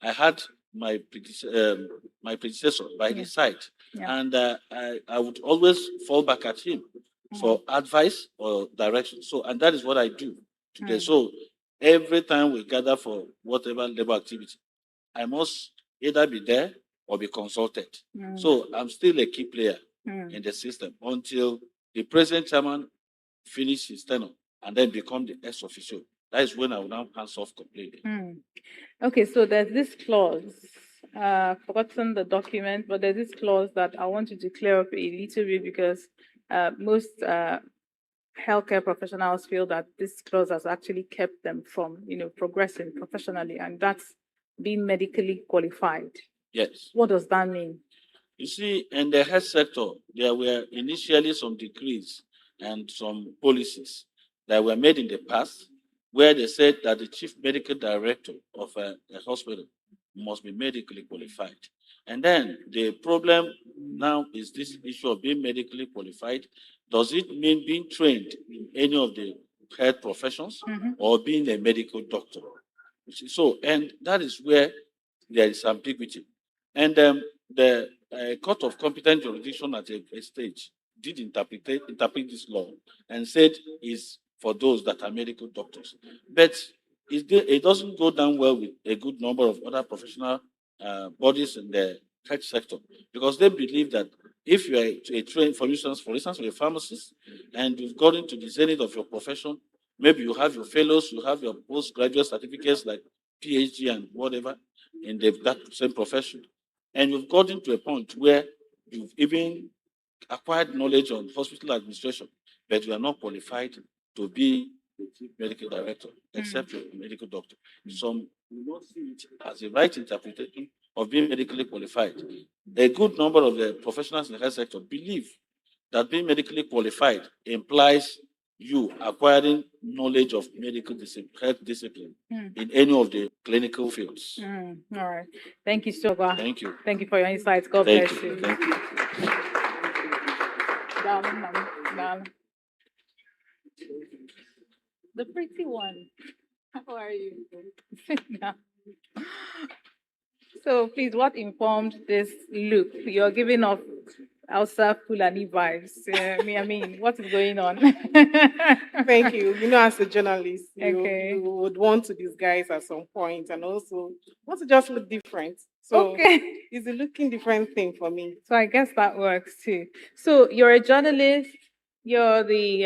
I had my predecessor by his side, and I would always fall back at him for advice or direction. So, and that is what I do today. So, every time we gather for whatever labor activity, I must either be there or be consulted. So, I'm still a key player in the system until the present chairman finish his tenure and then become the ex officio. That is when I will now hands off completely. Okay, so there's this clause. Forgotten the document, but there's this clause that I want you to clear up a little bit, because most healthcare professionals feel that this clause has actually kept them from, progressing professionally, and that's being medically qualified. Yes. What does that mean? You see, in the health sector, there were initially some decrees and some policies that were made in the past, where they said that the chief medical director of a hospital must be medically qualified. And then the problem now is this issue of being medically qualified. Does it mean being trained in any of the health professions or being a medical doctor? You see, so, and that is where there is ambiguity. And the Court of Competent Jurisdiction at a stage did interpret this law and said is for those that are medical doctors. But it doesn't go down well with a good number of other professional bodies in the health sector, because they believe that if you are a trained, for instance, you're a pharmacist and you've got into the zenith of your profession, maybe you have your fellows, you have your postgraduate certificates like PhD and whatever in that same profession, and you've gotten to a point where you've even acquired knowledge on hospital administration, but you are not qualified to be the chief medical director, except you're a medical doctor. Some will not see it as a right interpretation of being medically qualified. A good number of the professionals in the health sector believe that being medically qualified implies you acquiring knowledge of medical health discipline in any of the clinical fields. All right. Thank you so much. Thank you. Thank you for your insights. God Thank bless you. you. Thank you. Darling. The pretty one. How are you? So please, what informed this look? You're giving off Elsa Fulani vibes. I mean, what is going on? Thank you. As a journalist, Okay. you would want to disguise at some point and also want to just look different. So Okay. it's a looking different thing for me. So I guess that works too. So you're a journalist. You're the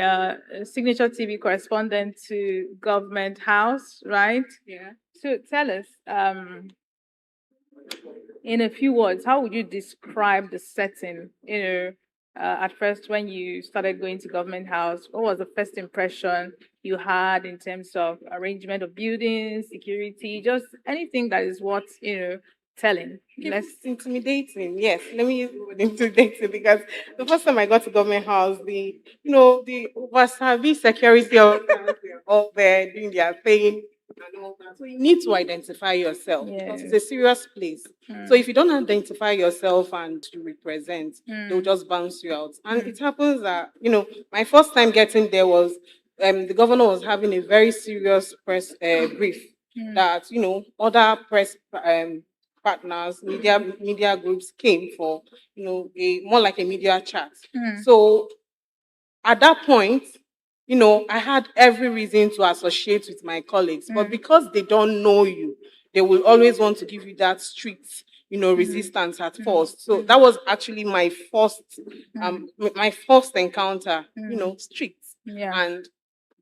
signature TV correspondent to Government House, right? Yeah. So tell us, in a few words, how would you describe the setting? At first when you started going to Government House, what was the first impression you had in terms of arrangement of buildings, security, just anything that is worth telling? It's intimidating. Yes, let me use the word intimidating, because the first time I got to Government House, the wasabi security officers were all there doing their thing and all that. So you need to identify yourself because it's a serious place. So if you don't identify yourself and you represent, they'll just bounce you out. And it happens that my first time getting there was the governor was having a very serious press brief that other press partners, media groups came for, a more like a media chat. So at that point, I had every reason to associate with my colleagues, but because they don't know you, they will always want to give you that strict, resistance at first. So that was actually my first encounter, strict. Yeah. And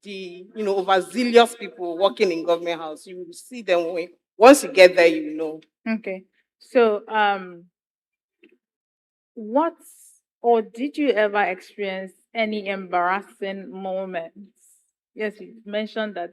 the overzealous people working in Government House, you will see them once you get there, you know. Okay. So, what or did you ever experience any embarrassing moments? Yes, you mentioned that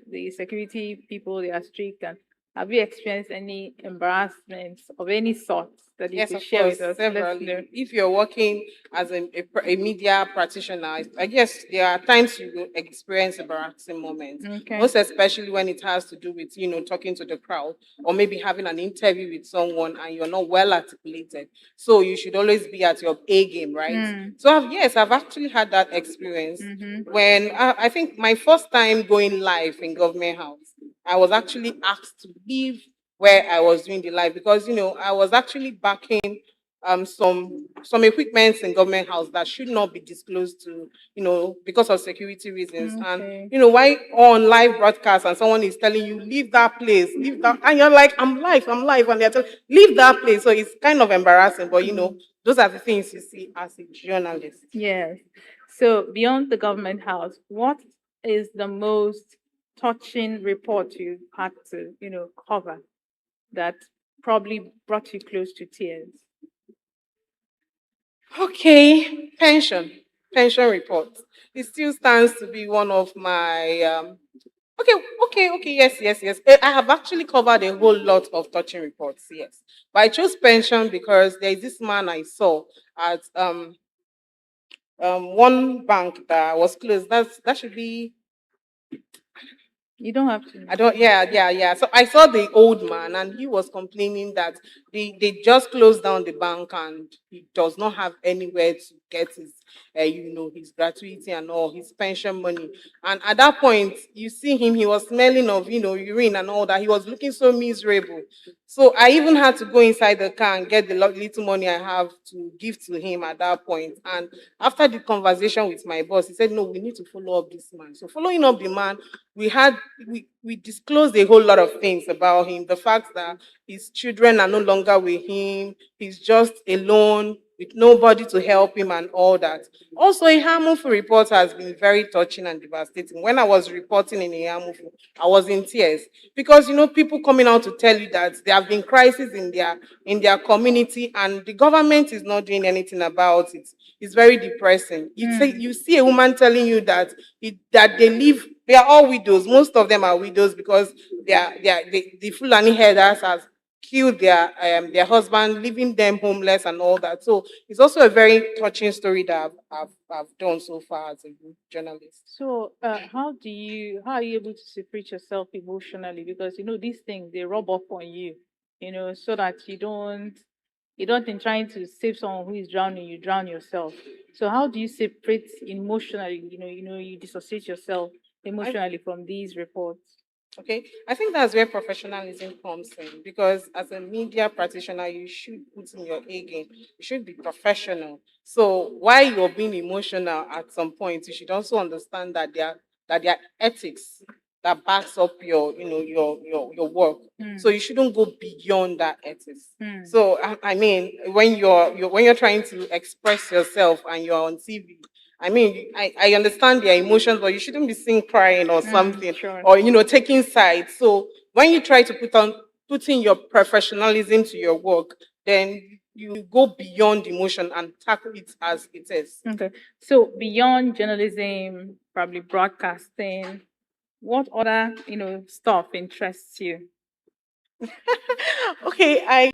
the security people they are strict, and have you experienced any embarrassments of any sort that you Yes, could of share course, with us? Let's know. severally. If you're working as a media practitioner, I guess there are times you will experience embarrassing moments. Okay. Most especially when it has to do with, talking to the crowd or maybe having an interview with someone and you're not well articulated. So you should always be at your A game, right? Mm. So yes, I've actually had that experience when I think my first time going live in Government House, I was actually asked to leave where I was doing the live because I was actually backing some equipments in Government House that should not be disclosed to because of security reasons. Okay. And why on live broadcast and someone is telling you leave that place, leave that, and you're like I'm live, and they're telling leave that place. So it's kind of embarrassing, but those are the things you see as a journalist. Yes. So beyond the government house, what is the most touching report you had to, cover that probably brought you close to tears? Okay, pension report. It still stands to be one of my okay. Yes. I have actually covered a whole lot of touching reports. Yes, but I chose pension because there is this man I saw at one bank that was closed. That should be. You don't have to. I don't, yeah. So I saw the old man and he was complaining that they just closed down the bank and he does not have anywhere to get his gratuity and all his pension money. And at that point, you see him, he was smelling of, urine and all that. He was looking so miserable. So I even had to go inside the car and get the little money I have to give to him at that point. And after the conversation with my boss, he said, no, we need to follow up this man. So following up the man, we disclosed a whole lot of things about him. The fact that his children are no longer with him, he's just alone with nobody to help him and all that. Also, Ihamufu report has been very touching and devastating. When I was reporting in Ihamufu, I was in tears because people coming out to tell you that there have been crises in their community and the government is not doing anything about it. It's very depressing. You see a woman telling you that they are all widows. Most of them are widows because the Fulani herders has killed their husband, leaving them homeless and all that. So it's also a very touching story that I've done so far as a journalist. So, how are you able to separate yourself emotionally? Because these things they rub off on you, so that you don't in trying to save someone who is drowning, you drown yourself. So, how do you separate emotionally? You dissociate yourself emotionally from these reports. Okay, I think that's where professionalism comes in because as a media practitioner, you should put in your A game. You should be professional. So while you're being emotional at some point, you should also understand that there are ethics that backs up your work. So you shouldn't go beyond that ethics. So I mean, when you're trying to express yourself and you're on TV, I mean, I understand their emotions, but you shouldn't be seen crying or something, Sure. or taking sides. So when you try to put in your professionalism to your work, then you go beyond emotion and tackle it as it is. Okay. So beyond journalism, probably broadcasting, what other stuff interests you? Okay, I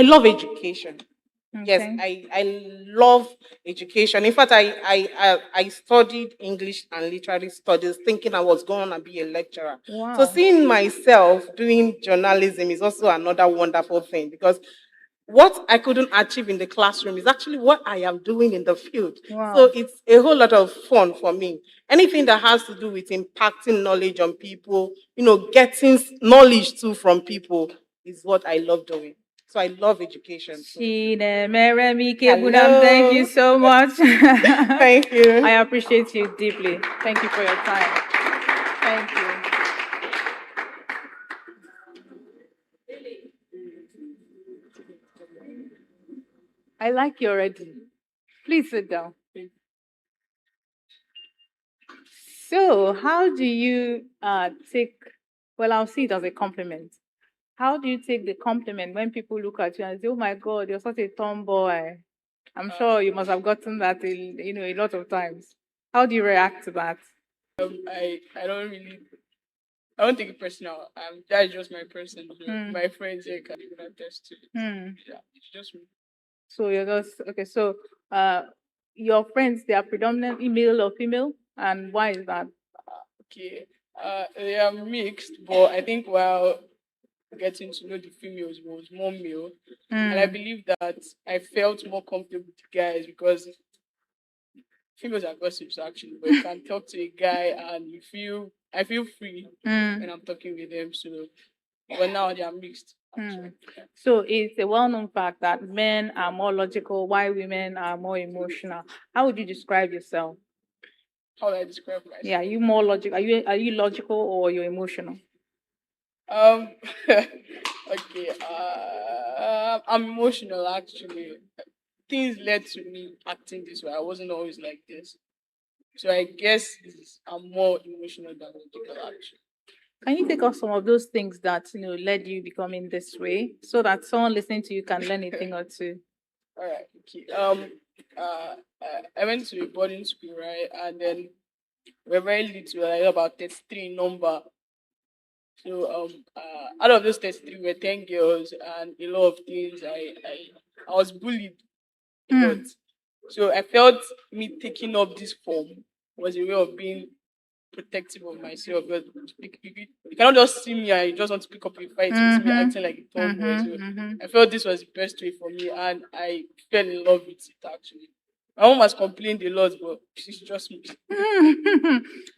love education. Yes, Okay. I love education. In fact, I studied English and literary studies thinking I was going to be a lecturer. Wow. So seeing myself doing journalism is also another wonderful thing because what I couldn't achieve in the classroom is actually what I am doing in the field. Wow. So it's a whole lot of fun for me. Anything that has to do with impacting knowledge on people, getting knowledge too from people is what I love doing. So I love education. Hello. Thank you so much. Thank you. I appreciate you deeply. Thank you for your time. Thank you. I like you already. Please sit down. So, how do you take Well, I'll see it as a compliment. How do you take the compliment when people look at you and say, "Oh my God, you're such a tomboy"? I'm sure you must have gotten that, a lot of times. How do you react to that? I don't really, I don't take it personal. That's just my person. My friends here can even attest to it. Yeah, it's just me. So you're just okay. So, uh, your friends, they are predominantly male or female, and why is that? Okay. They are mixed, but I think while getting to know the females was more male, and I believe that I felt more comfortable with the guys because females are gossips actually, but you can talk to a guy and I feel free when I'm talking with them. So, but now they are mixed. So it's a well-known fact that men are more logical, while women are more emotional. How would you describe yourself? How do I describe myself? Yeah, are you more logical? Are you logical or you're emotional? Um, okay. I'm emotional actually. Things led to me acting this way. I wasn't always like this, so I guess I'm more emotional than logical actually. Can you take off some of those things that led you becoming this way, so that someone listening to you can learn a thing or two? All right. Okay. I went to a boarding school, right, and then we're very little, like about 33 in number. So out of those 33 were 10 girls and a lot of things. I was bullied a lot. So I felt me taking up this form was a way of being protective of myself. Because you cannot just see me and you just want to pick up a fight with me acting like a tomboy. So I felt this was the best way for me and I fell in love with it actually. My mom has complained a lot, but she's just me.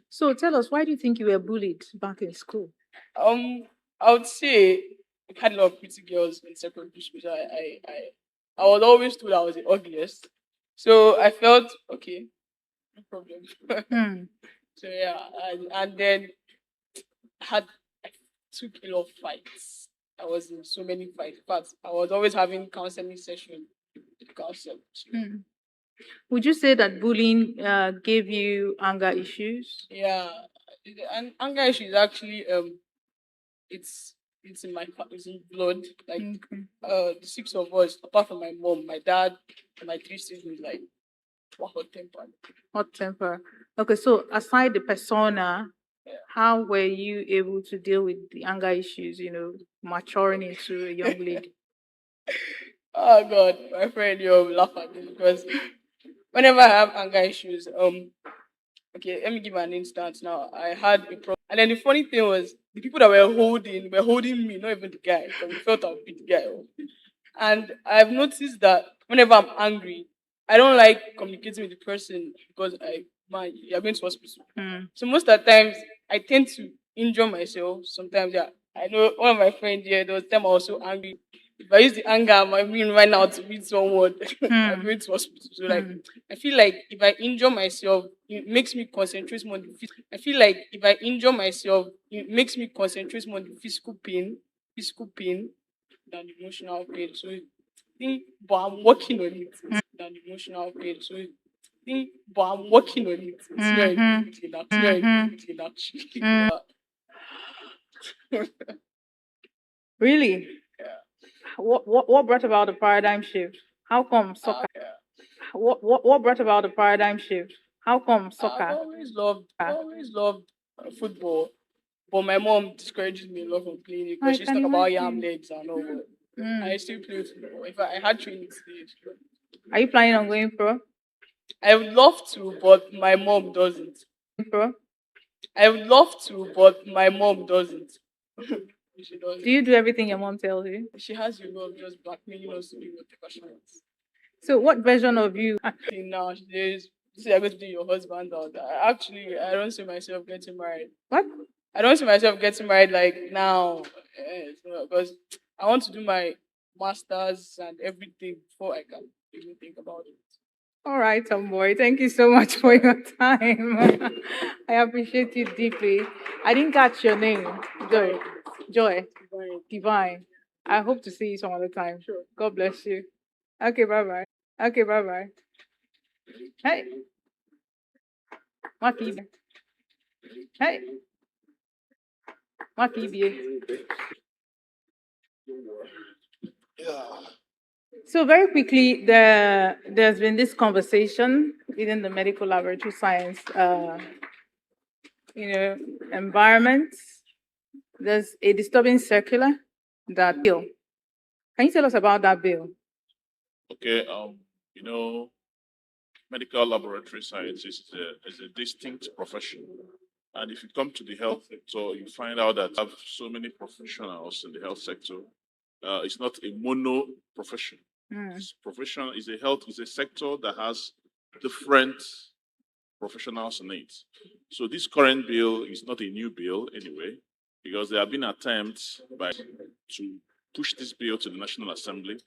So tell us, why do you think you were bullied back in school? I would say I had a lot of pretty girls in secondary school. So I was always told I was the ugliest. So I felt okay, no problem. So yeah, and then had I took a lot of fights. I was in so many fights. But I was always having counseling session with counselors. Would you say that bullying gave you anger issues? Yeah, and anger issue is actually it's it's in blood. Like the six of us, apart from my mom, my dad, and my three siblings, like one hot temper. Hot temper. Okay, so aside the persona, how were you able to deal with the anger issues, maturing into a young lady? Oh God, my friend, you'll laugh at me because whenever I have anger issues, okay, let me give an instance now. I had a problem, and then the funny thing was the people that were holding me, not even the guy, because we felt I would beat the guy up. And I've noticed that whenever I'm angry, I don't like communicating with the person because you're going to hospital. So most of the times I tend to injure myself. Sometimes, yeah. I know one of my friends here, there was time I was so angry. If I use the anger I'm being right now to beat someone, I'm going to hospital. So like I feel like if I injure myself, it makes me concentrate more on the I feel like if I injure myself, it makes me concentrate more on the physical pain than the emotional pain. So I think but I'm working on it than the emotional pain. So I think but I'm working on it. It's not a big thing actually. It's not a big thing actually. Really? What brought about the paradigm shift? How come soccer? What brought about the paradigm shift? How come I've soccer? always loved football, but my mom discourages me a lot from playing it I because she's can talking about imagine. yam legs and all. But I still play football. If I had training today, Are you planning on going pro? I would love to, but my mom doesn't. Pro? I would love to, but my mom doesn't. She doesn't. Do you do everything your mom tells you? She has a way of just blackmailing us to do whatever she wants. So what version of you? Till now, she says, "This is going to be your husband." Out. Actually, I don't see myself getting married. What? I don't see myself getting married like now, because I want to do my masters and everything before I can even think about it. All right, Tomboy. Thank you so much for your time. I appreciate you deeply. I didn't catch your name. Joy. Joy. Divine. I hope to see you some other time. Sure. God bless you. Okay, bye bye. Okay, bye bye. Hey. Maki. Hey. What PBA? So very quickly, there's been this conversation within the medical laboratory science, environment. There's a disturbing circular that bill. Can you tell us about that bill? Okay, medical laboratory science is a distinct profession. And if you come to the health sector, you find out that have so many professionals in the health sector. It's not a mono profession. Profession is a sector that has different professionals in it. So this current bill is not a new bill anyway, because there have been attempts to push this bill to the National Assembly.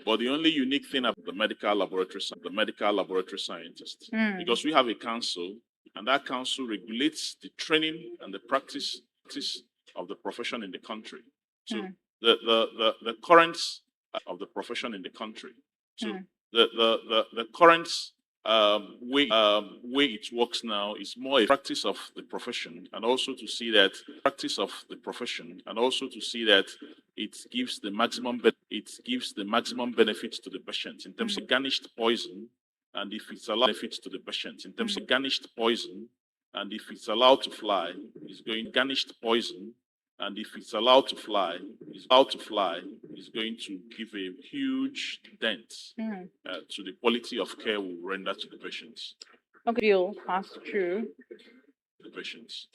But the only unique thing about the medical laboratory scientists, because we have a council, and that council regulates the training and the practice of the profession in the country. So the currents of the profession in the country. So the current way it works now is more a practice of the profession, and also to see that it gives the maximum benefit to the patient in terms of garnished poison, and if it's allowed benefits to the patient in terms of garnished poison, and if it's allowed to fly, it's going garnished poison. And if it's allowed to fly, is going to give a huge dent to the quality of care we render to the patients. Okay, bill passed through. The patients.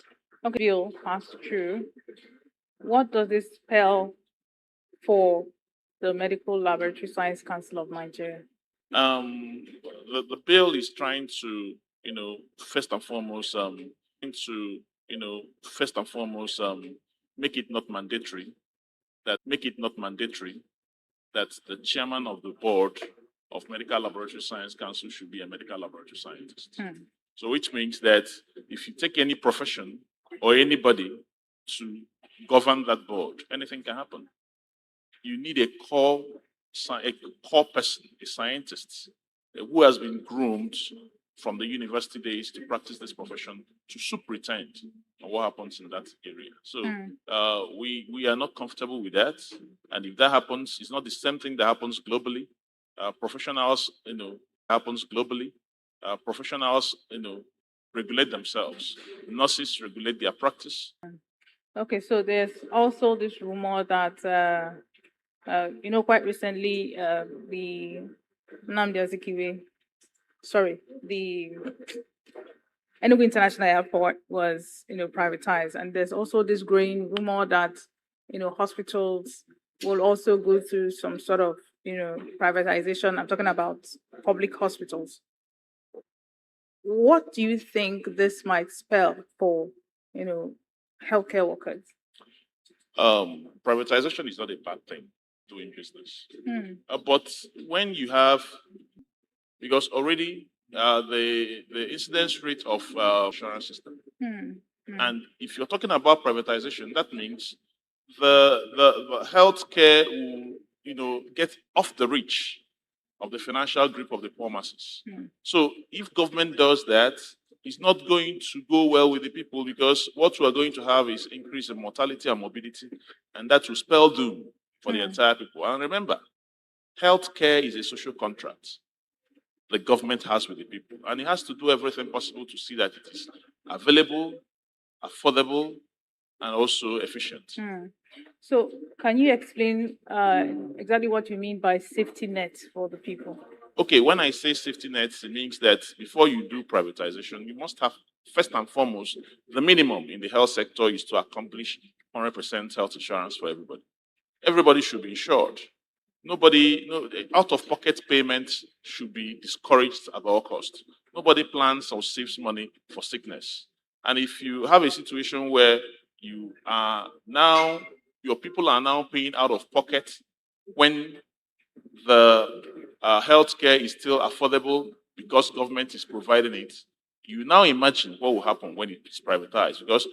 Okay, bill passed through. What does this spell for the Medical Laboratory Science Council of Nigeria? The bill is trying to, first and foremost, make it not mandatory that the chairman of the board of Medical Laboratory Science Council should be a medical laboratory scientist. So which means that if you take any profession or anybody to govern that board, anything can happen. You need a core person, a scientist who has been groomed from the university days to practice this profession to superintend on what happens in that area. So we are not comfortable with that. And if that happens, it's not the same thing that happens globally. Professionals, regulate themselves. Nurses regulate their practice. Okay, so there's also this rumor that, quite recently, the Nnamdi Azikiwe, the ENUGU International Airport was, privatized, and there's also this growing rumor that, hospitals will also go through some sort of, privatization. I'm talking about public hospitals. What do you think this might spell for, healthcare workers? Privatization is not a bad thing, doing business. But when you have, because already the incidence rate of insurance system, and if you're talking about privatization, that means the healthcare will, get off the reach of the financial grip of the poor masses. So if government does that, it's not going to go well with the people, because what we are going to have is increase in mortality and morbidity, and that will spell doom for the entire people. And remember, healthcare is a social contract the government has with the people, and it has to do everything possible to see that it is available, affordable, and also efficient. So can you explain exactly what you mean by safety net for the people? Okay, when I say safety nets, it means that before you do privatization, you must have, first and foremost, the minimum in the health sector is to accomplish 100% health insurance for everybody. Everybody should be insured. Out-of-pocket payments should be discouraged at all costs. Nobody plans or saves money for sickness. And if you have a situation where your people are now paying out of pocket when the healthcare is still affordable because government is providing it, you now imagine what will happen when it is privatized, because